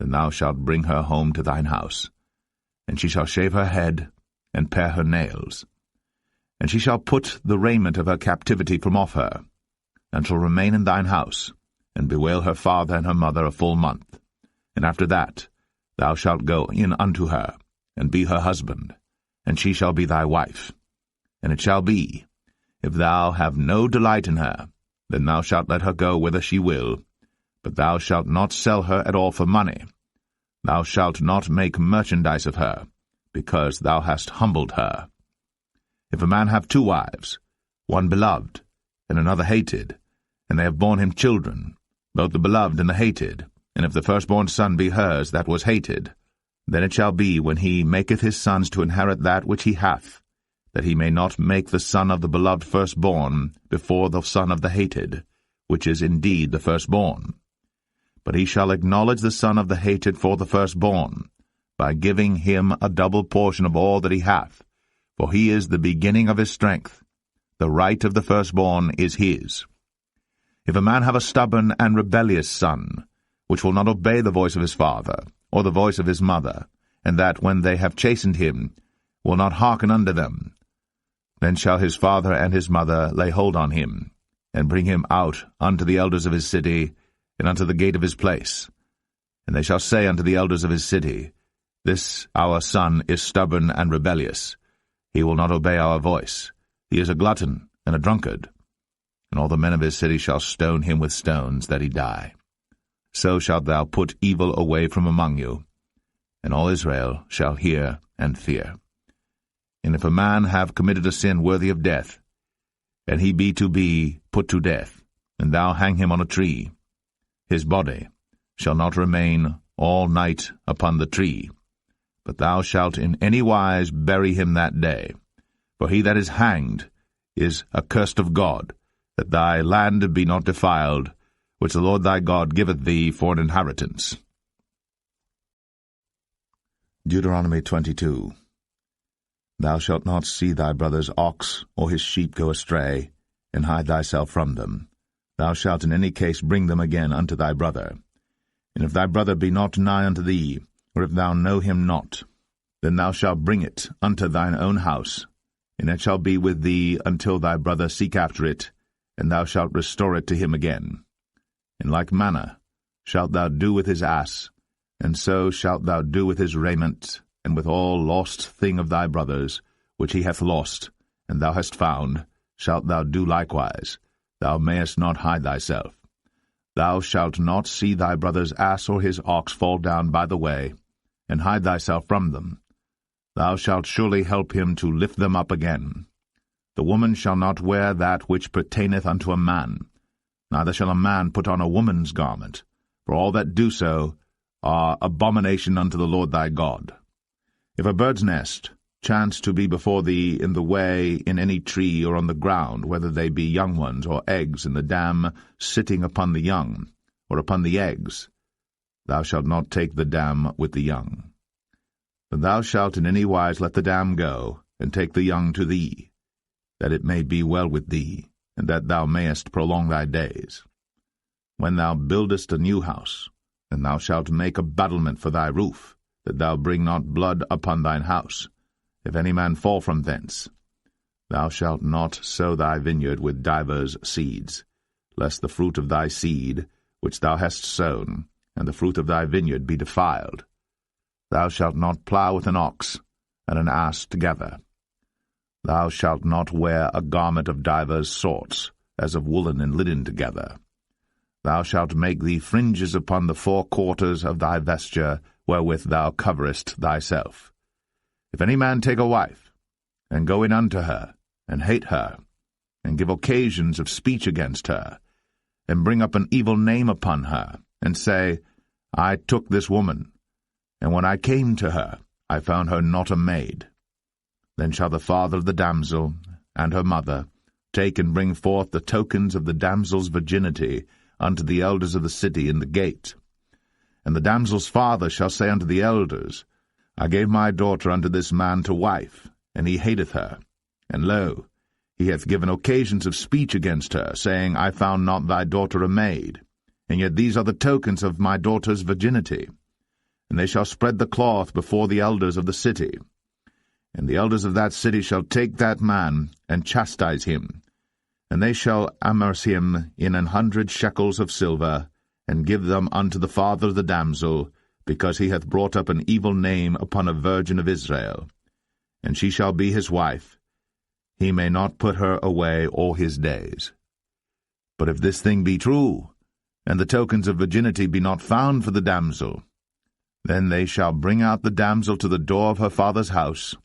then thou shalt bring her home to thine house, and she shall shave her head, and pare her nails. And she shall put the raiment of her captivity from off her, and shall remain in thine house, and bewail her father and her mother a full month. And after that thou shalt go in unto her, and be her husband, and she shall be thy wife. And it shall be, if thou have no delight in her, then thou shalt let her go whither she will, but thou shalt not sell her at all for money. Thou shalt not make merchandise of her, because thou hast humbled her. If a man have 2 wives, one beloved, and another hated, and they have borne him children, both the beloved and the hated, and if the firstborn son be hers that was hated, then it shall be, when he maketh his sons to inherit that which he hath, that he may not make the son of the beloved firstborn before the son of the hated, which is indeed the firstborn. But he shall acknowledge the son of the hated for the firstborn, by giving him a double portion of all that he hath, for he is the beginning of his strength. The right of the firstborn is his. If a man have a stubborn and rebellious son, which will not obey the voice of his father, or the voice of his mother, and that, when they have chastened him, will not hearken unto them, then shall his father and his mother lay hold on him, and bring him out unto the elders of his city, and unto the gate of his place. And they shall say unto the elders of his city, This our son is stubborn and rebellious. He will not obey our voice. He is a glutton and a drunkard. And all the men of his city shall stone him with stones, that he die. So shalt thou put evil away from among you, and all Israel shall hear and fear. And if a man have committed a sin worthy of death, and he be put to death, and thou hang him on a tree, his body shall not remain all night upon the tree, but thou shalt in any wise bury him that day. For he that is hanged is accursed of God, that thy land be not defiled, which the Lord thy God giveth thee for an inheritance. Deuteronomy 22. Thou shalt not see thy brother's ox or his sheep go astray, and hide thyself from them. Thou shalt in any case bring them again unto thy brother. And if thy brother be not nigh unto thee, or if thou know him not, then thou shalt bring it unto thine own house, and it shall be with thee until thy brother seek after it, and thou shalt restore it to him again. In like manner shalt thou do with his ass, and so shalt thou do with his raiment, and with all lost thing of thy brother's, which he hath lost, and thou hast found, shalt thou do likewise. Thou mayest not hide thyself. Thou shalt not see thy brother's ass or his ox fall down by the way, and hide thyself from them. Thou shalt surely help him to lift them up again. The woman shall not wear that which pertaineth unto a man, neither shall a man put on a woman's garment, for all that do so are abomination unto the Lord thy God. If a bird's nest chance to be before thee in the way in any tree or on the ground, whether they be young ones or eggs, and the dam sitting upon the young, or upon the eggs, thou shalt not take the dam with the young. But thou shalt in any wise let the dam go, and take the young to thee, that it may be well with thee, and that thou mayest prolong thy days. When thou buildest a new house, then thou shalt make a battlement for thy roof, that thou bring not blood upon thine house. If any man fall from thence, thou shalt not sow thy vineyard with divers seeds, lest the fruit of thy seed, which thou hast sown, and the fruit of thy vineyard be defiled. Thou shalt not plow with an ox and an ass together. Thou shalt not wear a garment of divers sorts, as of woolen and linen together. Thou shalt make thee fringes upon the four quarters of thy vesture, wherewith thou coverest thyself. If any man take a wife, and go in unto her, and hate her, and give occasions of speech against her, and bring up an evil name upon her, and say, I took this woman, and when I came to her, I found her not a maid. Then shall the father of the damsel, and her mother, take and bring forth the tokens of the damsel's virginity unto the elders of the city in the gate. And the damsel's father shall say unto the elders, I gave my daughter unto this man to wife, and he hateth her. And lo, he hath given occasions of speech against her, saying, I found not thy daughter a maid. And yet these are the tokens of my daughter's virginity. And they shall spread the cloth before the elders of the city. And the elders of that city shall take that man, and chastise him. And they shall amerce him in 100 shekels of silver, and give them unto the father of the damsel, because he hath brought up an evil name upon a virgin of Israel. And she shall be his wife. He may not put her away all his days. But if this thing be true, and the tokens of virginity be not found for the damsel, then they shall bring out the damsel to the door of her father's house,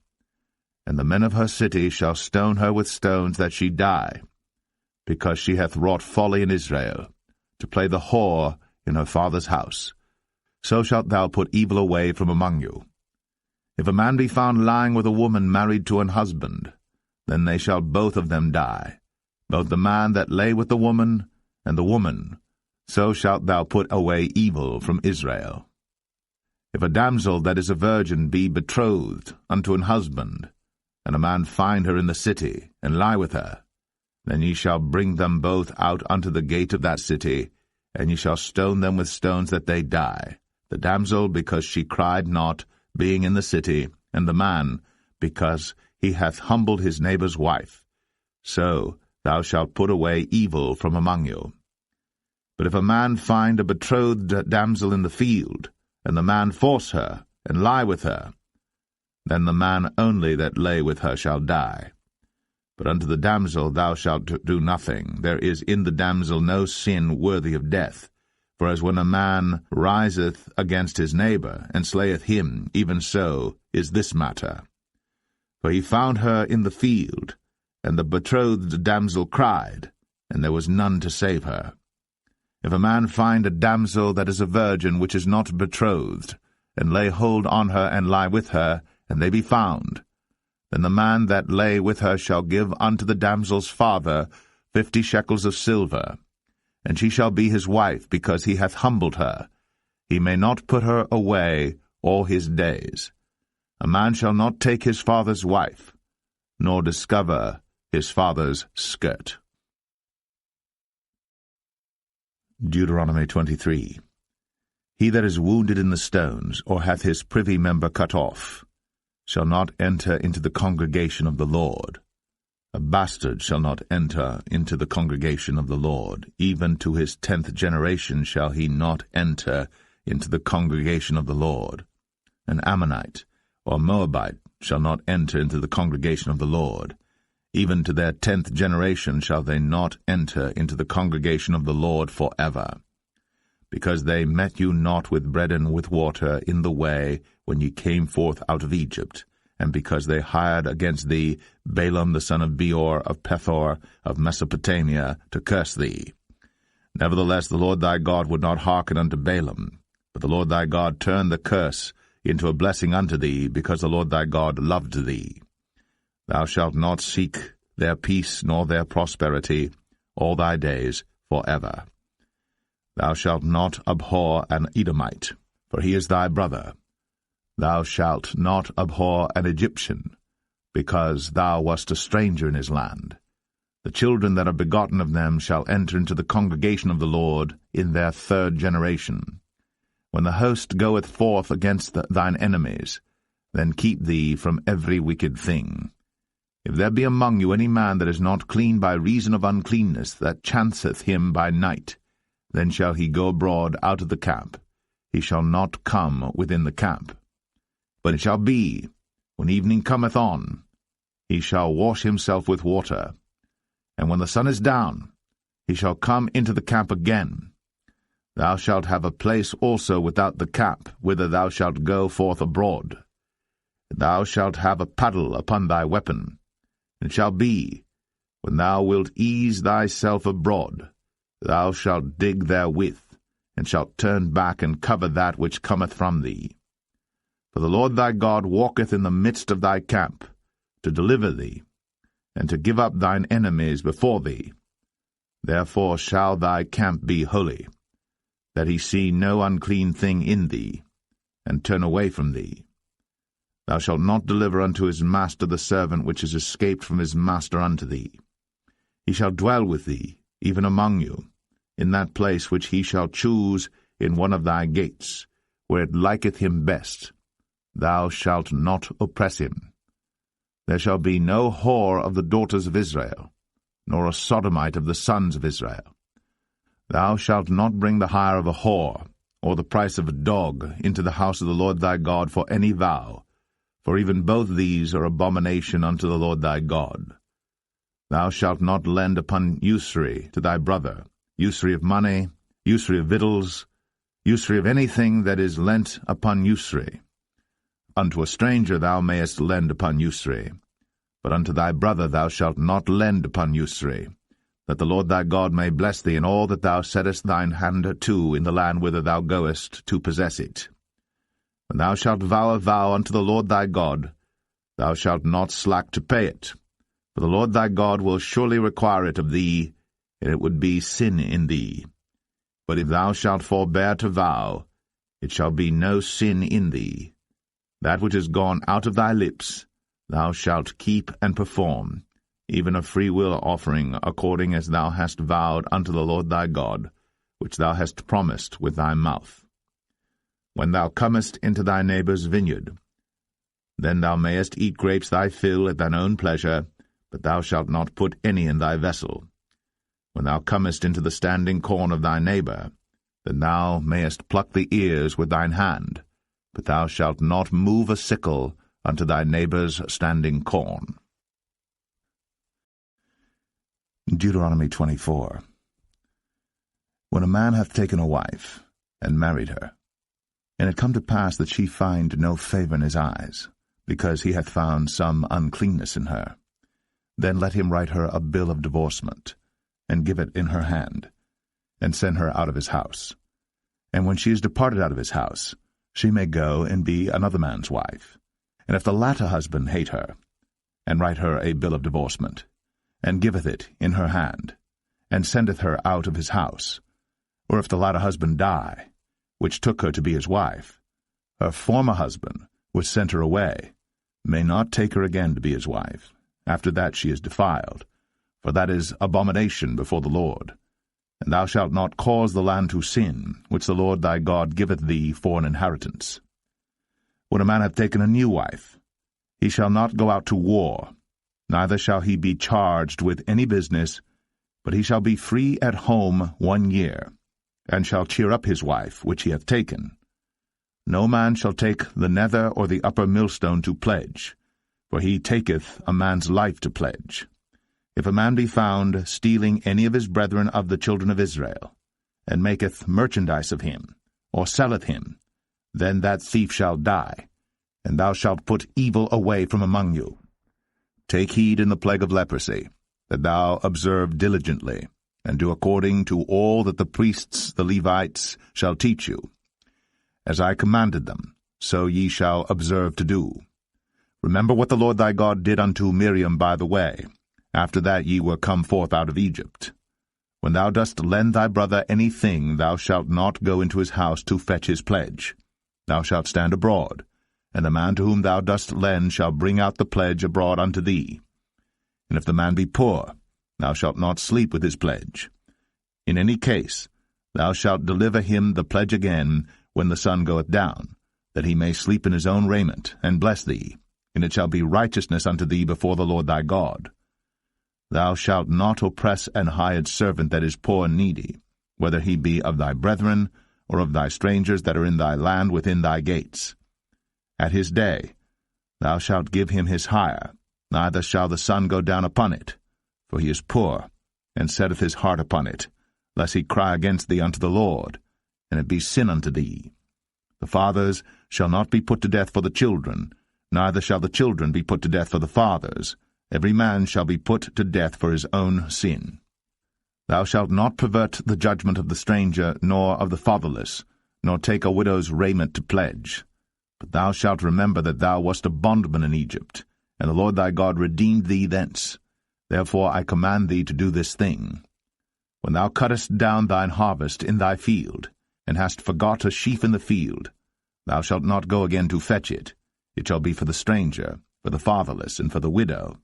and the men of her city shall stone her with stones that she die, because she hath wrought folly in Israel, to play the whore in her father's house. So shalt thou put evil away from among you. If a man be found lying with a woman married to an husband, then they shall both of them die, both the man that lay with the woman, and the woman. So shalt thou put away evil from Israel. If a damsel that is a virgin be betrothed unto an husband, and a man find her in the city, and lie with her, then ye shall bring them both out unto the gate of that city, and ye shall stone them with stones that they die, the damsel because she cried not, being in the city, and the man because he hath humbled his neighbour's wife. So thou shalt put away evil from among you. But if a man find a betrothed damsel in the field, and the man force her, and lie with her, then the man only that lay with her shall die. But unto the damsel thou shalt do nothing. There is in the damsel no sin worthy of death. For as when a man riseth against his neighbour, and slayeth him, even so is this matter. For he found her in the field, and the betrothed damsel cried, and there was none to save her. If a man find a damsel that is a virgin which is not betrothed, and lay hold on her and lie with her, and they be found, then the man that lay with her shall give unto the damsel's father 50 shekels of silver, and she shall be his wife, because he hath humbled her. He may not put her away all his days. A man shall not take his father's wife, nor discover his father's skirt. Deuteronomy 23. He that is wounded in the stones, or hath his privy member cut off, shall not enter into the congregation of the Lord. A bastard shall not enter into the congregation of the Lord. Even to his 10th generation shall he not enter into the congregation of the Lord. An Ammonite or Moabite shall not enter into the congregation of the Lord. Even to their 10th generation shall they not enter into the congregation of the Lord forever. Because they met you not with bread and with water in the way when ye came forth out of Egypt, and because they hired against thee Balaam the son of Beor of Pethor of Mesopotamia to curse thee. Nevertheless the Lord thy God would not hearken unto Balaam, but the Lord thy God turned the curse into a blessing unto thee, because the Lord thy God loved thee. Thou shalt not seek their peace nor their prosperity all thy days forever. Thou shalt not abhor an Edomite, for he is thy brother. Thou shalt not abhor an Egyptian, because thou wast a stranger in his land. The children that are begotten of them shall enter into the congregation of the Lord in their 3rd generation. When the host goeth forth against thine enemies, then keep thee from every wicked thing. If there be among you any man that is not clean by reason of uncleanness, that chanceth him by night, then shall he go abroad out of the camp. He shall not come within the camp. But it shall be, when evening cometh on, he shall wash himself with water, and when the sun is down, he shall come into the camp again. Thou shalt have a place also without the camp, whither thou shalt go forth abroad. Thou shalt have a paddle upon thy weapon. It shall be, when thou wilt ease thyself abroad, thou shalt dig therewith, and shalt turn back and cover that which cometh from thee. For the Lord thy God walketh in the midst of thy camp, to deliver thee, and to give up thine enemies before thee. Therefore shall thy camp be holy, that he see no unclean thing in thee, and turn away from thee. Thou shalt not deliver unto his master the servant which is escaped from his master unto thee. He shall dwell with thee, even among you, in that place which he shall choose in one of thy gates, where it liketh him best. Thou shalt not oppress him. There shall be no whore of the daughters of Israel, nor a sodomite of the sons of Israel. Thou shalt not bring the hire of a whore, or the price of a dog, into the house of the Lord thy God for any vow, for even both these are abomination unto the Lord thy God. Thou shalt not lend upon usury to thy brother, usury of money, usury of victuals, usury of anything that is lent upon usury. Unto a stranger thou mayest lend upon usury, but unto thy brother thou shalt not lend upon usury, that the Lord thy God may bless thee in all that thou settest thine hand to in the land whither thou goest to possess it. When thou shalt vow a vow unto the Lord thy God, thou shalt not slack to pay it, for the Lord thy God will surely require it of thee, and it would be sin in thee. But if thou shalt forbear to vow, it shall be no sin in thee. That which is gone out of thy lips thou shalt keep and perform, even a freewill offering, according as thou hast vowed unto the Lord thy God, which thou hast promised with thy mouth. When thou comest into thy neighbour's vineyard, then thou mayest eat grapes thy fill at thine own pleasure, but thou shalt not put any in thy vessel. When thou comest into the standing corn of thy neighbour, then thou mayest pluck the ears with thine hand, but thou shalt not move a sickle unto thy neighbour's standing corn. Deuteronomy 24. When a man hath taken a wife, and married her, and it come to pass that she find no favour in his eyes, because he hath found some uncleanness in her, then let him write her a bill of divorcement, and give it in her hand, and send her out of his house. And when she is departed out of his house, she may go and be another man's wife. And if the latter husband hate her, and write her a bill of divorcement, and giveth it in her hand, and sendeth her out of his house, or if the latter husband die, which took her to be his wife, her former husband, which sent her away, may not take her again to be his wife. After that she is defiled, for that is abomination before the Lord. And thou shalt not cause the land to sin, which the Lord thy God giveth thee for an inheritance. When a man hath taken a new wife, he shall not go out to war, neither shall he be charged with any business, but he shall be free at home 1 year, and shall cheer up his wife which he hath taken. No man shall take the nether or the upper millstone to pledge, for he taketh a man's life to pledge. If a man be found stealing any of his brethren of the children of Israel, and maketh merchandise of him, or selleth him, then that thief shall die, and thou shalt put evil away from among you. Take heed in the plague of leprosy, that thou observe diligently, and do according to all that the priests, the Levites, shall teach you. As I commanded them, so ye shall observe to do. Remember what the Lord thy God did unto Miriam by the way, after that ye were come forth out of Egypt. When thou dost lend thy brother any thing, thou shalt not go into his house to fetch his pledge. Thou shalt stand abroad, and the man to whom thou dost lend shall bring out the pledge abroad unto thee. And if the man be poor, thou shalt not sleep with his pledge. In any case, thou shalt deliver him the pledge again when the sun goeth down, that he may sleep in his own raiment, and bless thee, and it shall be righteousness unto thee before the Lord thy God. Thou shalt not oppress an hired servant that is poor and needy, whether he be of thy brethren, or of thy strangers that are in thy land within thy gates. At his day thou shalt give him his hire, neither shall the sun go down upon it, for he is poor, and setteth his heart upon it, lest he cry against thee unto the Lord, and it be sin unto thee. The fathers shall not be put to death for the children, neither shall the children be put to death for the fathers. Every man shall be put to death for his own sin. Thou shalt not pervert the judgment of the stranger, nor of the fatherless, nor take a widow's raiment to pledge. But thou shalt remember that thou wast a bondman in Egypt, and the Lord thy God redeemed thee thence. Therefore I command thee to do this thing. When thou cuttest down thine harvest in thy field, and hast forgot a sheaf in the field, thou shalt not go again to fetch it. It shall be for the stranger, for the fatherless, and for the widow,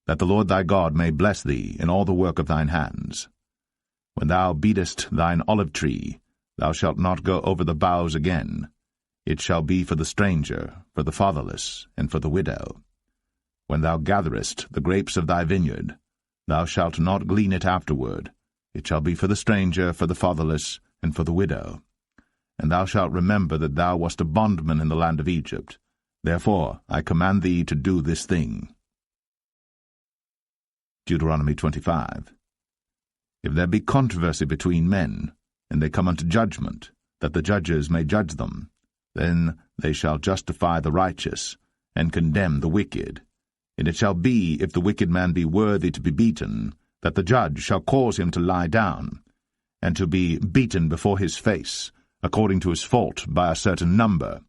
that the Lord thy God may bless thee in all the work of thine hands. When thou beatest thine olive tree, thou shalt not go over the boughs again. It shall be for the stranger, for the fatherless, and for the widow. When thou gatherest the grapes of thy vineyard, thou shalt not glean it afterward. It shall be for the stranger, for the fatherless, and for the widow. And thou shalt remember that thou wast a bondman in the land of Egypt. Therefore I command thee to do this thing. Deuteronomy 25. If there be controversy between men, and they come unto judgment, that the judges may judge them, then they shall justify the righteous, and condemn the wicked. And it shall be, if the wicked man be worthy to be beaten, that the judge shall cause him to lie down, and to be beaten before his face, according to his fault, by a certain number.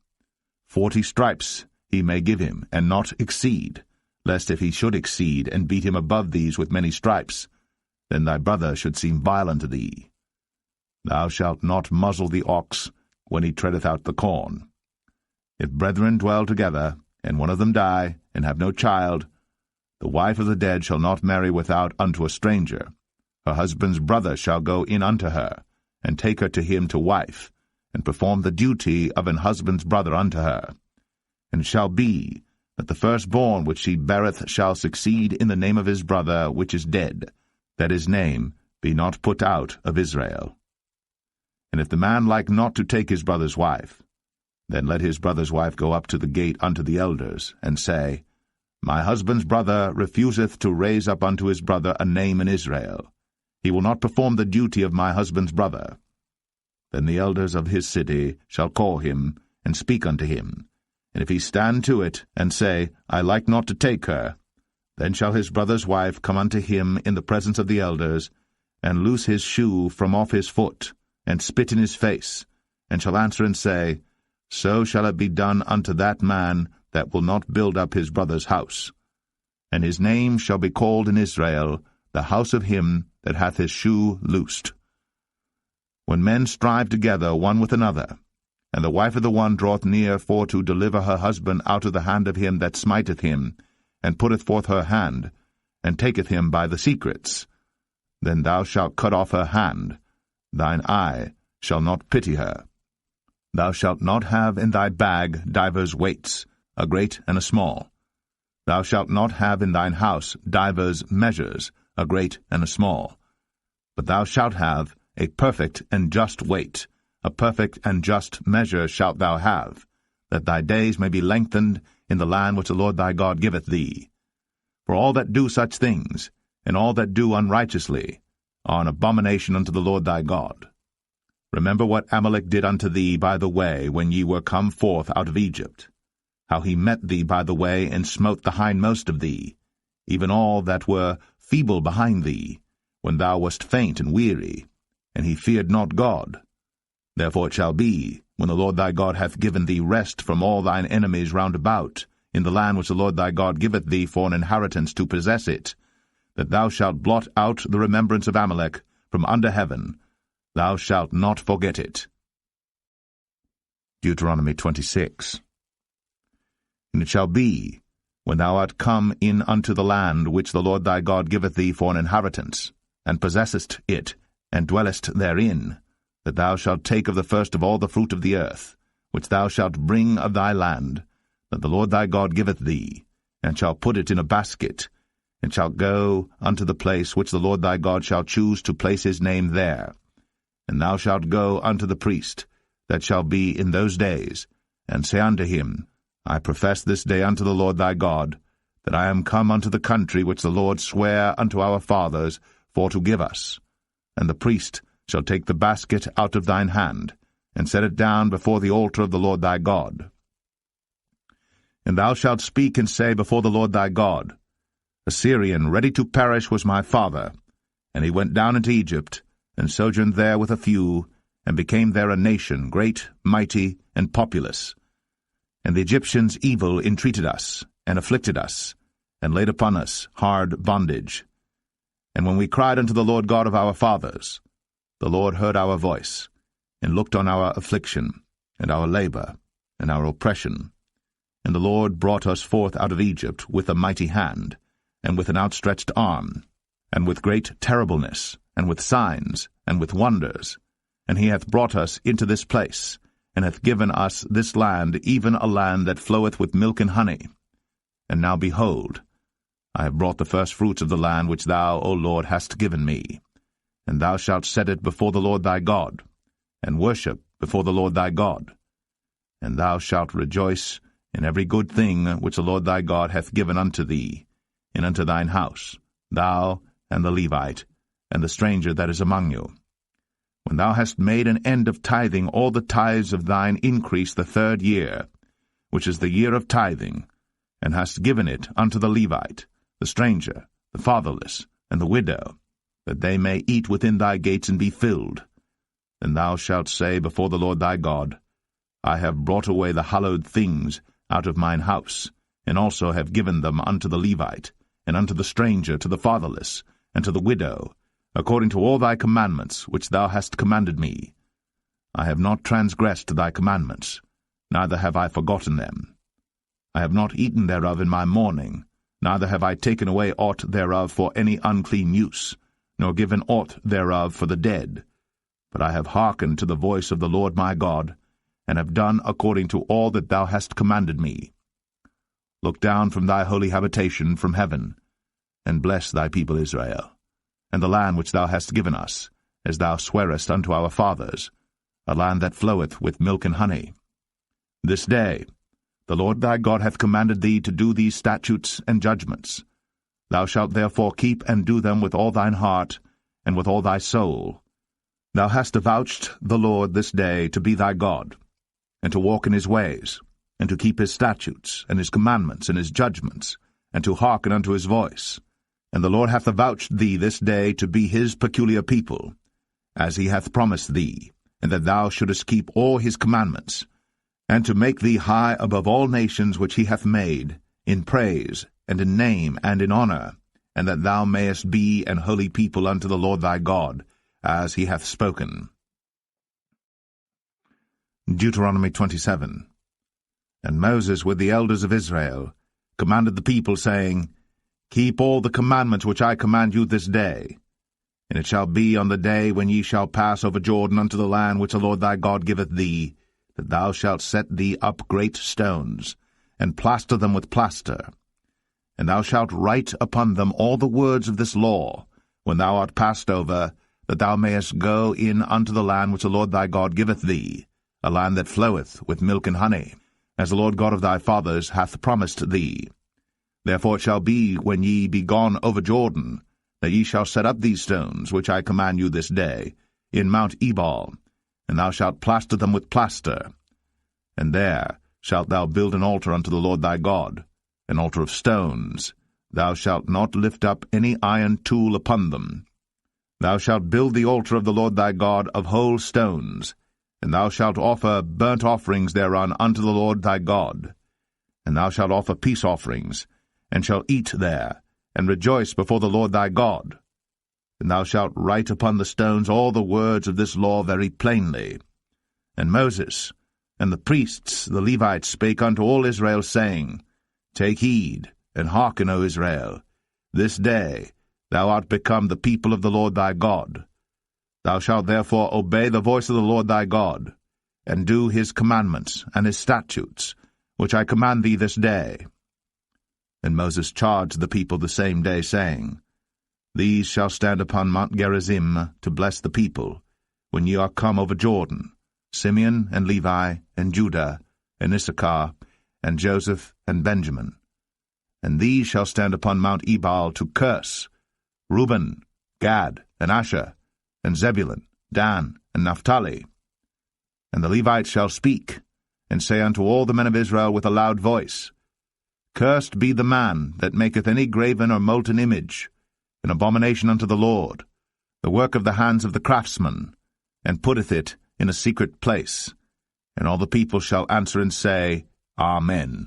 40 stripes he may give him, and not exceed, lest if he should exceed, and beat him above these with many stripes, then thy brother should seem vile unto thee. Thou shalt not muzzle the ox when he treadeth out the corn. If brethren dwell together, and one of them die, and have no child, the wife of the dead shall not marry without unto a stranger. Her husband's brother shall go in unto her, and take her to him to wife, and perform the duty of an husband's brother unto her. And it shall be, that the firstborn which she beareth shall succeed in the name of his brother which is dead, that his name be not put out of Israel. And if the man like not to take his brother's wife, then let his brother's wife go up to the gate unto the elders, and say, My husband's brother refuseth to raise up unto his brother a name in Israel. He will not perform the duty of my husband's brother. Then the elders of his city shall call him, and speak unto him. And if he stand to it, and say, I like not to take her, then shall his brother's wife come unto him in the presence of the elders, and loose his shoe from off his foot, and spit in his face, and shall answer and say, So shall it be done unto that man that will not build up his brother's house. And his name shall be called in Israel, the house of him that hath his shoe loosed. When men strive together one with another, and the wife of the one draweth near for to deliver her husband out of the hand of him that smiteth him, and putteth forth her hand, and taketh him by the secrets, then thou shalt cut off her hand, thine eye shall not pity her. Thou shalt not have in thy bag divers weights, a great and a small. Thou shalt not have in thine house divers measures, a great and a small. But thou shalt have a perfect and just weight, a perfect and just measure shalt thou have, that thy days may be lengthened in the land which the Lord thy God giveth thee. For all that do such things, and all that do unrighteously, are an abomination unto the Lord thy God. Remember what Amalek did unto thee by the way when ye were come forth out of Egypt, how he met thee by the way, and smote the hindmost of thee, even all that were feeble behind thee, when thou wast faint and weary, and he feared not God. Therefore it shall be, when the Lord thy God hath given thee rest from all thine enemies round about, in the land which the Lord thy God giveth thee for an inheritance to possess it, that thou shalt blot out the remembrance of Amalek from under heaven, thou shalt not forget it. Deuteronomy 26. And it shall be, when thou art come in unto the land which the Lord thy God giveth thee for an inheritance, and possessest it, and dwellest therein, that thou shalt take of the first of all the fruit of the earth, which thou shalt bring of thy land, that the Lord thy God giveth thee, and shalt put it in a basket, and shalt go unto the place which the Lord thy God shall choose to place his name there. And thou shalt go unto the priest that shall be in those days, and say unto him, I profess this day unto the Lord thy God, that I am come unto the country which the Lord sware unto our fathers for to give us. And the priest shall take the basket out of thine hand, and set it down before the altar of the Lord thy God. And thou shalt speak and say before the Lord thy God, A Syrian ready to perish was my father, and he went down into Egypt, and sojourned there with a few, and became there a nation, great, mighty, and populous. And the Egyptians evil entreated us, and afflicted us, and laid upon us hard bondage. And when we cried unto the Lord God of our fathers, the Lord heard our voice, and looked on our affliction, and our labor, and our oppression. And the Lord brought us forth out of Egypt with a mighty hand, and with an outstretched arm, and with great terribleness, and with signs, and with wonders. And he hath brought us into this place, and hath given us this land, even a land that floweth with milk and honey. And now behold, I have brought the firstfruits of the land which thou, O Lord, hast given me. And thou shalt set it before the Lord thy God, and worship before the Lord thy God. And thou shalt rejoice in every good thing which the Lord thy God hath given unto thee, and unto thine house, thou, and the Levite, and the stranger that is among you. When thou hast made an end of tithing all the tithes of thine increase the 3rd year, which is the year of tithing, and hast given it unto the Levite, the stranger, the fatherless, and the widow, that they may eat within thy gates and be filled, then thou shalt say before the Lord thy God, I have brought away the hallowed things out of mine house, and also have given them unto the Levite, and unto the stranger, to the fatherless, and to the widow, according to all thy commandments which thou hast commanded me. I have not transgressed thy commandments, neither have I forgotten them. I have not eaten thereof in my mourning, neither have I taken away aught thereof for any unclean use, nor given aught thereof for the dead. But I have hearkened to the voice of the Lord my God, and have done according to all that thou hast commanded me. Look down from thy holy habitation from heaven, and bless thy people Israel, and the land which thou hast given us, as thou swarest unto our fathers, a land that floweth with milk and honey. This day the Lord thy God hath commanded thee to do these statutes and judgments. Thou shalt therefore keep and do them with all thine heart, and with all thy soul. Thou hast avouched the Lord this day to be thy God, and to walk in his ways, and to keep his statutes, and his commandments, and his judgments, and to hearken unto his voice. And the Lord hath avouched thee this day to be his peculiar people, as he hath promised thee, and that thou shouldest keep all his commandments, and to make thee high above all nations which he hath made, in praise, and in name, and in honor, and that thou mayest be an holy people unto the Lord thy God, as he hath spoken. Deuteronomy 27. And Moses with the elders of Israel commanded the people, saying, Keep all the commandments which I command you this day. And it shall be on the day when ye shall pass over Jordan unto the land which the Lord thy God giveth thee, that thou shalt set thee up great stones, and plaster them with plaster. And thou shalt write upon them all the words of this law, when thou art passed over, that thou mayest go in unto the land which the Lord thy God giveth thee, a land that floweth with milk and honey, as the Lord God of thy fathers hath promised thee. Therefore it shall be, when ye be gone over Jordan, that ye shall set up these stones, which I command you this day, in Mount Ebal, and thou shalt plaster them with plaster. And there shalt thou build an altar unto the Lord thy God, an altar of stones. Thou shalt not lift up any iron tool upon them. Thou shalt build the altar of the Lord thy God of whole stones, and thou shalt offer burnt offerings thereon unto the Lord thy God. And thou shalt offer peace offerings, and shalt eat there, and rejoice before the Lord thy God. And thou shalt write upon the stones all the words of this law very plainly. And Moses and the priests, the Levites, spake unto all Israel, saying, Take heed, and hearken, O Israel. This day thou art become the people of the Lord thy God. Thou shalt therefore obey the voice of the Lord thy God, and do his commandments and his statutes, which I command thee this day. And Moses charged the people the same day, saying, These shall stand upon Mount Gerizim to bless the people, when ye are come over Jordan, Simeon and Levi and Judah and Issachar and Joseph and Benjamin. And these shall stand upon Mount Ebal to curse, Reuben, Gad, and Asher, and Zebulun, Dan, and Naphtali. And the Levites shall speak, and say unto all the men of Israel with a loud voice, Cursed be the man that maketh any graven or molten image, an abomination unto the Lord, the work of the hands of the craftsman, and putteth it in a secret place. And all the people shall answer and say, Amen.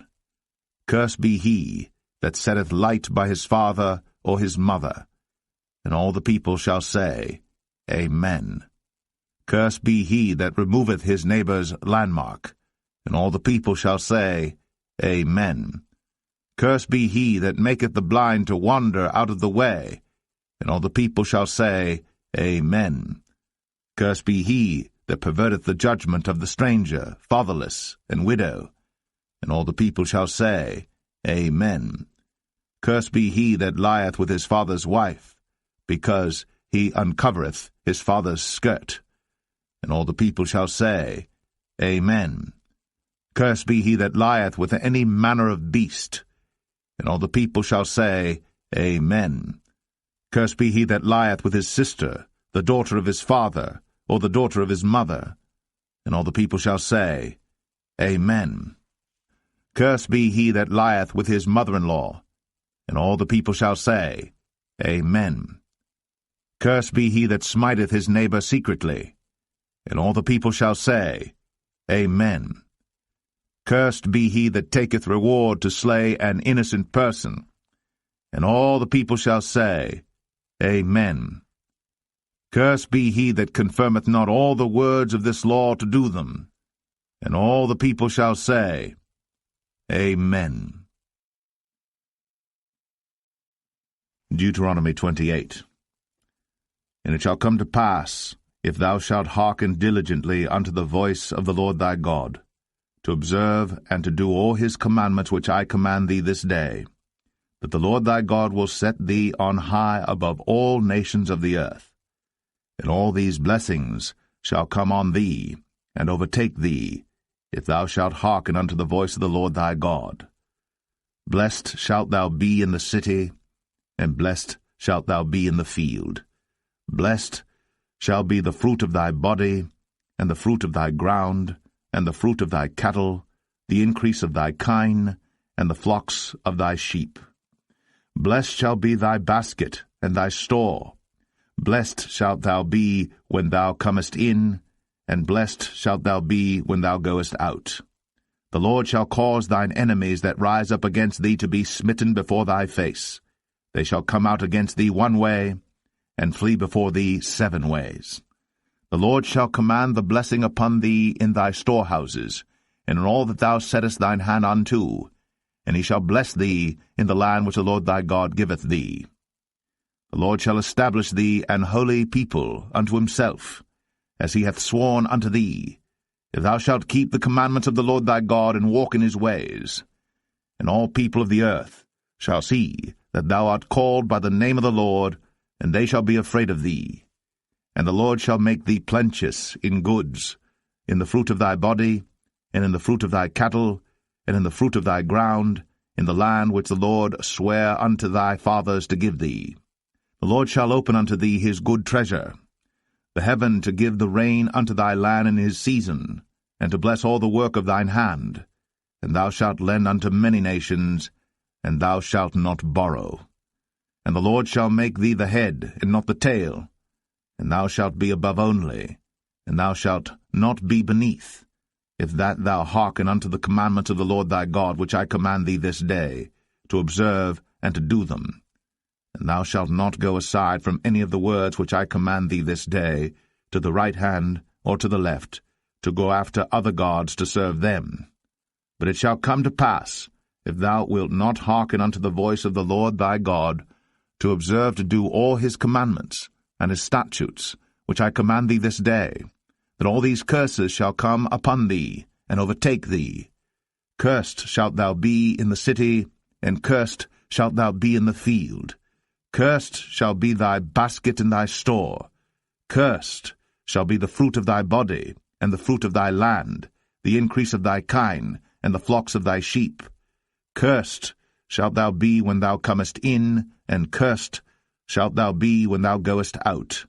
Cursed be he that setteth light by his father or his mother. And all the people shall say, Amen. Cursed be he that removeth his neighbour's landmark. And all the people shall say, Amen. Cursed be he that maketh the blind to wander out of the way. And all the people shall say, Amen. Cursed be he that perverteth the judgment of the stranger, fatherless, and widow. And all the people shall say, Amen. Cursed be he that lieth with his father's wife, because he uncovereth his father's skirt. And all the people shall say, Amen. Cursed be he that lieth with any manner of beast. And all the people shall say, Amen. Cursed be he that lieth with his sister, the daughter of his father, or the daughter of his mother. And all the people shall say, Amen. Cursed be he that lieth with his mother-in-law. And all the people shall say, Amen. Cursed be he that smiteth his neighbor secretly. And all the people shall say, Amen. Cursed be he that taketh reward to slay an innocent person. And all the people shall say, Amen. Cursed be he that confirmeth not all the words of this law to do them. And all the people shall say, Amen. Deuteronomy 28. And it shall come to pass, if thou shalt hearken diligently unto the voice of the Lord thy God, to observe and to do all his commandments which I command thee this day, that the Lord thy God will set thee on high above all nations of the earth. And all these blessings shall come on thee, and overtake thee, if thou shalt hearken unto the voice of the Lord thy God. Blessed shalt thou be in the city, and blessed shalt thou be in the field. Blessed shall be the fruit of thy body, and the fruit of thy ground, and the fruit of thy cattle, the increase of thy kine, and the flocks of thy sheep. Blessed shall be thy basket and thy store. Blessed shalt thou be when thou comest in, and blessed shalt thou be when thou goest out. The Lord shall cause thine enemies that rise up against thee to be smitten before thy face. They shall come out against thee one way, and flee before thee 7 ways. The Lord shall command the blessing upon thee in thy storehouses, and in all that thou settest thine hand unto, and he shall bless thee in the land which the Lord thy God giveth thee. The Lord shall establish thee an holy people unto himself, as he hath sworn unto thee, if thou shalt keep the commandments of the Lord thy God, and walk in his ways. And all people of the earth shall see that thou art called by the name of the Lord, and they shall be afraid of thee. And the Lord shall make thee plenteous in goods, in the fruit of thy body, and in the fruit of thy cattle, and in the fruit of thy ground, in the land which the Lord sware unto thy fathers to give thee. The Lord shall open unto thee his good treasure, the heaven to give the rain unto thy land in his season, and to bless all the work of thine hand. And thou shalt lend unto many nations, and thou shalt not borrow. And the Lord shall make thee the head, and not the tail, and thou shalt be above only, and thou shalt not be beneath, if that thou hearken unto the commandments of the Lord thy God, which I command thee this day, to observe and to do them. And thou shalt not go aside from any of the words which I command thee this day, to the right hand or to the left, to go after other gods to serve them. But it shall come to pass, if thou wilt not hearken unto the voice of the Lord thy God, to observe to do all his commandments and his statutes, which I command thee this day, that all these curses shall come upon thee, and overtake thee. Cursed shalt thou be in the city, and cursed shalt thou be in the field. Cursed shall be thy basket and thy store. Cursed shall be the fruit of thy body, and the fruit of thy land, the increase of thy kine, and the flocks of thy sheep. Cursed shalt thou be when thou comest in, and cursed shalt thou be when thou goest out.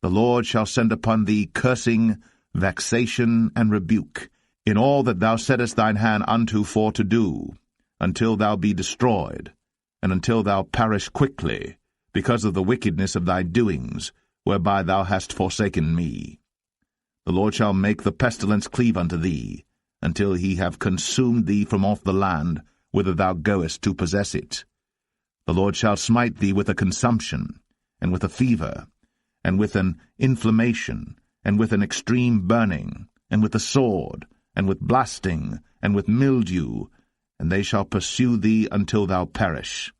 The Lord shall send upon thee cursing, vexation, and rebuke, in all that thou settest thine hand unto for to do, until thou be destroyed, and until thou perish quickly, because of the wickedness of thy doings, whereby thou hast forsaken me. The Lord shall make the pestilence cleave unto thee, until he have consumed thee from off the land, whither thou goest to possess it. The Lord shall smite thee with a consumption, and with a fever, and with an inflammation, and with an extreme burning, and with a sword, and with blasting, and with mildew, and they shall pursue thee until thou perish.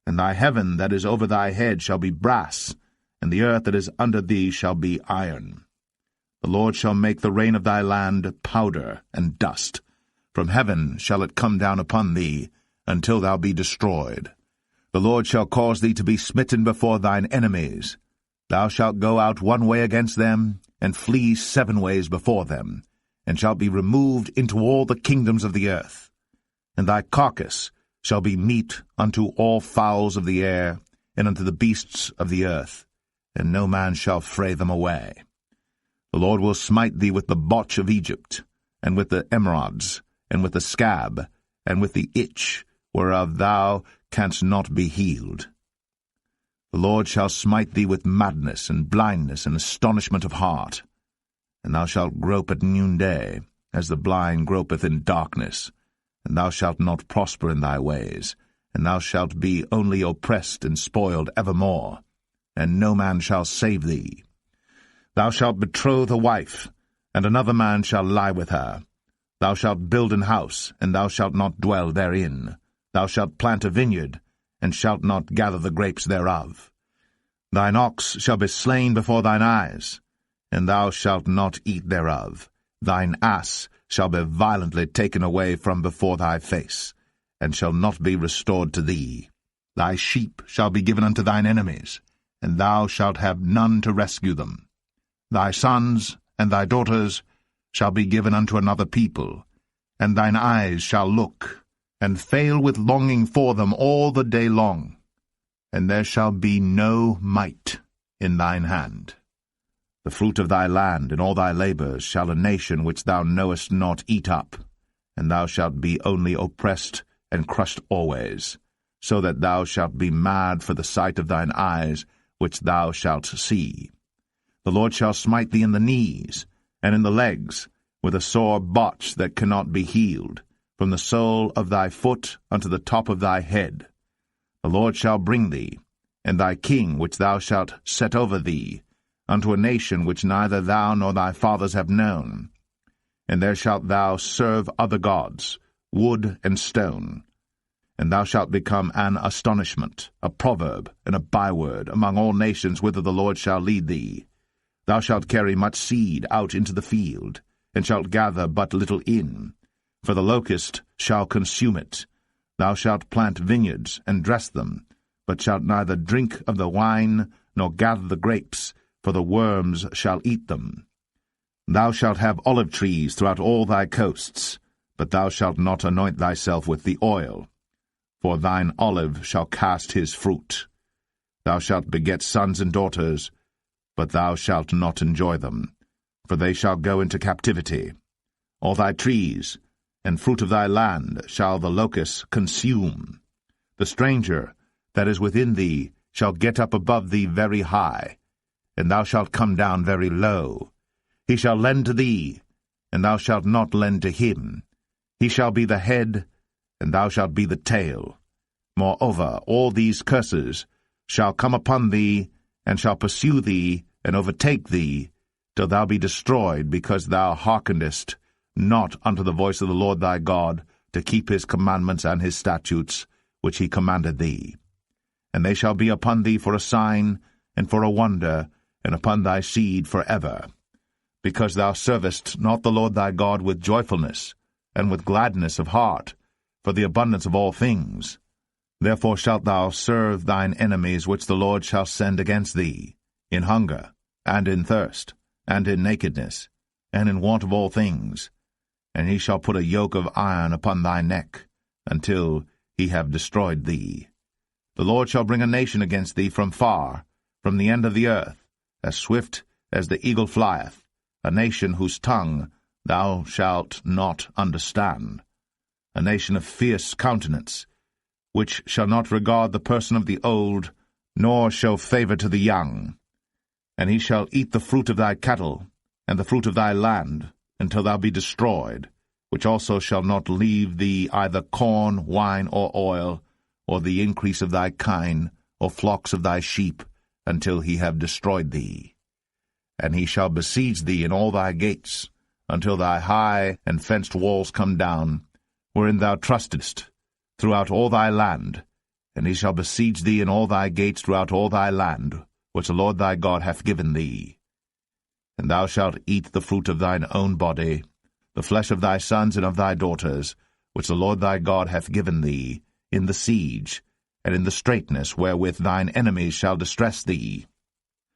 And thy heaven that is over thy head shall be brass, and the earth that is under thee shall be iron. The Lord shall make the rain of thy land powder and dust. From heaven shall it come down upon thee, until thou be destroyed. The Lord shall cause thee to be smitten before thine enemies. Thou shalt go out one way against them, and flee 7 ways before them, and shalt be removed into all the kingdoms of the earth. And thy carcass shall be meat unto all fowls of the air, and unto the beasts of the earth, and no man shall fray them away. The Lord will smite thee with the botch of Egypt, and with the emerods, and with the scab, and with the itch, whereof thou canst not be healed. The Lord shall smite thee with madness, and blindness, and astonishment of heart. And thou shalt grope at noonday, as the blind gropeth in darkness, and thou shalt not prosper in thy ways, and thou shalt be only oppressed and spoiled evermore, and no man shall save thee. Thou shalt betroth a wife, and another man shall lie with her. Thou shalt build an house, and thou shalt not dwell therein. Thou shalt plant a vineyard, and shalt not gather the grapes thereof. Thine ox shall be slain before thine eyes, and thou shalt not eat thereof. Thine ass shall be violently taken away from before thy face, and shall not be restored to thee. Thy sheep shall be given unto thine enemies, and thou shalt have none to rescue them. Thy sons and thy daughters shall be given unto another people, and thine eyes shall look, and fail with longing for them all the day long, and there shall be no might in thine hand. The fruit of thy land and all thy labours shall a nation which thou knowest not eat up, and thou shalt be only oppressed and crushed always, so that thou shalt be mad for the sight of thine eyes which thou shalt see. The Lord shall smite thee in the knees, and in the legs, with a sore botch that cannot be healed, from the sole of thy foot unto the top of thy head. The Lord shall bring thee, and thy king which thou shalt set over thee, unto a nation which neither thou nor thy fathers have known. And there shalt thou serve other gods, wood and stone. And thou shalt become an astonishment, a proverb, and a byword among all nations whither the Lord shall lead thee. Thou shalt carry much seed out into the field, and shalt gather but little in, for the locust shall consume it. Thou shalt plant vineyards, and dress them, but shalt neither drink of the wine, nor gather the grapes, for the worms shall eat them. Thou shalt have olive trees throughout all thy coasts, but thou shalt not anoint thyself with the oil, for thine olive shall cast his fruit. Thou shalt beget sons and daughters, but thou shalt not enjoy them, for they shall go into captivity. All thy trees and fruit of thy land shall the locust consume. The stranger that is within thee shall get up above thee very high, and thou shalt come down very low. He shall lend to thee, and thou shalt not lend to him. He shall be the head, and thou shalt be the tail. Moreover, all these curses shall come upon thee, and shall pursue thee, and overtake thee, till thou be destroyed, because thou hearkenest not unto the voice of the Lord thy God, to keep his commandments and his statutes, which he commanded thee. And they shall be upon thee for a sign, and for a wonder, and upon thy seed for ever, because thou servest not the Lord thy God with joyfulness, and with gladness of heart, for the abundance of all things. Therefore shalt thou serve thine enemies which the Lord shall send against thee, in hunger, and in thirst, and in nakedness, and in want of all things. And he shall put a yoke of iron upon thy neck, until he have destroyed thee. The Lord shall bring a nation against thee from far, from the end of the earth, as swift as the eagle flieth, a nation whose tongue thou shalt not understand, a nation of fierce countenance, which shall not regard the person of the old, nor show favour to the young. And he shall eat the fruit of thy cattle, and the fruit of thy land, until thou be destroyed, which also shall not leave thee either corn, wine, or oil, or the increase of thy kine, or flocks of thy sheep, until he have destroyed thee. And he shall besiege thee in all thy gates, until thy high and fenced walls come down, wherein thou trustedst, throughout all thy land. And he shall besiege thee in all thy gates throughout all thy land, which the Lord thy God hath given thee. And thou shalt eat the fruit of thine own body, the flesh of thy sons and of thy daughters, which the Lord thy God hath given thee, in the siege, and in the straitness wherewith thine enemies shall distress thee.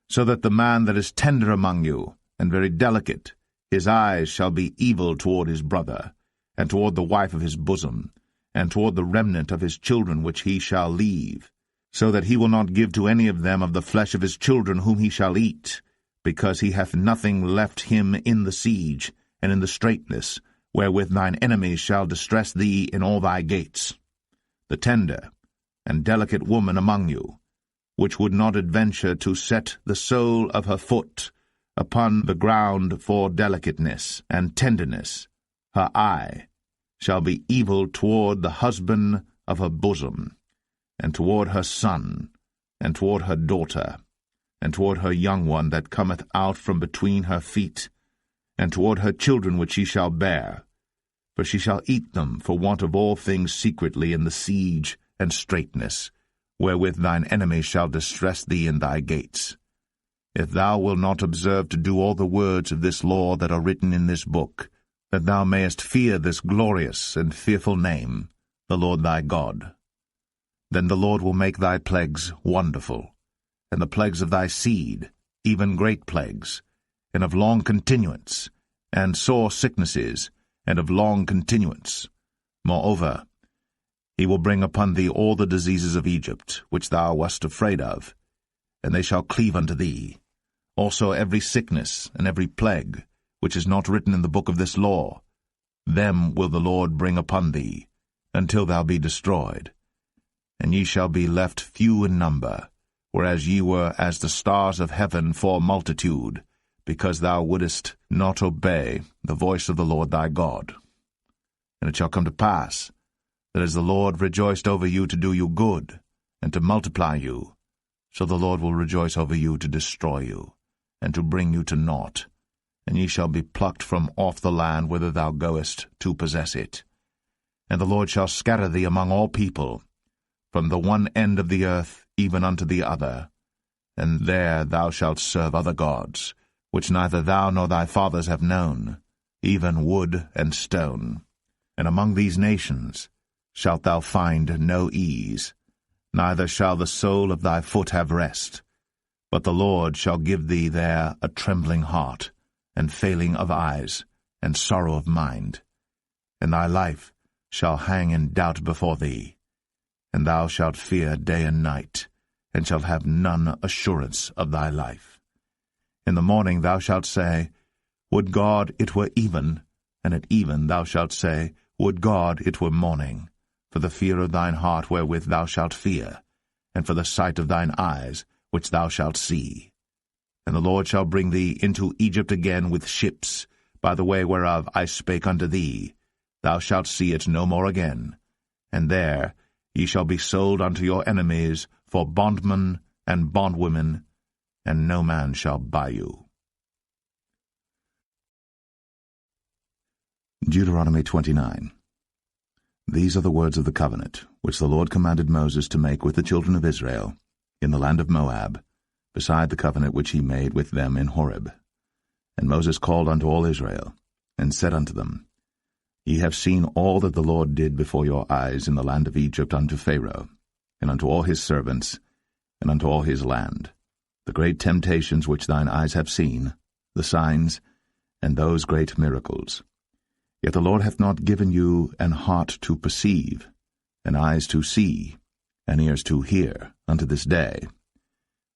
So that the man that is tender among you, and very delicate, his eyes shall be evil toward his brother, and toward the wife of his bosom, and toward the remnant of his children which he shall leave, so that he will not give to any of them of the flesh of his children whom he shall eat, because he hath nothing left him in the siege, and in the straitness, wherewith thine enemies shall distress thee in all thy gates. The tender and delicate woman among you, which would not adventure to set the sole of her foot upon the ground for delicateness and tenderness, her eye shall be evil toward the husband of her bosom, and toward her son, and toward her daughter, and toward her young one that cometh out from between her feet, and toward her children which she shall bear. For she shall eat them for want of all things secretly in the siege and straitness, wherewith thine enemies shall distress thee in thy gates. If thou wilt not observe to do all the words of this law that are written in this book, that thou mayest fear this glorious and fearful name, the Lord thy God, then the Lord will make thy plagues wonderful, and the plagues of thy seed, even great plagues, and of long continuance, and sore sicknesses, and of long continuance. Moreover, he will bring upon thee all the diseases of Egypt, which thou wast afraid of, and they shall cleave unto thee. Also every sickness and every plague, which is not written in the book of this law, them will the Lord bring upon thee, until thou be destroyed. And ye shall be left few in number, whereas ye were as the stars of heaven for multitude, because thou wouldest not obey the voice of the Lord thy God. And it shall come to pass, that as the Lord rejoiced over you to do you good, and to multiply you, so the Lord will rejoice over you to destroy you, and to bring you to naught, and ye shall be plucked from off the land whither thou goest to possess it. And the Lord shall scatter thee among all people, from the one end of the earth even unto the other, and there thou shalt serve other gods, which neither thou nor thy fathers have known, even wood and stone. And among these nations shalt thou find no ease, neither shall the sole of thy foot have rest. But the Lord shall give thee there a trembling heart, and failing of eyes, and sorrow of mind. And thy life shall hang in doubt before thee, and thou shalt fear day and night, and shalt have none assurance of thy life. In the morning thou shalt say, Would God it were even, and at even thou shalt say, Would God it were morning, for the fear of thine heart wherewith thou shalt fear, and for the sight of thine eyes which thou shalt see. And the Lord shall bring thee into Egypt again with ships, by the way whereof I spake unto thee. Thou shalt see it no more again. And there ye shall be sold unto your enemies for bondmen and bondwomen, and no man shall buy you. Deuteronomy 29. These are the words of the covenant, which the Lord commanded Moses to make with the children of Israel, in the land of Moab, beside the covenant which he made with them in Horeb. And Moses called unto all Israel, and said unto them, Ye have seen all that the Lord did before your eyes in the land of Egypt unto Pharaoh, and unto all his servants, and unto all his land, the great temptations which thine eyes have seen, the signs, and those great miracles. Yet the Lord hath not given you an heart to perceive, and eyes to see, and ears to hear, unto this day.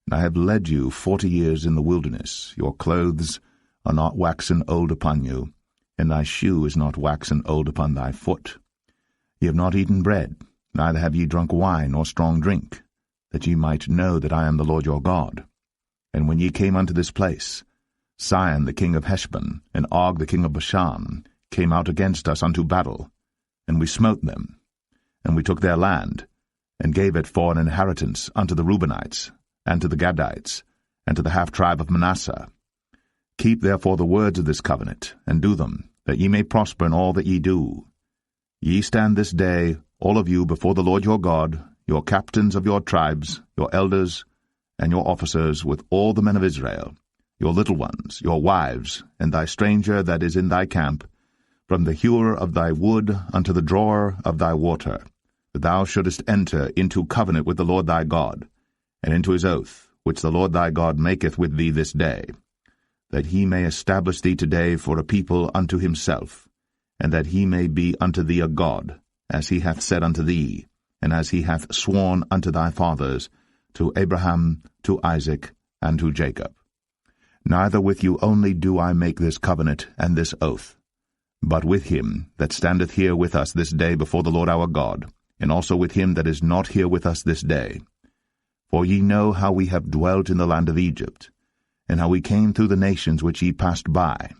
And I have led you 40 years in the wilderness. Your clothes are not waxen old upon you, and thy shoe is not waxen old upon thy foot. Ye have not eaten bread, neither have ye drunk wine or strong drink, that ye might know that I am the Lord your God. And when ye came unto this place, Sihon the king of Heshbon, and Og the king of Bashan, came out against us unto battle, and we smote them. And we took their land, and gave it for an inheritance unto the Reubenites, and to the Gadites, and to the half-tribe of Manasseh. Keep therefore the words of this covenant, and do them, that ye may prosper in all that ye do. Ye stand this day, all of you, before the Lord your God, your captains of your tribes, your elders, and your officers, with all the men of Israel, your little ones, your wives, and thy stranger that is in thy camp, from the hewer of thy wood unto the drawer of thy water, that thou shouldest enter into covenant with the Lord thy God, and into his oath, which the Lord thy God maketh with thee this day, that he may establish thee today for a people unto himself, and that he may be unto thee a God, as he hath said unto thee, and as he hath sworn unto thy fathers, to Abraham, to Isaac, and to Jacob. Neither with you only do I make this covenant and this oath, but with him that standeth here with us this day before the Lord our God, and also with him that is not here with us this day. For ye know how we have dwelt in the land of Egypt, and how we came through the nations which ye passed by.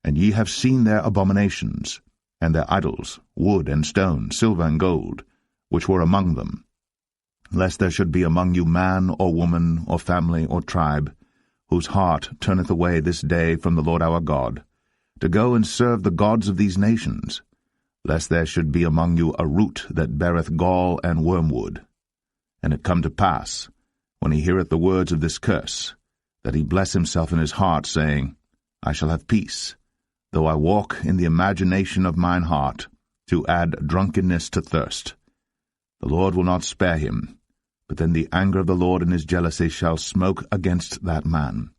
And ye have seen their abominations, and their idols, wood and stone, silver and gold, which were among them, lest there should be among you man or woman or family or tribe, whose heart turneth away this day from the Lord our God, to go and serve the gods of these nations, lest there should be among you a root that beareth gall and wormwood. And it come to pass, when he heareth the words of this curse, that he bless himself in his heart, saying, I shall have peace, though I walk in the imagination of mine heart, to add drunkenness to thirst. The Lord will not spare him, but then the anger of the Lord in his jealousy shall smoke against that man,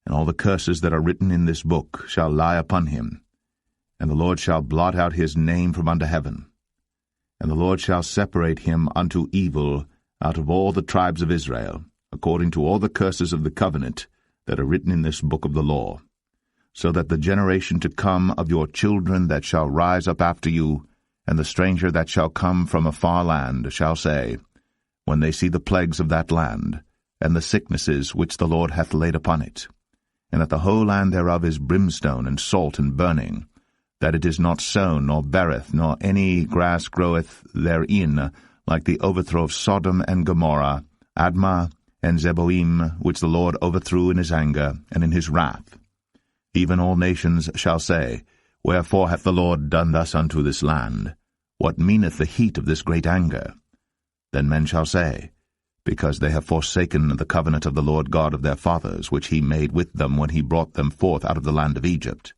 and all the curses that are written in this book shall lie upon him, and the Lord shall blot out his name from under heaven. And the Lord shall separate him unto evil out of all the tribes of Israel, according to all the curses of the covenant that are written in this book of the law, so that the generation to come of your children that shall rise up after you, and the stranger that shall come from a far land, shall say, when they see the plagues of that land, and the sicknesses which the Lord hath laid upon it, and that the whole land thereof is brimstone and salt and burning, that it is not sown, nor beareth, nor any grass groweth therein, like the overthrow of Sodom and Gomorrah, Admah, and Zeboim, which the Lord overthrew in his anger and in his wrath. Even all nations shall say, Wherefore hath the Lord done thus unto this land? What meaneth the heat of this great anger? Then men shall say, Because they have forsaken the covenant of the Lord God of their fathers, which he made with them when he brought them forth out of the land of Egypt.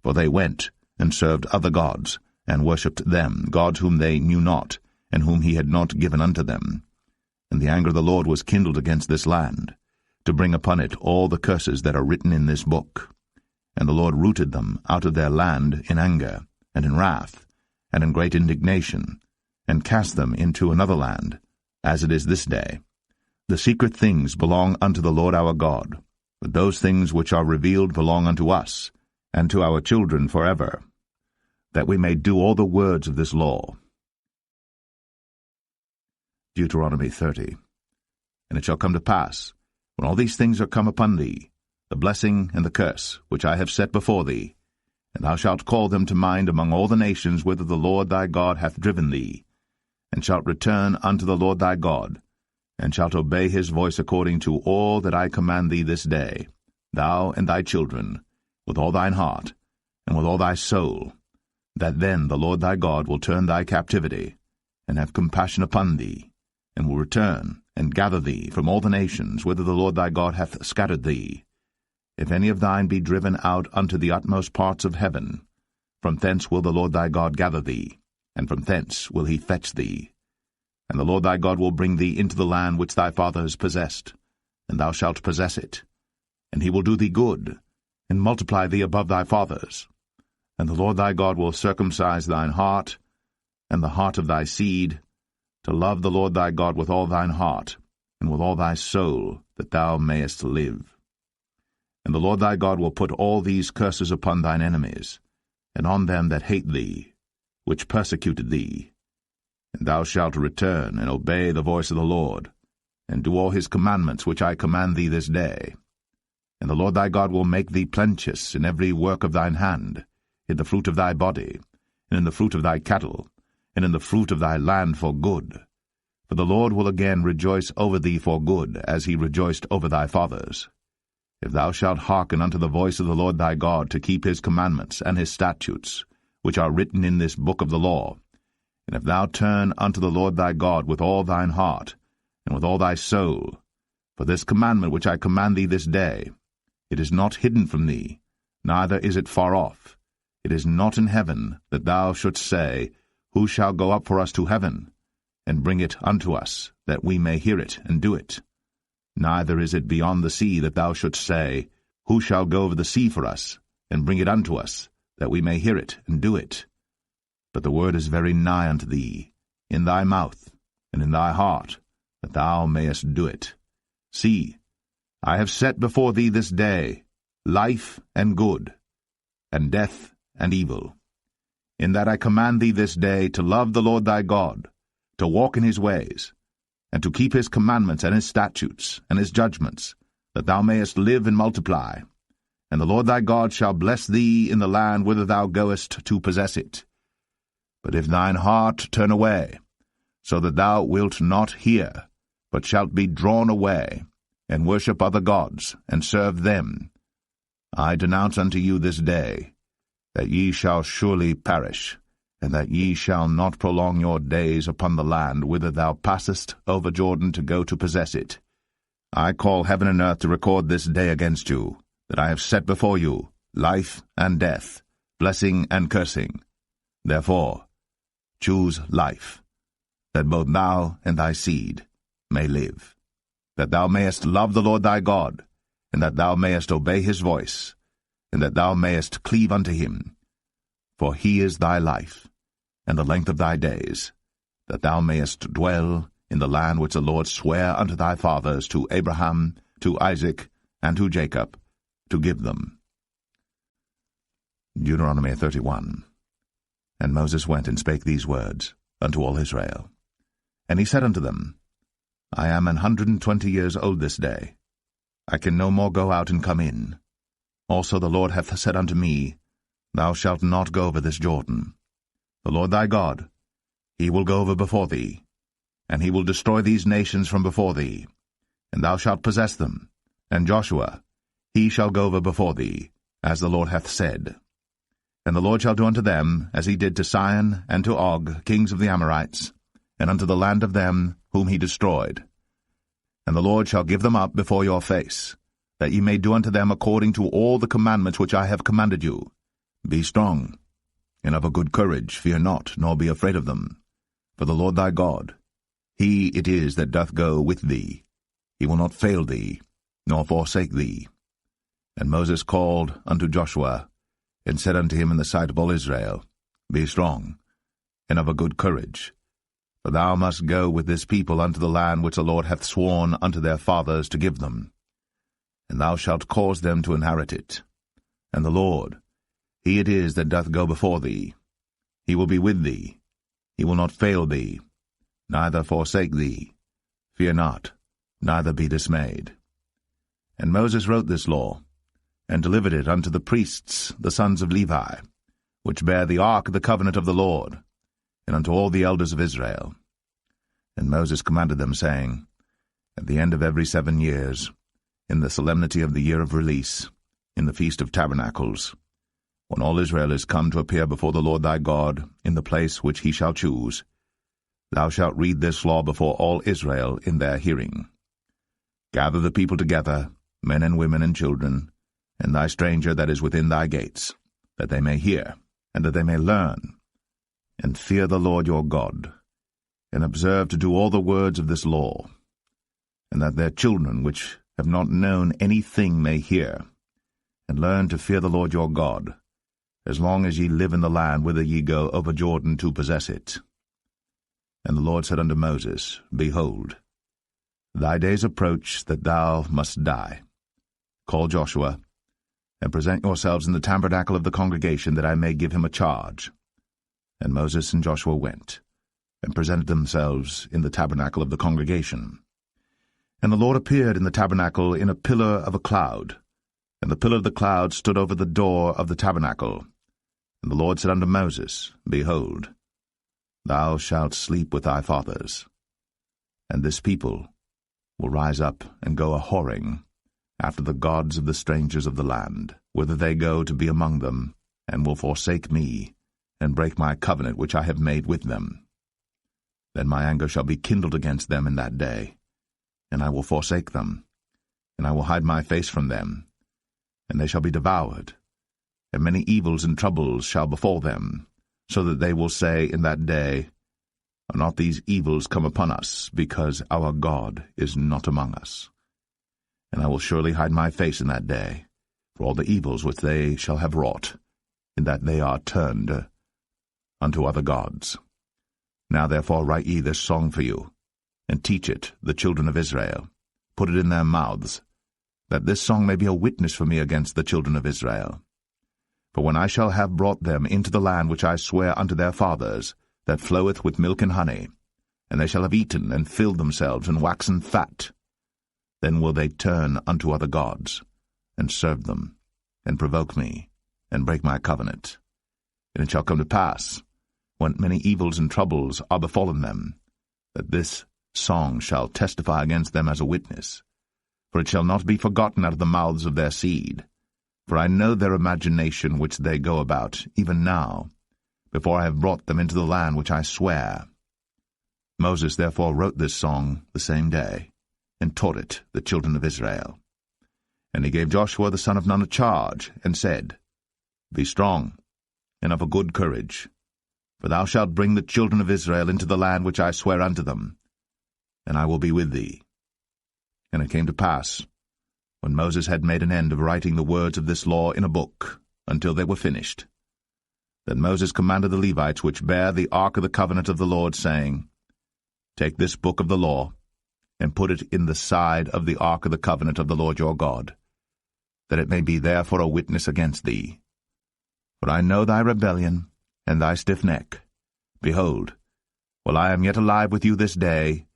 For they went and served other gods, and worshipped them, gods whom they knew not, and whom he had not given unto them. And the anger of the Lord was kindled against this land, to bring upon it all the curses that are written in this book. And the Lord rooted them out of their land in anger, and in wrath, and in great indignation, and cast them into another land, as it is this day. The secret things belong unto the Lord our God, but those things which are revealed belong unto us, and to our children forever, that we may do all the words of this law. Deuteronomy 30. And it shall come to pass, when all these things are come upon thee, the blessing and the curse, which I have set before thee, and thou shalt call them to mind among all the nations whither the Lord thy God hath driven thee, and shalt return unto the Lord thy God, and shalt obey his voice according to all that I command thee this day, thou and thy children, with all thine heart, and with all thy soul, that then the Lord thy God will turn thy captivity, and have compassion upon thee, and will return and gather thee from all the nations whither the Lord thy God hath scattered thee. If any of thine be driven out unto the utmost parts of heaven, From thence will the Lord thy God gather thee, and from thence will he fetch thee. And the Lord thy God will bring thee into the land which thy fathers possessed, and thou shalt possess it. And he will do thee good, and multiply thee above thy fathers. And the Lord thy God will circumcise thine heart, and the heart of thy seed, to love the Lord thy God with all thine heart, and with all thy soul, that thou mayest live. And the Lord thy God will put all these curses upon thine enemies, and on them that hate thee, which persecuted thee. And thou shalt return and obey the voice of the Lord, and do all his commandments which I command thee this day. And the Lord thy God will make thee plenteous in every work of thine hand, in the fruit of thy body, and in the fruit of thy cattle, and in the fruit of thy land for good. For the Lord will again rejoice over thee for good, as he rejoiced over thy fathers. If thou shalt hearken unto the voice of the Lord thy God, to keep his commandments and his statutes, which are written in this book of the law, and if thou turn unto the Lord thy God with all thine heart, and with all thy soul, for this commandment which I command thee this day, it is not hidden from thee, neither is it far off. It is not in heaven, that thou shouldst say, Who shall go up for us to heaven, and bring it unto us, that we may hear it and do it? Neither is it beyond the sea, that thou shouldst say, Who shall go over the sea for us, and bring it unto us, that we may hear it and do it? But the word is very nigh unto thee, in thy mouth, and in thy heart, that thou mayest do it. See, I have set before thee this day life and good, and death and evil. In that I command thee this day to love the Lord thy God, to walk in his ways, and to keep his commandments and his statutes and his judgments, that thou mayest live and multiply. And the Lord thy God shall bless thee in the land whither thou goest to possess it. But if thine heart turn away, so that thou wilt not hear, but shalt be drawn away, and worship other gods, and serve them, I denounce unto you this day, that ye shall surely perish, and that ye shall not prolong your days upon the land whither thou passest over Jordan to go to possess it. I call heaven and earth to record this day against you, that I have set before you life and death, blessing and cursing. Therefore, choose life, that both thou and thy seed may live, that thou mayest love the Lord thy God, and that thou mayest obey his voice, and that thou mayest cleave unto him. For he is thy life, and the length of thy days, that thou mayest dwell in the land which the Lord sware unto thy fathers, to Abraham, to Isaac, and to Jacob, to give them. Deuteronomy 31. And Moses went and spake these words unto all Israel. And he said unto them, I am 120 years old this day. I can no more go out and come in. Also the Lord hath said unto me, Thou shalt not go over this Jordan. The Lord thy God, he will go over before thee, and he will destroy these nations from before thee, and thou shalt possess them. And Joshua, he shall go over before thee, as the Lord hath said. And the Lord shall do unto them as he did to Sihon and to Og, kings of the Amorites, and unto the land of them whom he destroyed. And the Lord shall give them up before your face, that ye may do unto them according to all the commandments which I have commanded you. Be strong, and of a good courage, fear not, nor be afraid of them. For the Lord thy God, he it is that doth go with thee. He will not fail thee, nor forsake thee. And Moses called unto Joshua, and said unto him in the sight of all Israel, Be strong, and of a good courage, for thou must go with this people unto the land which the Lord hath sworn unto their fathers to give them. And thou shalt cause them to inherit it. And the Lord, he it is that doth go before thee. He will be with thee. He will not fail thee, neither forsake thee. Fear not, neither be dismayed. And Moses wrote this law, and delivered it unto the priests, the sons of Levi, which bear the ark of the covenant of the Lord, and unto all the elders of Israel. And Moses commanded them, saying, At the end of every 7 years, in the solemnity of the year of release, in the Feast of Tabernacles, when all Israel is come to appear before the Lord thy God in the place which he shall choose, thou shalt read this law before all Israel in their hearing. Gather the people together, men and women and children, and thy stranger that is within thy gates, that they may hear, and that they may learn, and fear the Lord your God, and observe to do all the words of this law, and that their children which have not known any thing may hear, and learn to fear the Lord your God, as long as ye live in the land whither ye go over Jordan to possess it. And the Lord said unto Moses, Behold, thy days approach that thou must die. Call Joshua, and present yourselves in the tabernacle of the congregation, that I may give him a charge. And Moses and Joshua went, and presented themselves in the tabernacle of the congregation. And the Lord appeared in the tabernacle in a pillar of a cloud, and the pillar of the cloud stood over the door of the tabernacle. And the Lord said unto Moses, Behold, thou shalt sleep with thy fathers, and this people will rise up and go a-whoring after the gods of the strangers of the land, whither they go to be among them, and will forsake me, and break my covenant which I have made with them. Then my anger shall be kindled against them in that day, and I will forsake them, and I will hide my face from them, and they shall be devoured, and many evils and troubles shall befall them, so that they will say in that day, Are not these evils come upon us, because our God is not among us? And I will surely hide my face in that day, for all the evils which they shall have wrought, in that they are turned unto other gods. Now therefore write ye this song for you, and teach it the children of Israel. Put it in their mouths, that this song may be a witness for me against the children of Israel. For when I shall have brought them into the land which I swear unto their fathers, that floweth with milk and honey, and they shall have eaten and filled themselves and waxen fat, then will they turn unto other gods, and serve them, and provoke me, and break my covenant. And it shall come to pass, when many evils and troubles are befallen them, that this song shall testify against them as a witness. For it shall not be forgotten out of the mouths of their seed. For I know their imagination which they go about, even now, before I have brought them into the land which I swear. Moses therefore wrote this song the same day, and taught it the children of Israel. And he gave Joshua the son of Nun a charge, and said, Be strong, and of a good courage, for thou shalt bring the children of Israel into the land which I swear unto them, and I will be with thee. And it came to pass, when Moses had made an end of writing the words of this law in a book, until they were finished, that Moses commanded the Levites which bear the ark of the covenant of the Lord, saying, Take this book of the law, and put it in the side of the ark of the covenant of the Lord your God, that it may be there for a witness against thee. For I know thy rebellion, and thy stiff neck. Behold, while I am yet alive with you this day,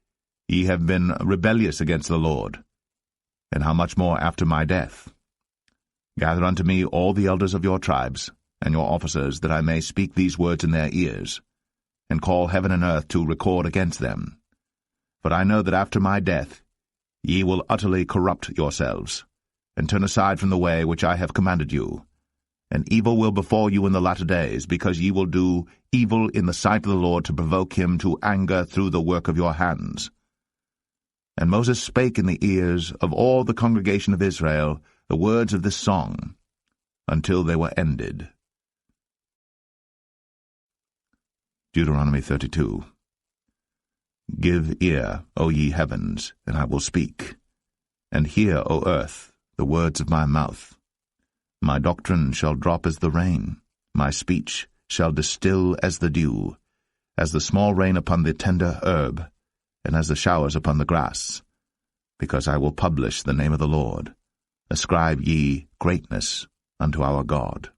ye have been rebellious against the Lord. And how much more after my death? Gather unto me all the elders of your tribes, and your officers, that I may speak these words in their ears, and call heaven and earth to record against them. For I know that after my death ye will utterly corrupt yourselves, and turn aside from the way which I have commanded you. And evil will befall you in the latter days, because ye will do evil in the sight of the Lord, to provoke him to anger through the work of your hands. And Moses spake in the ears of all the congregation of Israel the words of this song, until they were ended. Deuteronomy 32. Give ear, O ye heavens, and I will speak, and hear, O earth, the words of my mouth. My doctrine shall drop as the rain, my speech shall distill as the dew, as the small rain upon the tender herb, and as the showers upon the grass, because I will publish the name of the Lord. Ascribe ye greatness unto our God.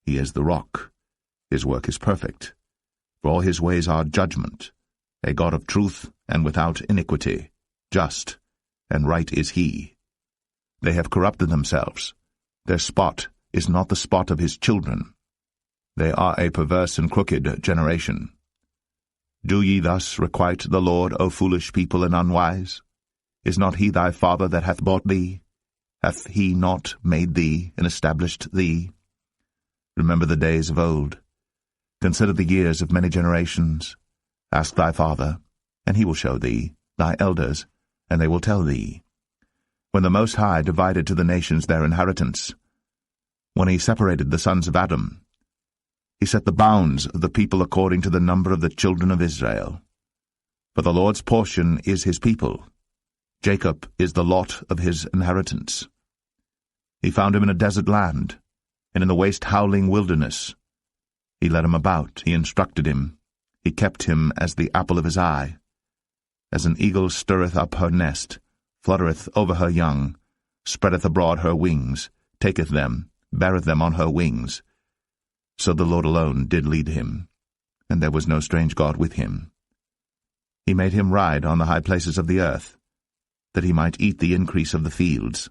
He is the rock, his work is perfect, for all his ways are judgment, a God of truth and without iniquity, just and right is he. They have corrupted themselves, their spot is not the spot of his children. They are a perverse and crooked generation. Do ye thus requite the Lord, O foolish people and unwise? Is not he thy father that hath bought thee? Hath he not made thee and established thee? Remember the days of old. Consider the years of many generations. Ask thy father, and he will show thee, thy elders, and they will tell thee. When the Most High divided to the nations their inheritance, when he separated the sons of Adam, He set the bounds of the people according to the number of the children of Israel. For the Lord's portion is his people. Jacob is the lot of his inheritance. He found him in a desert land, and in the waste howling wilderness. He led him about, he instructed him, he kept him as the apple of his eye. As an eagle stirreth up her nest, fluttereth over her young, spreadeth abroad her wings, taketh them, beareth them on her wings. So the Lord alone did lead him, and there was no strange God with him. He made him ride on the high places of the earth, that he might eat the increase of the fields.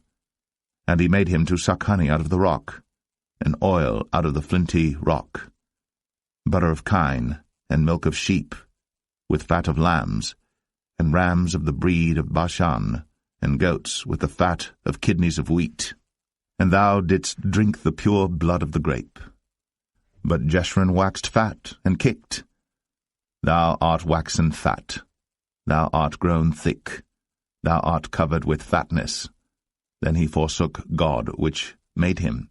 And he made him to suck honey out of the rock, and oil out of the flinty rock, butter of kine, and milk of sheep, with fat of lambs, and rams of the breed of Bashan, and goats with the fat of kidneys of wheat. And thou didst drink the pure blood of the grape. But Jeshurun waxed fat, and kicked. Thou art waxen fat, thou art grown thick, thou art covered with fatness. Then he forsook God which made him,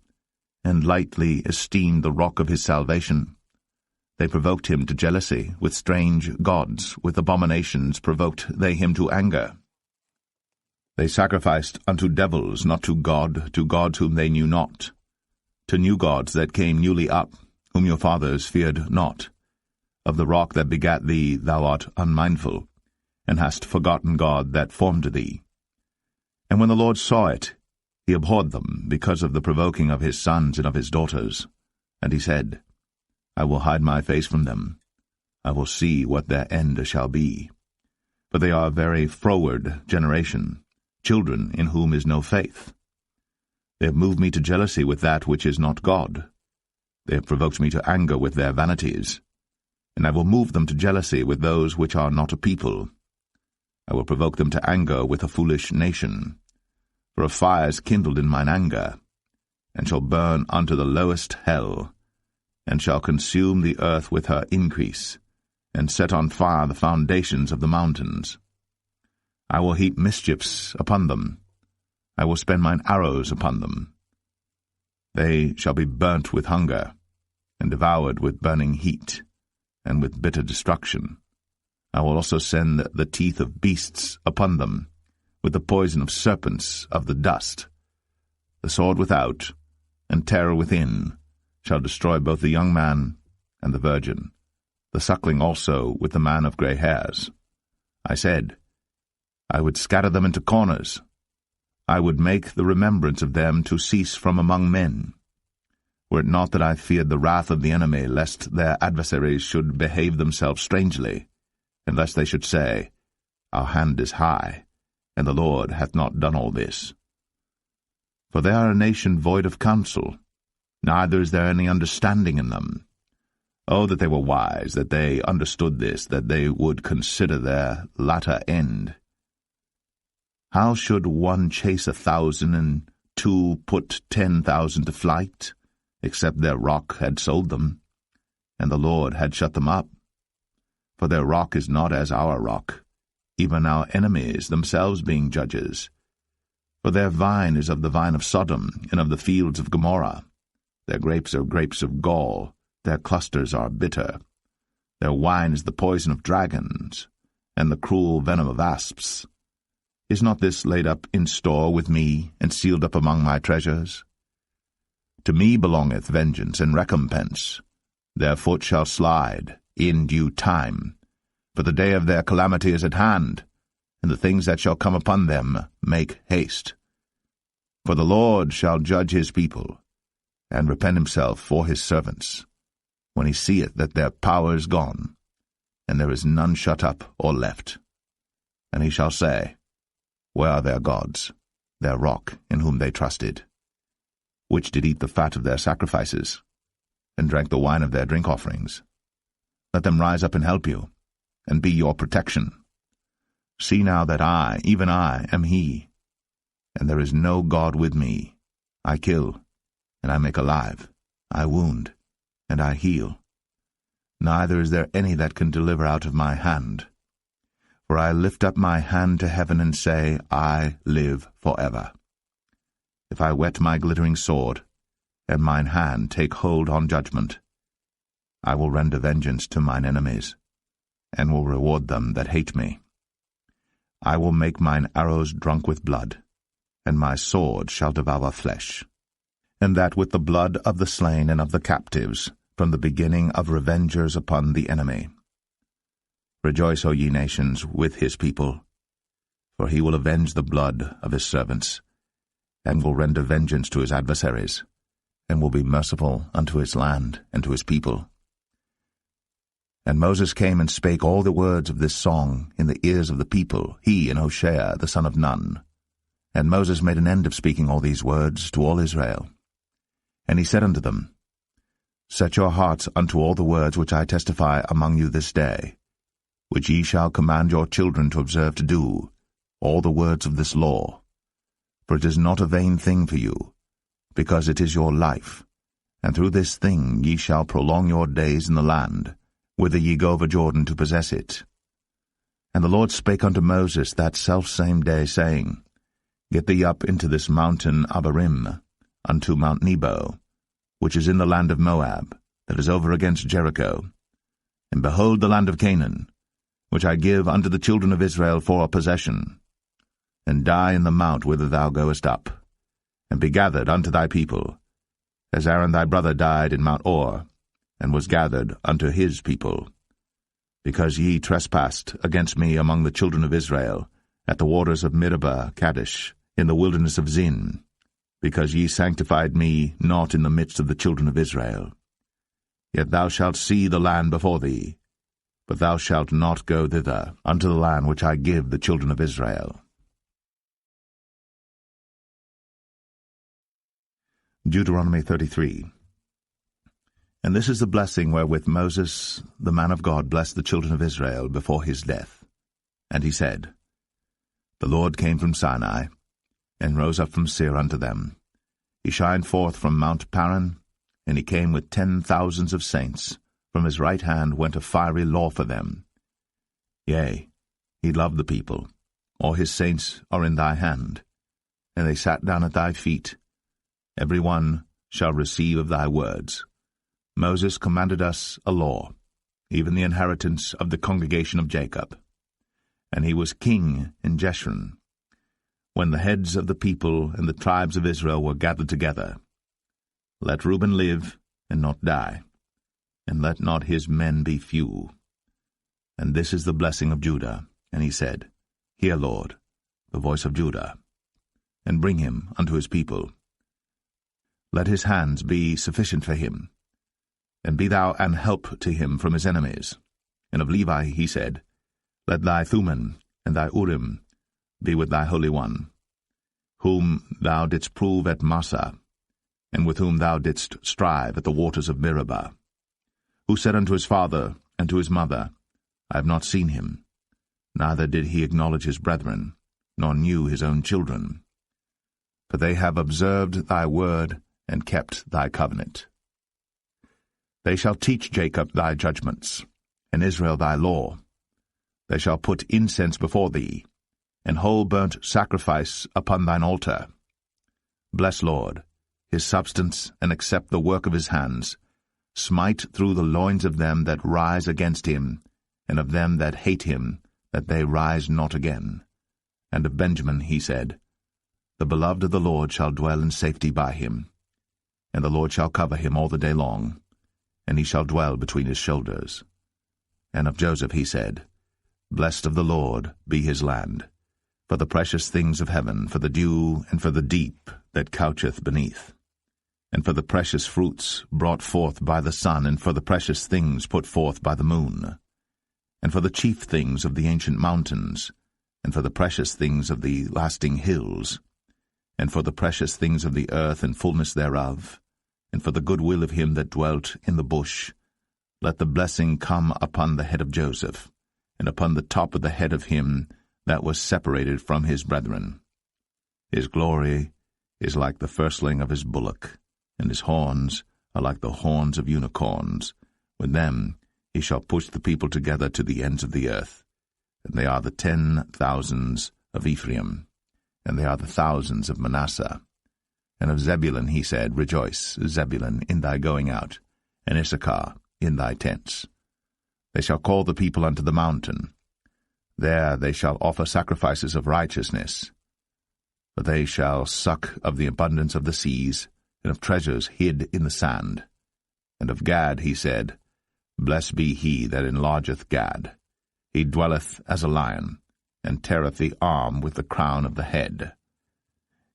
and lightly esteemed the rock of his salvation. They provoked him to jealousy with strange gods, with abominations provoked they him to anger. They sacrificed unto devils, not to gods whom they knew not, to new gods that came newly up, whom your fathers feared not. Of the rock that begat thee thou art unmindful, and hast forgotten God that formed thee. And when the Lord saw it, he abhorred them, because of the provoking of his sons and of his daughters. And he said, I will hide my face from them. I will see what their end shall be. For they are a very froward generation, children in whom is no faith. They have moved me to jealousy with that which is not God. They have provoked me to anger with their vanities. And I will move them to jealousy with those which are not a people. I will provoke them to anger with a foolish nation. For a fire is kindled in mine anger, and shall burn unto the lowest hell, and shall consume the earth with her increase, and set on fire the foundations of the mountains. I will heap mischiefs upon them. I will spend mine arrows upon them. They shall be burnt with hunger, and devoured with burning heat, and with bitter destruction. I will also send the teeth of beasts upon them, with the poison of serpents of the dust. The sword without, and terror within, shall destroy both the young man and the virgin, the suckling also with the man of grey hairs. I said, I would scatter them into corners. I would make the remembrance of them to cease from among men. Were it not that I feared the wrath of the enemy, lest their adversaries should behave themselves strangely, and lest they should say, Our hand is high, and the Lord hath not done all this. For they are a nation void of counsel, neither is there any understanding in them. Oh, that they were wise, that they understood this, that they would consider their latter end. How should one chase 1,000, and two put 10,000 to flight, except their rock had sold them, and the Lord had shut them up? For their rock is not as our rock, even our enemies themselves being judges. For their vine is of the vine of Sodom, and of the fields of Gomorrah. Their grapes are grapes of gall, their clusters are bitter. Their wine is the poison of dragons, and the cruel venom of asps. Is not this laid up in store with me, and sealed up among my treasures? To me belongeth vengeance and recompense. Their foot shall slide in due time, for the day of their calamity is at hand, and the things that shall come upon them make haste. For the Lord shall judge his people, and repent himself for his servants, when he seeth that their power is gone, and there is none shut up or left. And he shall say, Where are their gods, their rock in whom they trusted, which did eat the fat of their sacrifices, and drank the wine of their drink offerings? Let them rise up and help you, and be your protection. See now that I, even I, am he, and there is no God with me. I kill, and I make alive, I wound, and I heal. Neither is there any that can deliver out of my hand. For I lift up my hand to heaven and say, I live forever. If I whet my glittering sword, and mine hand take hold on judgment, I will render vengeance to mine enemies, and will reward them that hate me. I will make mine arrows drunk with blood, and my sword shall devour flesh, and that with the blood of the slain and of the captives, from the beginning of revengers upon the enemy. Rejoice, O ye nations, with his people, for he will avenge the blood of his servants, and will render vengeance to his adversaries, and will be merciful unto his land and to his people. And Moses came and spake all the words of this song in the ears of the people, he and Hoshea the son of Nun. And Moses made an end of speaking all these words to all Israel. And he said unto them, Set your hearts unto all the words which I testify among you this day, which ye shall command your children to observe to do, all the words of this law. For it is not a vain thing for you, because it is your life, and through this thing ye shall prolong your days in the land, whither ye go over Jordan to possess it. And the Lord spake unto Moses that selfsame day, saying, Get thee up into this mountain Abarim, unto Mount Nebo, which is in the land of Moab, that is over against Jericho, and behold the land of Canaan, which I give unto the children of Israel for a possession, and die in the mount whither thou goest up, and be gathered unto thy people, as Aaron thy brother died in Mount Or, and was gathered unto his people, because ye trespassed against me among the children of Israel, at the waters of Meribah Kadesh, in the wilderness of Zin, because ye sanctified me not in the midst of the children of Israel. Yet thou shalt see the land before thee, but thou shalt not go thither, unto the land which I give the children of Israel. Deuteronomy 33. And this is the blessing wherewith Moses, the man of God, blessed the children of Israel before his death. And he said, The Lord came from Sinai, and rose up from Seir unto them. He shined forth from Mount Paran, and he came with 10,000s of saints. From his right hand went a fiery law for them. Yea, he loved the people. All his saints are in thy hand, and they sat down at thy feet. Every one shall receive of thy words. Moses commanded us a law, even the inheritance of the congregation of Jacob. And he was king in Jeshurun, when the heads of the people and the tribes of Israel were gathered together. Let Reuben live, and not die, and let not his men be few. And this is the blessing of Judah. And he said, Hear, Lord, the voice of Judah, and bring him unto his people. Let his hands be sufficient for him, and be thou an help to him from his enemies. And of Levi he said, Let thy Thummim and thy Urim be with thy Holy One, whom thou didst prove at Massah, and with whom thou didst strive at the waters of Meribah, who said unto his father and to his mother, I have not seen him, neither did he acknowledge his brethren, nor knew his own children. For they have observed thy word, and kept thy covenant. They shall teach Jacob thy judgments, and Israel thy law. They shall put incense before thee, and whole burnt sacrifice upon thine altar. Bless, Lord, his substance, and accept the work of his hands. Smite through the loins of them that rise against him, and of them that hate him, that they rise not again. And of Benjamin he said, The beloved of the Lord shall dwell in safety by him, and the Lord shall cover him all the day long, and he shall dwell between his shoulders. And of Joseph he said, Blessed of the Lord be his land, for the precious things of heaven, for the dew, and for the deep that coucheth beneath, and for the precious fruits brought forth by the sun, and for the precious things put forth by the moon, and for the chief things of the ancient mountains, and for the precious things of the lasting hills, and for the precious things of the earth and fullness thereof, and for the goodwill of him that dwelt in the bush. Let the blessing come upon the head of Joseph, and upon the top of the head of him that was separated from his brethren. His glory is like the firstling of his bullock, and his horns are like the horns of unicorns. With them he shall push the people together to the ends of the earth. And they are the 10,000s of Ephraim, and they are the thousands of Manasseh. And of Zebulun he said, Rejoice, Zebulun, in thy going out, and Issachar, in thy tents. They shall call the people unto the mountain. There they shall offer sacrifices of righteousness. For they shall suck of the abundance of the seas, and of treasures hid in the sand. And of Gad he said, Blessed be he that enlargeth Gad. He dwelleth as a lion, and teareth the arm with the crown of the head.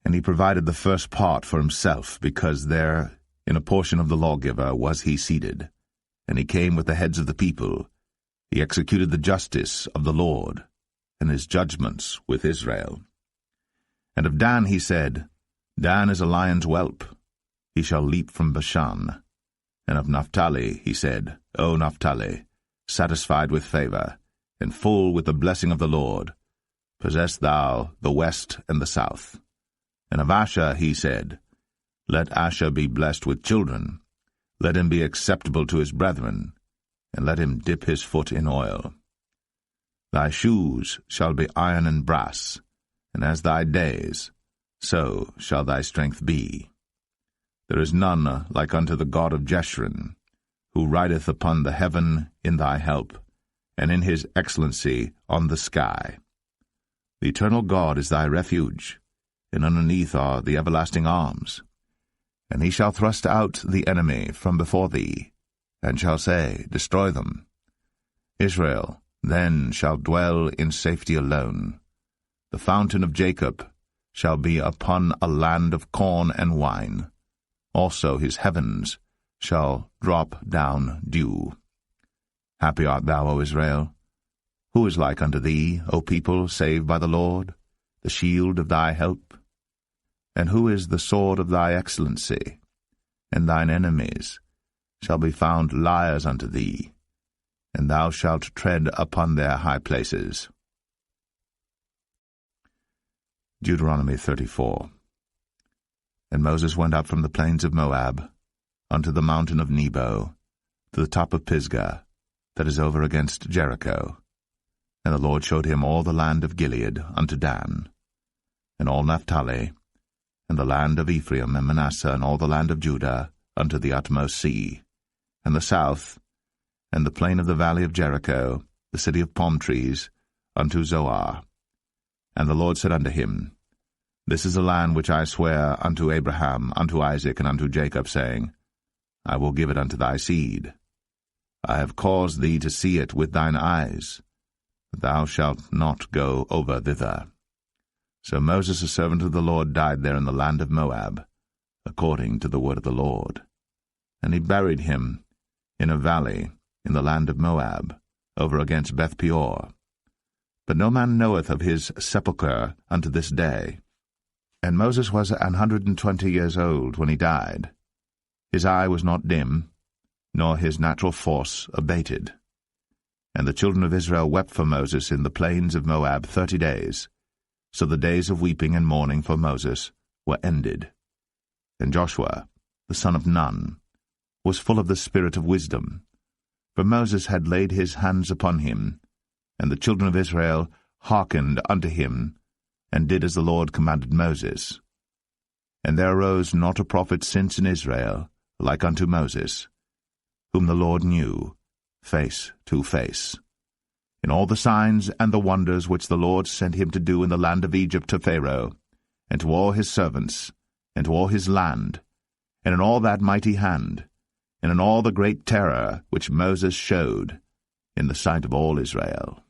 And he provided the first part for himself, because there, in a portion of the lawgiver, was he seated. And he came with the heads of the people. He executed the justice of the Lord, and his judgments with Israel. And of Dan he said, Dan is a lion's whelp. He shall leap from Bashan. And of Naphtali he said, O Naphtali, satisfied with favor, and full with the blessing of the Lord, possess thou the west and the south. And of Asher he said, Let Asher be blessed with children. Let him be acceptable to his brethren, and let him dip his foot in oil. Thy shoes shall be iron and brass, and as thy days, so shall thy strength be. There is none like unto the God of Jeshurun, who rideth upon the heaven in thy help, and in his excellency on the sky. The eternal God is thy refuge, and underneath are the everlasting arms. And he shall thrust out the enemy from before thee, and shall say, Destroy them. Israel then shall dwell in safety alone. The fountain of Jacob shall be upon a land of corn and wine. Also his heavens shall drop down dew. Happy art thou, O Israel! Who is like unto thee, O people saved by the Lord, the shield of thy help? And who is the sword of thy excellency? And thine enemies shall be found liars unto thee, and thou shalt tread upon their high places. Deuteronomy 34. And Moses went up from the plains of Moab unto the mountain of Nebo, to the top of Pisgah, that is over against Jericho. And the Lord showed him all the land of Gilead unto Dan, and all Naphtali, and the land of Ephraim and Manasseh, and all the land of Judah, unto the utmost sea, and the south, and the plain of the valley of Jericho, the city of palm trees, unto Zoar. And the Lord said unto him, This is the land which I swear unto Abraham, unto Isaac, and unto Jacob, saying, I will give it unto thy seed. I have caused thee to see it with thine eyes, but thou shalt not go over thither. So Moses, a servant of the Lord, died there in the land of Moab, according to the word of the Lord. And he buried him in a valley in the land of Moab, over against Beth-peor. But no man knoweth of his sepulchre unto this day. And Moses was 120 years old when he died. His eye was not dim, nor his natural force abated. And the children of Israel wept for Moses in the plains of Moab 30 days. So the days of weeping and mourning for Moses were ended. And Joshua, the son of Nun, was full of the spirit of wisdom, for Moses had laid his hands upon him, and the children of Israel hearkened unto him, and did as the Lord commanded Moses. And there arose not a prophet since in Israel, like unto Moses, whom the Lord knew, face to face. In all the signs and the wonders which the Lord sent him to do in the land of Egypt to Pharaoh, and to all his servants, and to all his land, and in all that mighty hand, and in all the great terror which Moses showed in the sight of all Israel.